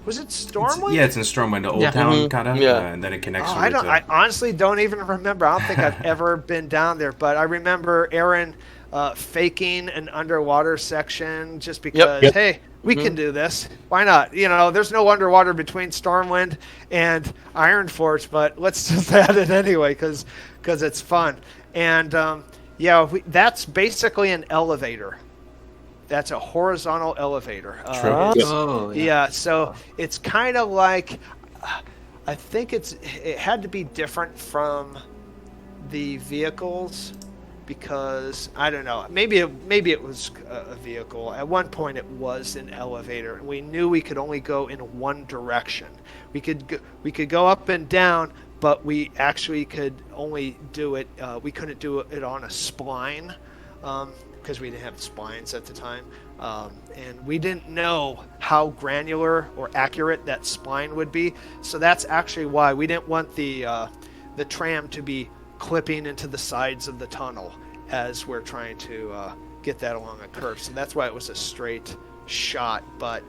Was it Stormwind? It's in Stormwind, the old town kind of. Yeah, and then it connects. I honestly don't even remember. I don't think I've ever been down there, but I remember Aaron faking an underwater section just because. Hey. We can do this. Why not? There's no underwater between Stormwind and Ironforge, but let's just add it anyway because it's fun. And that's basically an elevator. That's a horizontal elevator. So it's kind of like, I think it had to be different from the vehicles. Because I don't know, maybe it was a vehicle. At one point, it was an elevator, and we knew we could only go in one direction. We could go up and down, but we actually could only do it. We couldn't do it on a spline because we didn't have splines at the time, and we didn't know how granular or accurate that spline would be. So that's actually why we didn't want the tram to be clipping into the sides of the tunnel as we're trying to get that along a curve. So that's why it was a straight shot. But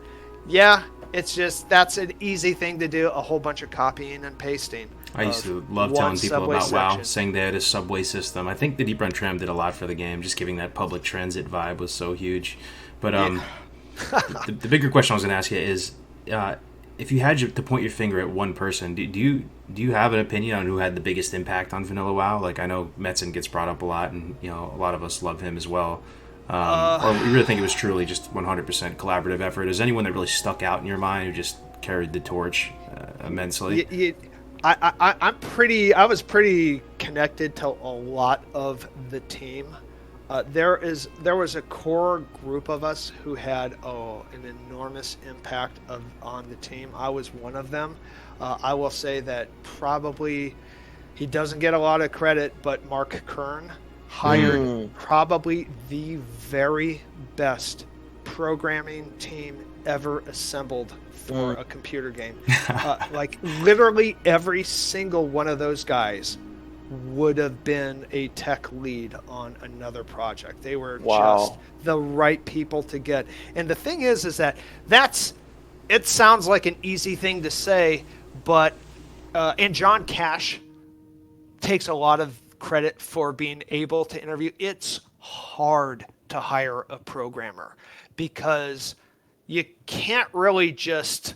yeah, it's just, that's an easy thing to do, a whole bunch of copying and pasting. I used to love telling people about WoW, saying they had a subway system. I think the Deep Run Tram did a lot for the game, just giving that public transit vibe was so huge. But the bigger question I was going to ask you is, if you had to point your finger at one person, do you have an opinion on who had the biggest impact on Vanilla WoW? Like, I know Metzen gets brought up a lot, and a lot of us love him as well. Or you really think it was truly just 100% collaborative effort? Is anyone that really stuck out in your mind who just carried the torch immensely. I was pretty connected to a lot of the team. There was a core group of us who had an enormous impact on the team. I was one of them. I will say that probably he doesn't get a lot of credit, but Mark Kern hired probably the very best programming team ever assembled for a computer game. Like literally every single one of those guys would have been a tech lead on another project. They were just the right people to get. And the thing is that it sounds like an easy thing to say, but and John Cash takes a lot of credit for being able to interview. It's hard to hire a programmer because you can't really just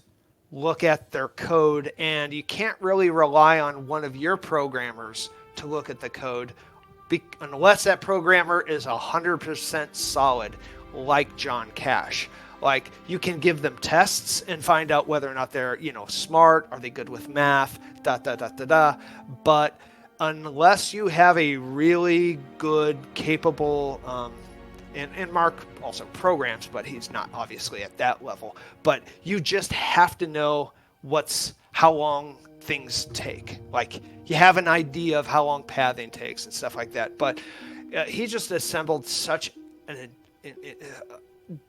look at their code, and you can't really rely on one of your programmers to look at the code unless that programmer is 100% solid, like John Cash. Like, you can give them tests and find out whether or not they're, smart, are they good with math, but unless you have a really good, capable, and Mark also programs, but he's not obviously at that level. But you just have to know how long things take. Like, you have an idea of how long pathing takes and stuff like that. But he just assembled such a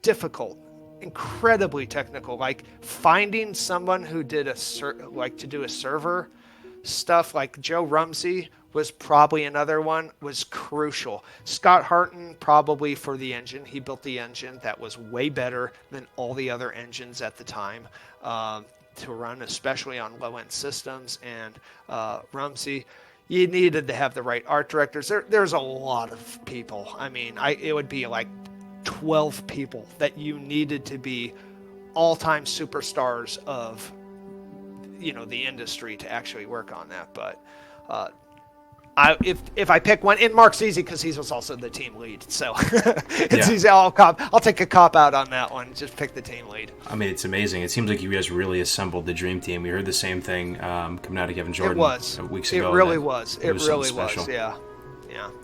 difficult, incredibly technical. Like, finding someone who did to do a server stuff, like Joe Rumsey was probably another one, was crucial. Scott Harton, probably for the engine. He built the engine that was way better than all the other engines at the time to run, especially on low-end systems. And Rumsey, you needed to have the right art directors. There's a lot of people. I mean, it would be like 12 people that you needed to be all-time superstars of, the industry to actually work on that. But if I pick one, and Mark's easy because he was also the team lead, so it's easy. I'll take a cop out on that one. Just pick the team lead. I mean, it's amazing. It seems like you guys really assembled the dream team. We heard the same thing coming out of Kevin Jordan weeks ago. It really was. It really was. Yeah.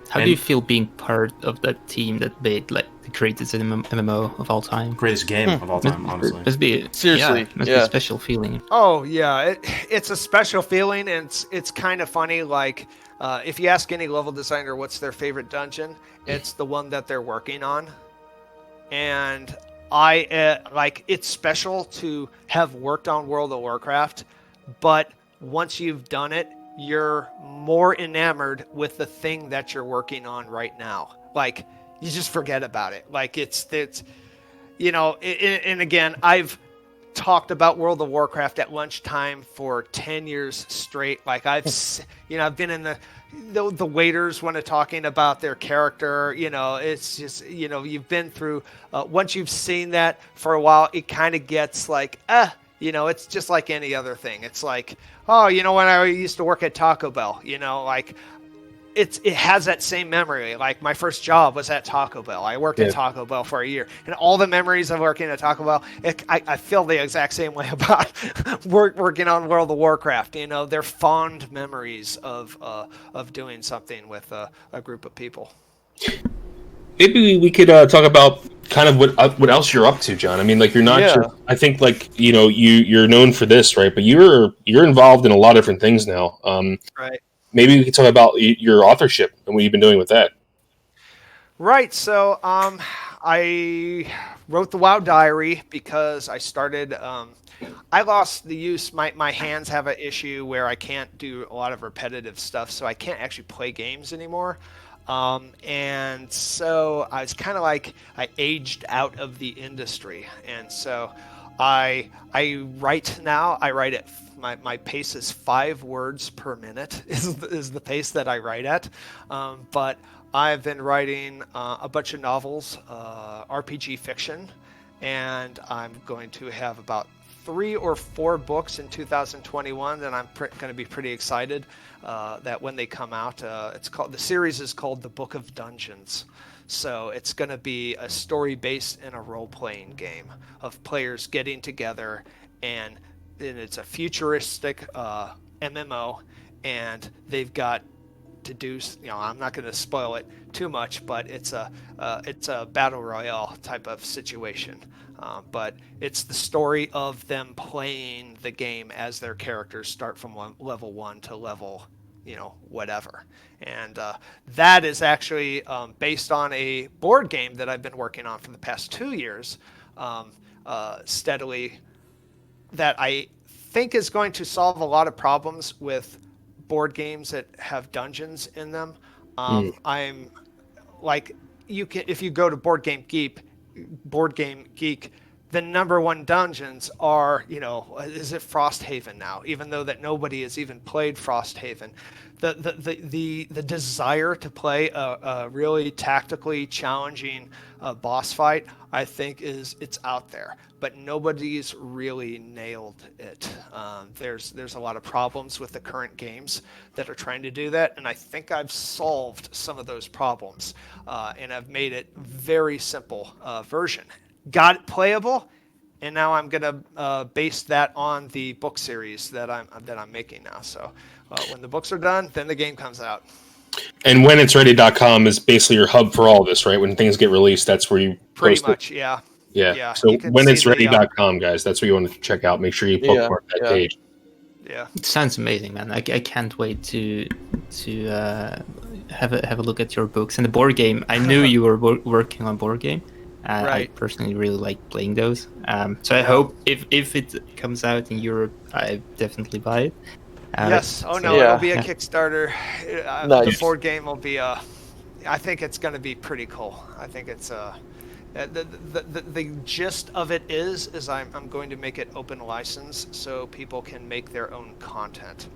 How do you feel being part of that team that made the greatest MMO of all time? Greatest game of all time, honestly. Must be a special feeling. Oh yeah, it's a special feeling, and it's kind of funny. Like, if you ask any level designer what's their favorite dungeon, it's the one that they're working on. And it's special to have worked on World of Warcraft, but once you've done it, you're more enamored with the thing that you're working on right now. Like, you just forget about it. Like, it's and again, I've talked about World of Warcraft at lunchtime for 10 years straight. Like, I've been in the waiters when they're talking about their character. It's just, you've been through, once you've seen that for a while, it kind of gets like, it's just like any other thing. It's like, when I used to work at Taco Bell, it has that same memory. Like, my first job was at Taco Bell. I worked at Taco Bell for a year, and all the memories of working at Taco Bell, I feel the exact same way about working on World of Warcraft. They're fond memories of doing something with a group of people. Maybe we could talk about kind of what else you're up to, John. I mean, like, you're not just, I think, like, you're known for this, right? But you're involved in a lot of different things now. Right. Maybe we could talk about your authorship and what you've been doing with that. Right. So I wrote the WoW Diary because I started. I lost the use. My hands have an issue where I can't do a lot of repetitive stuff, so I can't actually play games anymore. And so I was kind of like, I aged out of the industry. And so I write now. I write at my pace is 5 words per minute is the pace that I write at. But I've been writing a bunch of novels, RPG fiction, and I'm going to have about 3 or 4 books in 2021 that I'm going to be pretty excited that when they come out. The series is called The Book of Dungeons. So it's going to be a story based in a role-playing game of players getting together and it's a futuristic MMO, and they've got to do, I'm not going to spoil it too much, but it's a battle royale type of situation. But it's the story of them playing the game as their characters start from level 1 to level, whatever. And that is actually based on a board game that I've been working on for the past 2 years, steadily, that I think is going to solve a lot of problems with board games that have dungeons in them. I'm like, if you go to Board Game Geek, the number one dungeons are, is it Frosthaven now? Even though that nobody has even played Frosthaven, the desire to play a really tactically challenging boss fight, I think it's out there, but nobody's really nailed it. There's a lot of problems with the current games that are trying to do that, and I think I've solved some of those problems, and I've made it very simple version. Got it playable, and now I'm gonna base that on the book series that I'm making now. So when the books are done, then the game comes out. And whenitsready.com is basically your hub for all this, right? When things get released, that's where you pretty post much, it. Yeah. So whenitsready.com, guys, that's where you want to check out. Make sure you bookmark that page. Yeah. It sounds amazing, man. I can't wait to have a look at your books and the board game. I knew you were working on board game. Right. I personally really like playing those. So I hope if it comes out in Europe, I definitely buy it. Yes. Oh no, it'll be a Kickstarter. The board game will be I think it's going to be pretty cool. I think it's the gist of it is I'm going to make it open license so people can make their own content,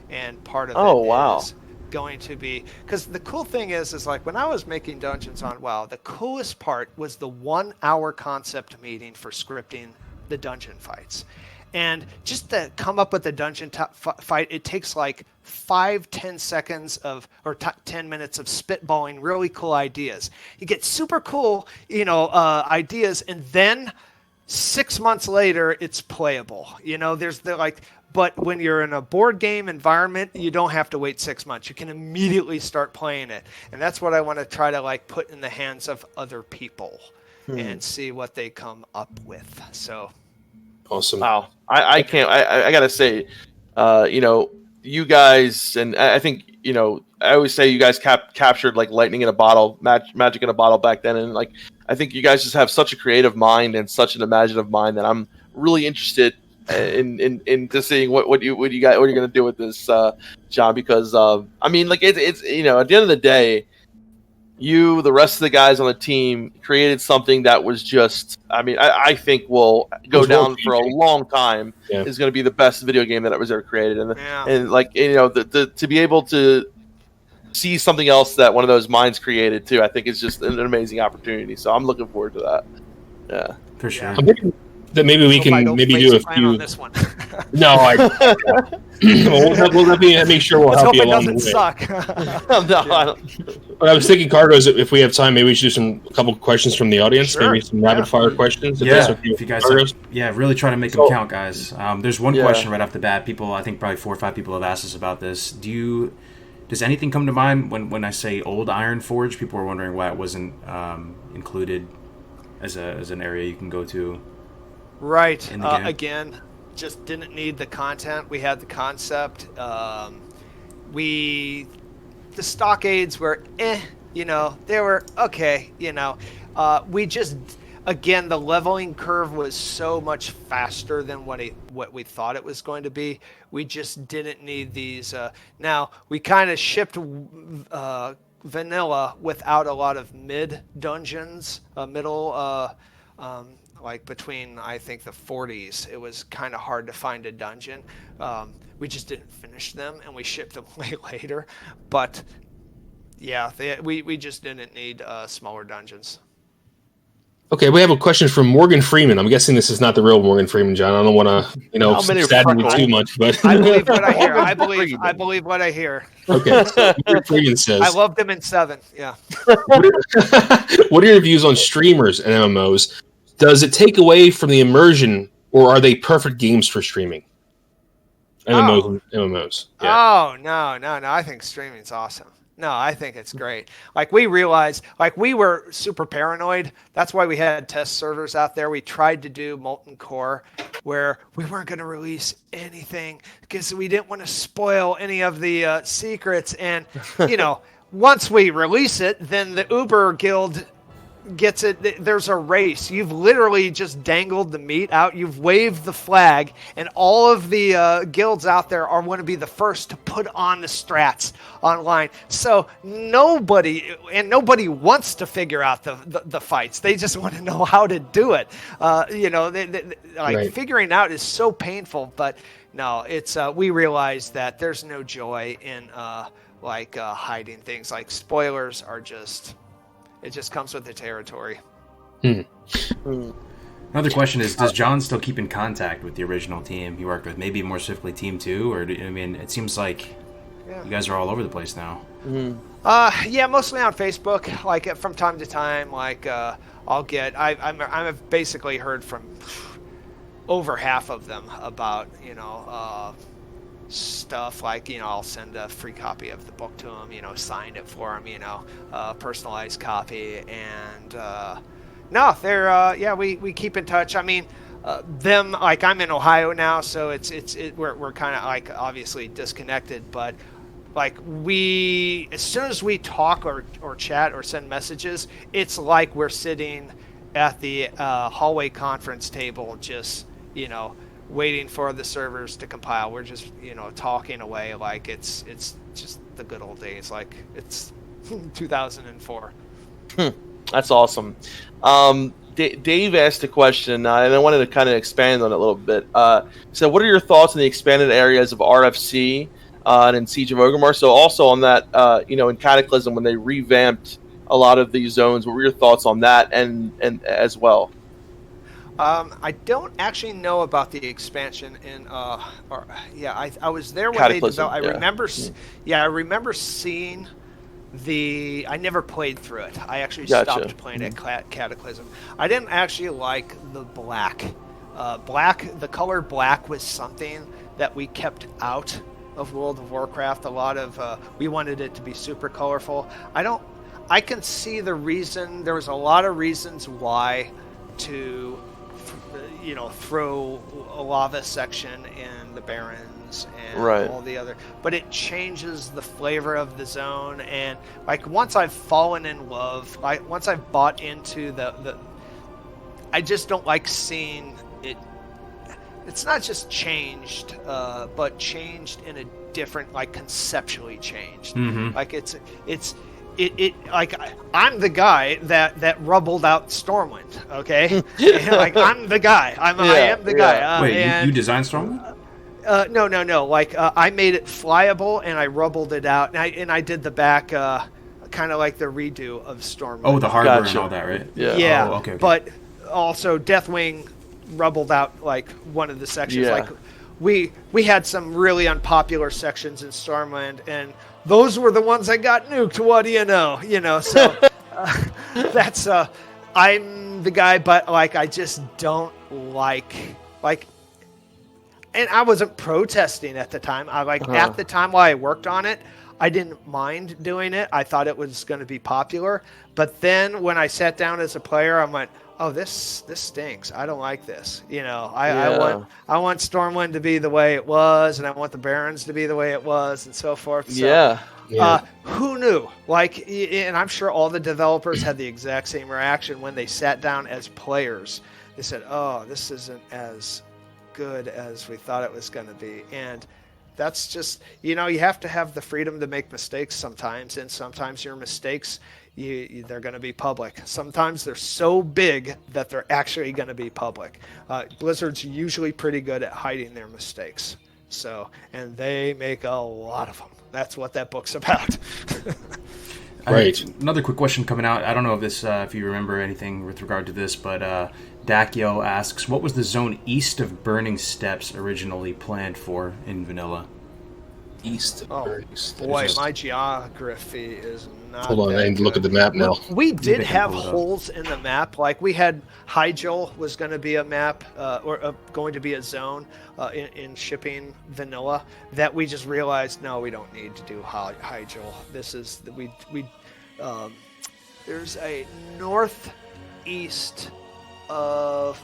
and part of it is going to be, because the cool thing is like when I was making dungeons on WoW, the coolest part was the 1 hour concept meeting for scripting the dungeon fights. And just to come up with a dungeon fight, it takes like 5-10 seconds or 10 minutes of spitballing really cool ideas. You get super cool, ideas, and then 6 months later, it's playable. But when you're in a board game environment, you don't have to wait 6 months. You can immediately start playing it. And that's what I want to try to put in the hands of other people and see what they come up with. So. Awesome. Wow. I can't, I gotta say, you guys, and I think, I always say you guys captured like lightning in a bottle, magic in a bottle back then. And I think you guys just have such a creative mind and such an imaginative mind that I'm really interested in seeing what you're going to do with this, John, because, it's, at the end of the day, you, the rest of the guys on the team, created something that was just, I think will go down for a long time. Yeah. Is going to be the best video game that was ever created. And to be able to see something else that one of those minds created too, I think is just an amazing opportunity. So I'm looking forward to that. Yeah. For sure. I'm thinking that maybe we can do a few. On this one. No, we'll make sure we'll help you along the way. Suck. No, I don't. But I was thinking, Kargoz, if we have time, maybe we should do a couple questions from the audience. Sure. Maybe some rapid fire questions. If you guys really try to make them count, guys. There's one question right off the bat. I think probably 4 or 5 people have asked us about this. Does anything come to mind when I say Old Iron Forge? People are wondering why it wasn't included as an area you can go to. Right. Again, just didn't need the content. We had the concept. The stockades were they were okay. We just, again, the leveling curve was so much faster than what we thought it was going to be. We just didn't need these. Now we kind of shipped vanilla without a lot of mid dungeons, middle. Between, I think, the 40s, it was kind of hard to find a dungeon. We just didn't finish them, and we shipped them way later. But, yeah, we just didn't need smaller dungeons. Okay, we have a question from Morgan Freeman. I'm guessing this is not the real Morgan Freeman, John. I don't want to sadden you too much, but I believe what I hear. I believe what I hear. Okay, so Morgan Freeman says, I loved him in 7. Yeah. What are your views on streamers and MMOs? Does it take away from the immersion, or are they perfect games for streaming? MMOs. Yeah. Oh, no. I think streaming's awesome. No, I think it's great. Like, we realized, like, we were super paranoid. That's why we had test servers out there. We tried to do Molten Core, where we weren't going to release anything because we didn't want to spoil any of the secrets. And, once we release it, then the Uber Guild gets it. There's a race. You've literally just dangled the meat out. You've waved the flag, and all of the guilds out there want to be the first to put on the strats online. So nobody wants to figure out the fights. They just want to know how to do it. Figuring out is so painful. But no, it's we realize that there's no joy in hiding things. Like, spoilers are just. It just comes with the territory. Another question is, does John still keep in contact with the original team he worked with? Maybe more specifically Team 2? Or, it seems like you guys are all over the place now. Yeah, mostly on Facebook. Like, from time to time, I've basically heard from over half of them about, stuff like, I'll send a free copy of the book to them, signed it for them, personalized copy. And no, they're we keep in touch. I mean, them, like, I'm in Ohio now, so we're kind of, like, obviously disconnected, but like, as soon as we talk or chat or send messages, it's like we're sitting at the hallway conference table, just waiting for the servers to compile. We're just, talking away like it's just the good old days, like it's 2004. That's awesome. Dave asked a question, and I wanted to kind of expand on it a little bit. So what are your thoughts on the expanded areas of RFC and in Siege of Orgrimmar? So also on that, in Cataclysm, when they revamped a lot of these zones, what were your thoughts on that and as well? I don't actually know about the expansion in. I was there when they developed. I remember seeing the. I never played through it. I actually stopped playing at Cataclysm. I didn't actually like the black. The color black was something that we kept out of World of Warcraft. A lot of we wanted it to be super colorful. I can see the reason. There was a lot of reasons why to. Throw a lava section in the Barrens and all the other, but it changes the flavor of the zone. And like, once I've fallen in love, once I've bought into the I just don't like seeing it. It's not just changed, but changed in a different, like, conceptually changed. Mm-hmm. Like, it's like, I'm the guy that rubbled out Stormwind, okay? Like, I'm the guy. I am the guy. Wait, you designed Stormwind? No. Like, I made it flyable and I rubbled it out, and I did the back, kind of like the redo of Stormwind. Oh, the hardware and all that, right? Yeah. Yeah. Oh, okay. But also, Deathwing rubbled out, like, one of the sections. Yeah. Like, we had some really unpopular sections in Stormwind, and those were the ones that got nuked. What do you know? So that's I'm the guy, but like, I just don't like, and I wasn't protesting at the time. At the time while I worked on it, I didn't mind doing it. I thought it was going to be popular, but then when I sat down as a player, I'm like, oh, this stinks. I don't like this. I want Stormwind to be the way it was, and I want the Barrens to be the way it was, and so forth. So, who knew? Like, and I'm sure all the developers had the exact same reaction when they sat down as players. They said, oh, this isn't as good as we thought it was going to be. And that's just, you have to have the freedom to make mistakes sometimes, and sometimes your mistakes, they're going to be public. Sometimes they're so big that they're actually going to be public. Blizzard's usually pretty good at hiding their mistakes. So, and they make a lot of them. That's what that book's about. Right. Another quick question coming out. I don't know if you remember anything with regard to this, but Dakio asks, what was the zone east of Burning Steppes originally planned for in vanilla? East of Burning Steppes. Boy, my geography is not Hold on, that I need to look good. at the map now. We did Maybe I can have pull it up. holes in the map. Like we had Hyjal was going to be a map going to be a zone in shipping vanilla that we just realized no, we don't need to do Hyjal. This is there's a northeast of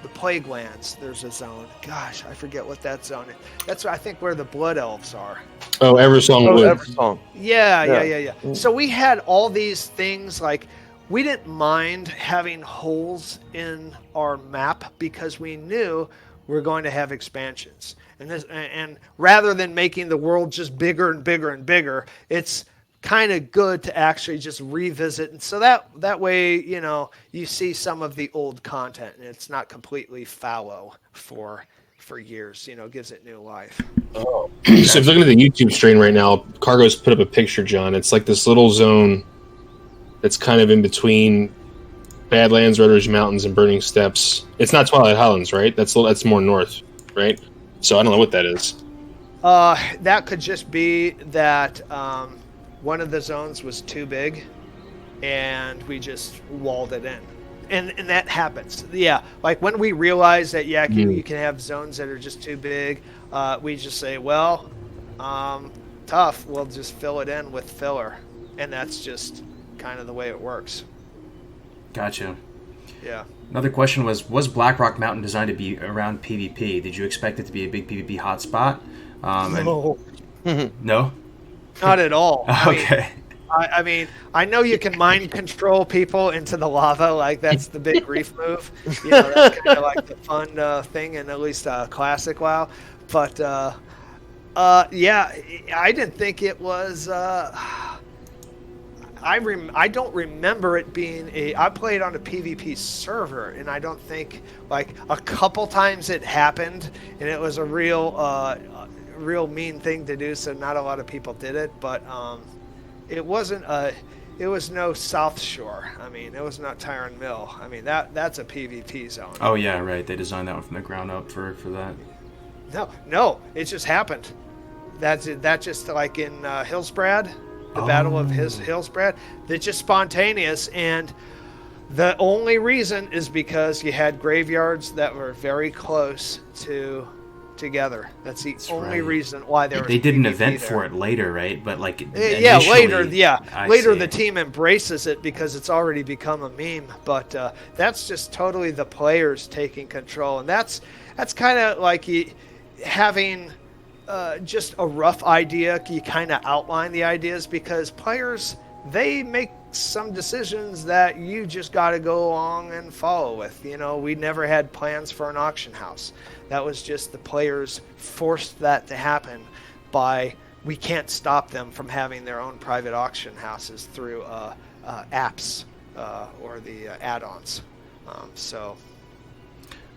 the Plague Lands. There's a zone. Gosh, I forget what that zone is. That's I think where the Blood Elves are. Oh, Eversong Wood. Eversong. Yeah. So we had all these things like we didn't mind having holes in our map because we knew we're going to have expansions. And rather than making the world just bigger and bigger and bigger, it's kind of good to actually just revisit. And so that way, you see some of the old content and it's not completely fallow for years, gives it new life. So if you're looking at the YouTube stream right now, Kargoz put up a picture, John. It's like this little zone that's kind of in between Badlands, Red Ridge Mountains, and Burning Steppes. It's not Twilight Highlands, right? That's more north, right? So I don't know what that is. That could just be that one of the zones was too big and we just walled it in. And that happens. Yeah, like when we realize that, you can have zones that are just too big, we just say, well, tough, we'll just fill it in with filler. And that's just kind of the way it works. Gotcha. Yeah. Another question was Blackrock Mountain designed to be around PvP? Did you expect it to be a big PvP hotspot? No? Not at all. Okay. I mean, I know you can mind control people into the lava, like that's the big grief move. That's kind of like the fun thing in at least classic WoW. But I didn't think it was. I don't remember it being I played on a PvP server, and I don't think like a couple times it happened, and it was a real mean thing to do. So not a lot of people did it, but. It wasn't it was no South Shore. I mean, it was not Tyron Mill. I mean, that's a PvP zone. Oh yeah, right. They designed that one from the ground up for that. No, it just happened. That just like in Hillsbrad, the Battle of Hillsbrad. It's just spontaneous, and the only reason is because you had graveyards that were very close together. That's the only reason why they did an event for it later, right? But like later see. the team embraces it because it's already become a meme. But that's just totally the players taking control, and that's kind of like having just a rough idea. You kind of outline the ideas because players, they make some decisions that you just got to go along and follow with. We never had plans for an auction house. That was just the players forced that to happen by we can't stop them from having their own private auction houses through apps or the add-ons. So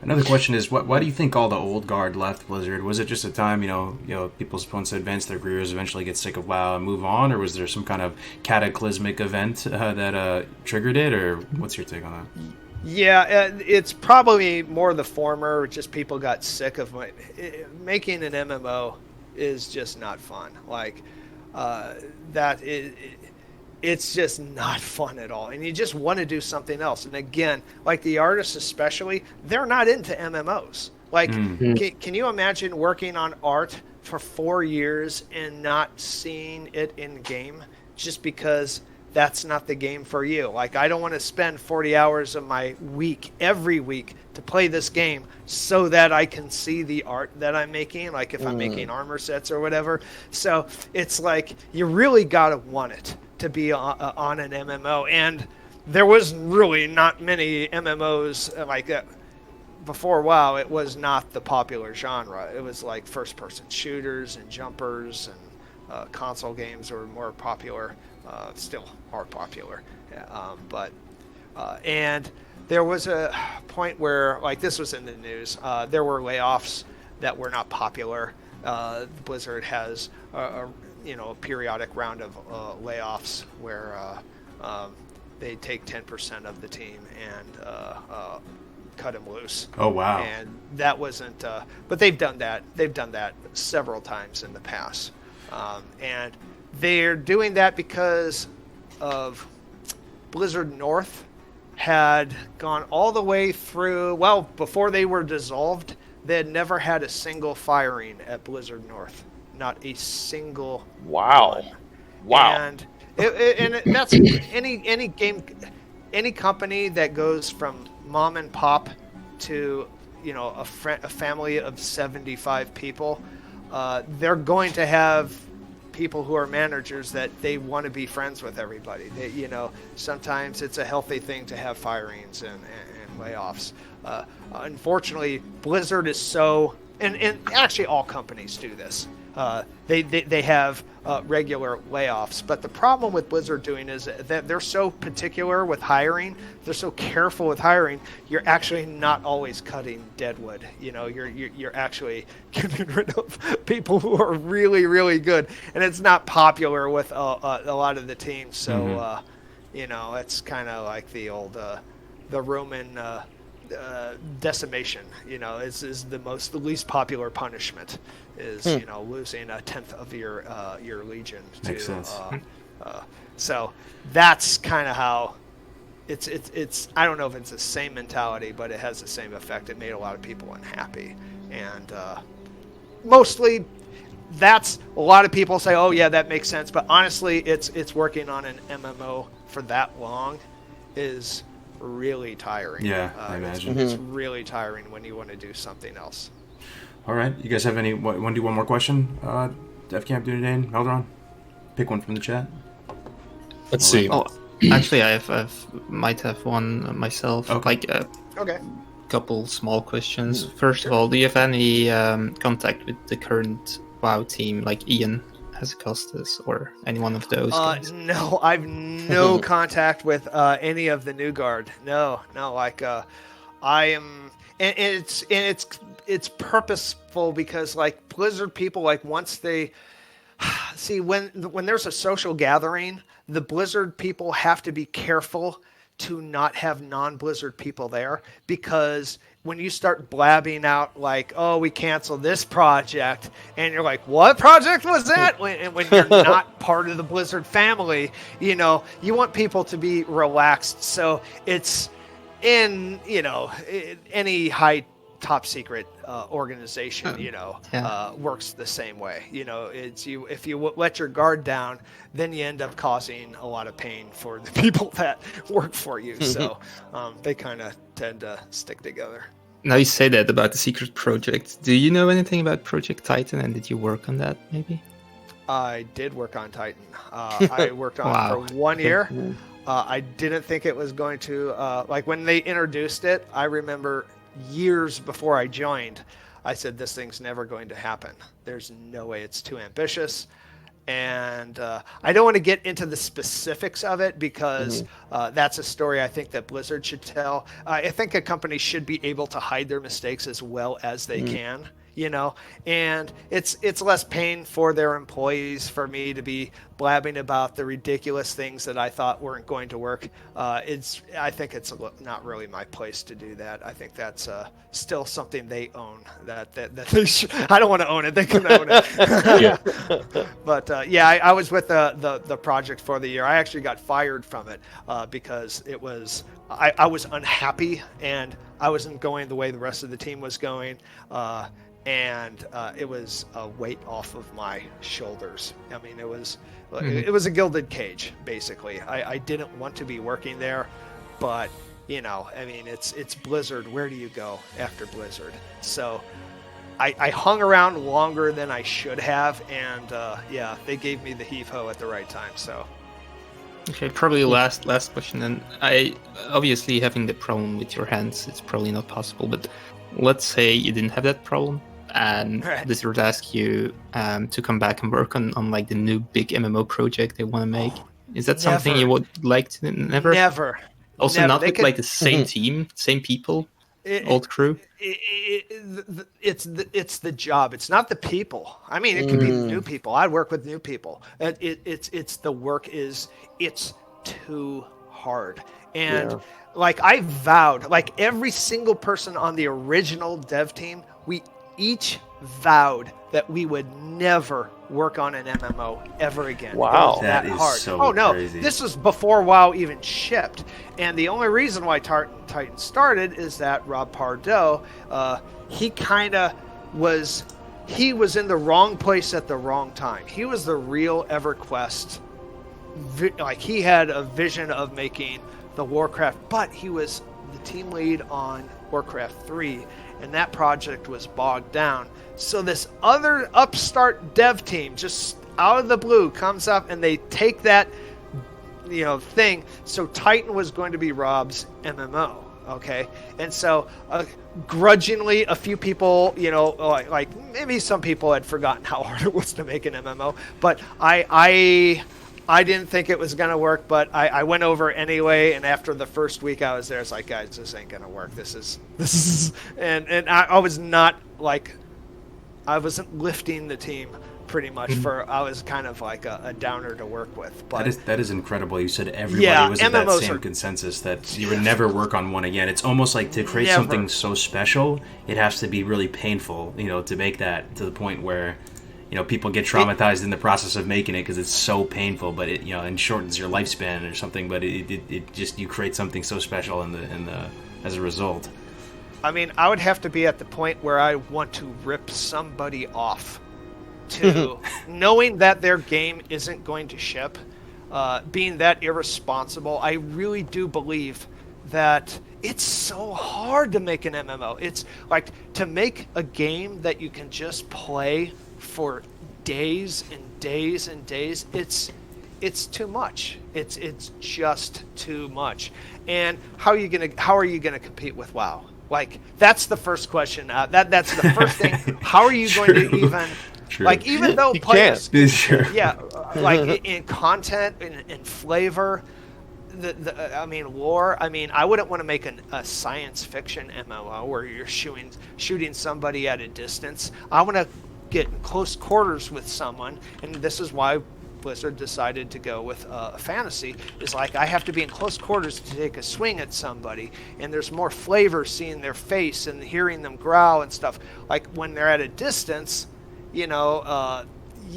another question is, why do you think all the old guard left Blizzard? Was it just a time, people once they advance their careers eventually get sick of WoW and move on, or was there some kind of cataclysmic event that triggered it, or what's your take on that? Yeah, it's probably more the former. Just people got sick of making an MMO is just not fun. Like it's just not fun at all, and you just want to do something else. And again, like the artists especially, they're not into MMOs. Like, can you imagine working on art for 4 years and not seeing it in game just because that's not the game for you? Like, I don't want to spend 40 hours of my week every week to play this game so that I can see the art that I'm making, like if I'm making armor sets or whatever. So it's like you really got to want it to be on an MMO. And there was really not many MMOs like that. Before WoW, it was not the popular genre. It was like first-person shooters and jumpers, and console games were more popular. Still are popular, and there was a point where, like, this was in the news. There were layoffs that were not popular. Blizzard has a periodic round of layoffs where they take 10% of the team and cut him loose. Oh wow! And that wasn't. But they've done that. They've done that several times in the past, and they're doing that because of Blizzard North had gone all the way through. Well, before they were dissolved, they had never had a single firing at Blizzard North. Not a single Wow. one. Wow. And that's any game, any company that goes from mom and pop to a family of 75 people, they're going to have people who are managers that they want to be friends with everybody. Sometimes it's a healthy thing to have firings and layoffs. Unfortunately, Blizzard is so, and actually all companies do this. They have regular layoffs, but the problem with Blizzard doing is that they're so particular with hiring. They're so careful with hiring. You're actually not always cutting deadwood. You're actually getting rid of people who are really, really good, and it's not popular with a lot of the teams. So it's kind of like the old the Roman decimation. Is the least popular punishment. Is losing a tenth of your legion. Makes sense. So that's kind of how it's. I don't know if it's the same mentality, but it has the same effect. It made a lot of people unhappy, and mostly that's a lot of people say, "Oh yeah, that makes sense." But honestly, it's working on an MMO for that long is really tiring. Yeah, I imagine. It's really tiring when you want to do something else. All right, you guys have any? Want to do one more question? Defcamp, Dunedain, Melderon? Pick one from the chat. Let's see. Oh, actually, I might have one myself. Okay. Okay. Couple small questions. First of all, do you have any contact with the current WoW team, like Ian Hazacostas or any one of those guys? No, I've no contact with any of the new guard. No. I am, and it's purposeful because like Blizzard people, like once they see when there's a social gathering, the Blizzard people have to be careful to not have non-Blizzard people there, because when you start blabbing out like, oh, we canceled this project, and you're like, what project was that? when you're not part of the Blizzard family, you want people to be relaxed. So it's in, any high top secret organization, works the same way. It's if you let your guard down, then you end up causing a lot of pain for the people that work for you. So they kind of tend to stick together. Now you say that about the secret project. Do you know anything about Project Titan, and did you work on that maybe? I did work on Titan. I worked on it for 1 year. I didn't think it was going to, like when they introduced it, I remember years before I joined, I said, this thing's never going to happen. There's no way, it's too ambitious. And I don't want to get into the specifics of it because that's a story I think that Blizzard should tell. I think a company should be able to hide their mistakes as well as they can. And it's less pain for their employees for me to be blabbing about the ridiculous things that I thought weren't going to work. I think it's not really my place to do that. I think that's still something they own. That they I don't want to own it. They can own it. But I was with the project for the year. I actually got fired from it because it was I was unhappy and I wasn't going the way the rest of the team was going. And it was a weight off of my shoulders. I mean, it was a gilded cage, basically. I didn't want to be working there, but it's Blizzard. Where do you go after Blizzard? So I hung around longer than I should have, and they gave me the heave-ho at the right time. So. Okay, probably last question. And I obviously having the problem with your hands, it's probably not possible. But let's say you didn't have that problem, and Blizzard ask you to come back and work on like the new big MMO project they want to make. Is that something you would like to never? Also, never. Not with like the same team, same people, old crew. It's the job. It's not the people. I mean, it could be new people. I'd work with new people. It's the work is it's too hard. And like I vowed, like every single person on the original dev team, we each vowed that we would never work on an MMO ever again. Wow. It was That that is hard. so Oh no, crazy. this was before WoW even shipped. And the only reason why Titan started is that Rob Pardo, he was in the wrong place at the wrong time. He was the real EverQuest. Like, he had a vision of making the Warcraft, but he was the team lead on Warcraft 3, and that project was bogged down. So this other upstart dev team just out of the blue comes up and they take that thing. So Titan was going to be Rob's MMO, okay? And so grudgingly, a few people, like maybe some people had forgotten how hard it was to make an MMO, but I didn't think it was going to work, but I went over anyway, and after the first week I was there, it's like, guys, this ain't going to work. This is and I was not like, I wasn't lifting the team pretty much I was kind of like a downer to work with. But that is incredible. You said everybody was in that MMOs same consensus that you would never work on one again. It's almost like to create something so special, it has to be really painful, to make that to the point where people get traumatized in the process of making it because it's so painful, but it and shortens your lifespan or something. But it just, you create something so special in the as a result. I mean, I would have to be at the point where I want to rip somebody off to knowing that their game isn't going to ship, being that irresponsible. I really do believe that it's so hard to make an MMO. It's like, to make a game that you can just play for days and days and days, it's too much. It's just too much. And how are you gonna compete with WoW? Like, that's the first question. That's the first thing. How are you going to even like, even though players, like in content, in flavor, I mean, lore. I mean, I wouldn't want to make a science fiction MMO where you're shooting somebody at a distance. I want to get in close quarters with someone, and this is why Blizzard decided to go with fantasy. Is like, I have to be in close quarters to take a swing at somebody, and there's more flavor seeing their face and hearing them growl and stuff. Like, when they're at a distance, you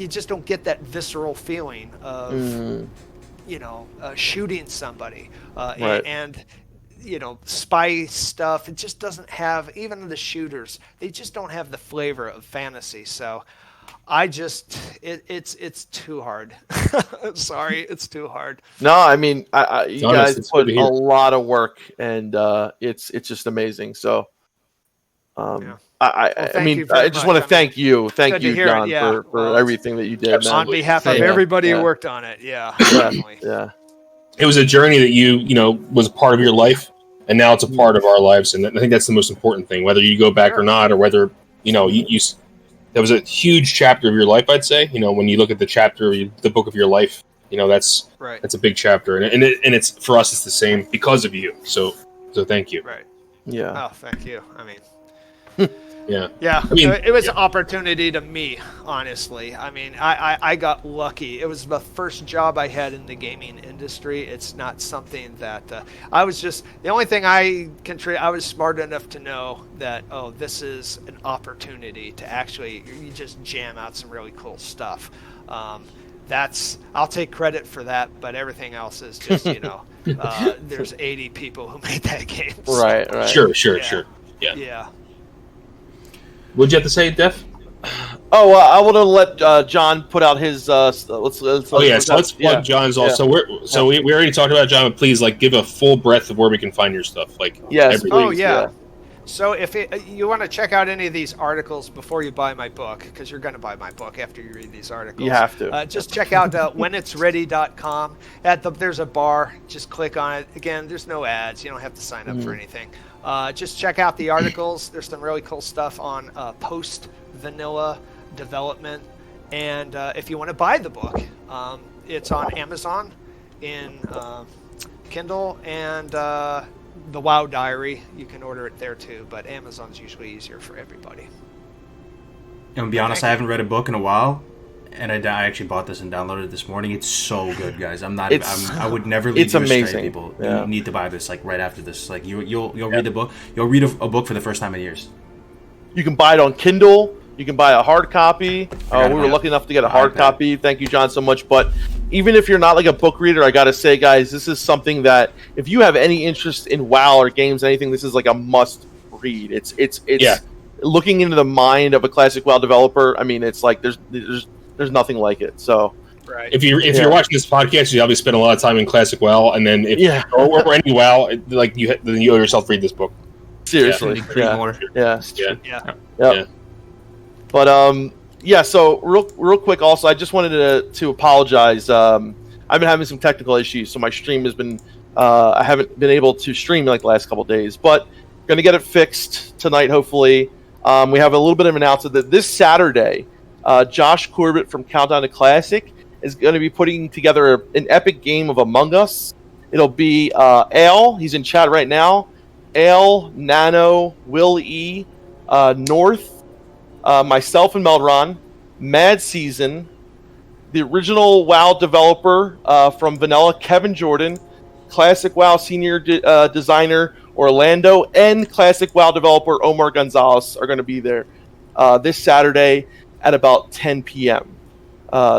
just don't get that visceral feeling of shooting somebody, right. and spy stuff. It just doesn't have, even the shooters, they just don't have the flavor of fantasy. So it's too hard. Sorry, it's too hard. No, I mean, you guys it's put good to a hear. lot of work, and it's just amazing. So, I mean, you very I just much. want to thank you, good to hear it, John, yeah. for everything that you did. Man. On behalf of Yeah, everybody yeah. who worked on it, definitely. Yeah. It was a journey that you was a part of your life, and now it's a part of our lives. And I think that's the most important thing, whether you go back or not, or whether you that was a huge chapter of your life. I'd say, when you look at the chapter, the book of your life, that's Right. that's a big chapter, and it's, for us, it's the same because of you. So thank you. Right. Yeah. Oh, thank you. I mean, Yeah. yeah, I mean, it was an opportunity to me, honestly. I mean, I got lucky. It was the first job I had in the gaming industry. It's not something that I was just, the only thing I was smart enough to know that, this is an opportunity to actually, you just jam out some really cool stuff. I'll take credit for that, but everything else is just, there's 80 people who made that game. So, Right. Sure. Yeah. Yeah. Yeah. What'd you have to say, Def? Oh, I want to let John put out his. Let's Plug John's also. We already talked about John, but please, give a full breadth of where we can find your stuff. Yes, everything. Oh, please, yeah. So if you want to check out any of these articles before you buy my book, because you're going to buy my book after you read these articles. You have to. Just check out whenitsready.com. There's a bar. Just click on it. Again, there's no ads. You don't have to sign up for anything. Just check out the articles. There's some really cool stuff on post-vanilla development. And if you want to buy the book, it's on Amazon in Kindle and the WoW Diary. You can order it there too, but Amazon's usually easier for everybody. And to be honest, I haven't read a book in a while, and I actually bought this and downloaded it this morning. It's so good, guys. I would never leave you astray, people. Yeah. You need to buy this right after this. You'll read the book. You'll read a book for the first time in years. You can buy it on Kindle. You can buy a hard copy. We were lucky enough to get a hard copy. Thank you, John, so much. But even if you're not like a book reader, I gotta say, guys, this is something that if you have any interest in WoW or games, anything, this is like a must read. It's looking into the mind of a classic WoW developer. I mean, it's like there's nothing like it. So. Right. If you're watching this podcast, you obviously spend a lot of time in classic WoW, and then or any WoW, like you owe yourself to read this book. Seriously, more. Yeah. Yeah. But so real quick. Also, I just wanted to apologize. I've been having some technical issues, so my stream has been. I haven't been able to stream like the last couple of days, but going to get it fixed tonight. Hopefully, we have a little bit of an announcement that this Saturday, Josh Corbett from Countdown to Classic is going to be putting together an epic game of Among Us. It'll be Ale. He's in chat right now. Ale, Nano, Will E, North, myself and Melderon, Mad Season, the original WoW developer from Vanilla, Kevin Jordan, Classic WoW senior designer Orlando, and Classic WoW developer Omar Gonzalez are going to be there this Saturday at about 10 p.m.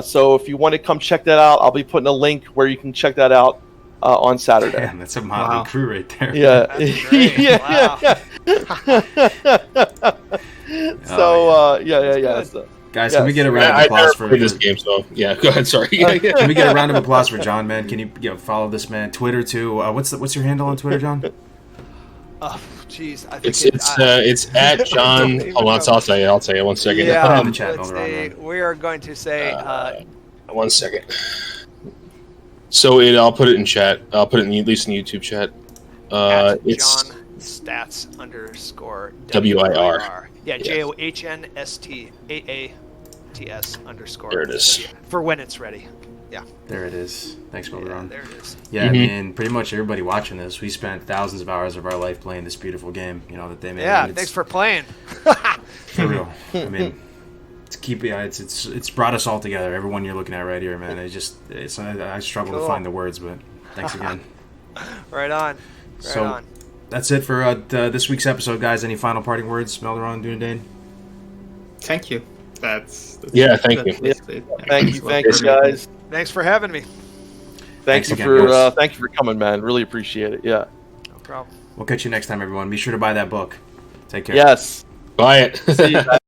So if you want to come check that out, I'll be putting a link where you can check that out on Saturday. Damn, that's a motley crew right there. Yeah. So, guys, can we get a round of applause for this game? So yeah, go ahead. Sorry. Can we get a round of applause for John, man? Can you follow this man? Twitter too. What's your handle on Twitter, John? Oh, jeez. It's at John. Hold on, I'll tell you. 1 second. Yeah, in the chat, we are going to say. 1 second. So I'll put it in chat. I'll put it at least in YouTube chat. It's John Staats _ WIR. Yeah, JOHNSTAATS _ There it is. For when it's ready. Yeah. There it is. Thanks, Melderon. There it is. Yeah, I mean, pretty much everybody watching this, we spent thousands of hours of our life playing this beautiful game, that they made. Yeah, thanks for playing. For real. I mean, it's brought us all together. Everyone you're looking at right here, man. I struggle to find the words, but thanks again. Right on. That's it for this week's episode, guys. Any final parting words, Melderon, Dunedain? Thank you. That's thank you. Thank you, guys. Thanks for having me. Thank you for coming, man. Really appreciate it. Yeah. No problem. We'll catch you next time, everyone. Be sure to buy that book. Take care. Yes. Buy it. See you guys.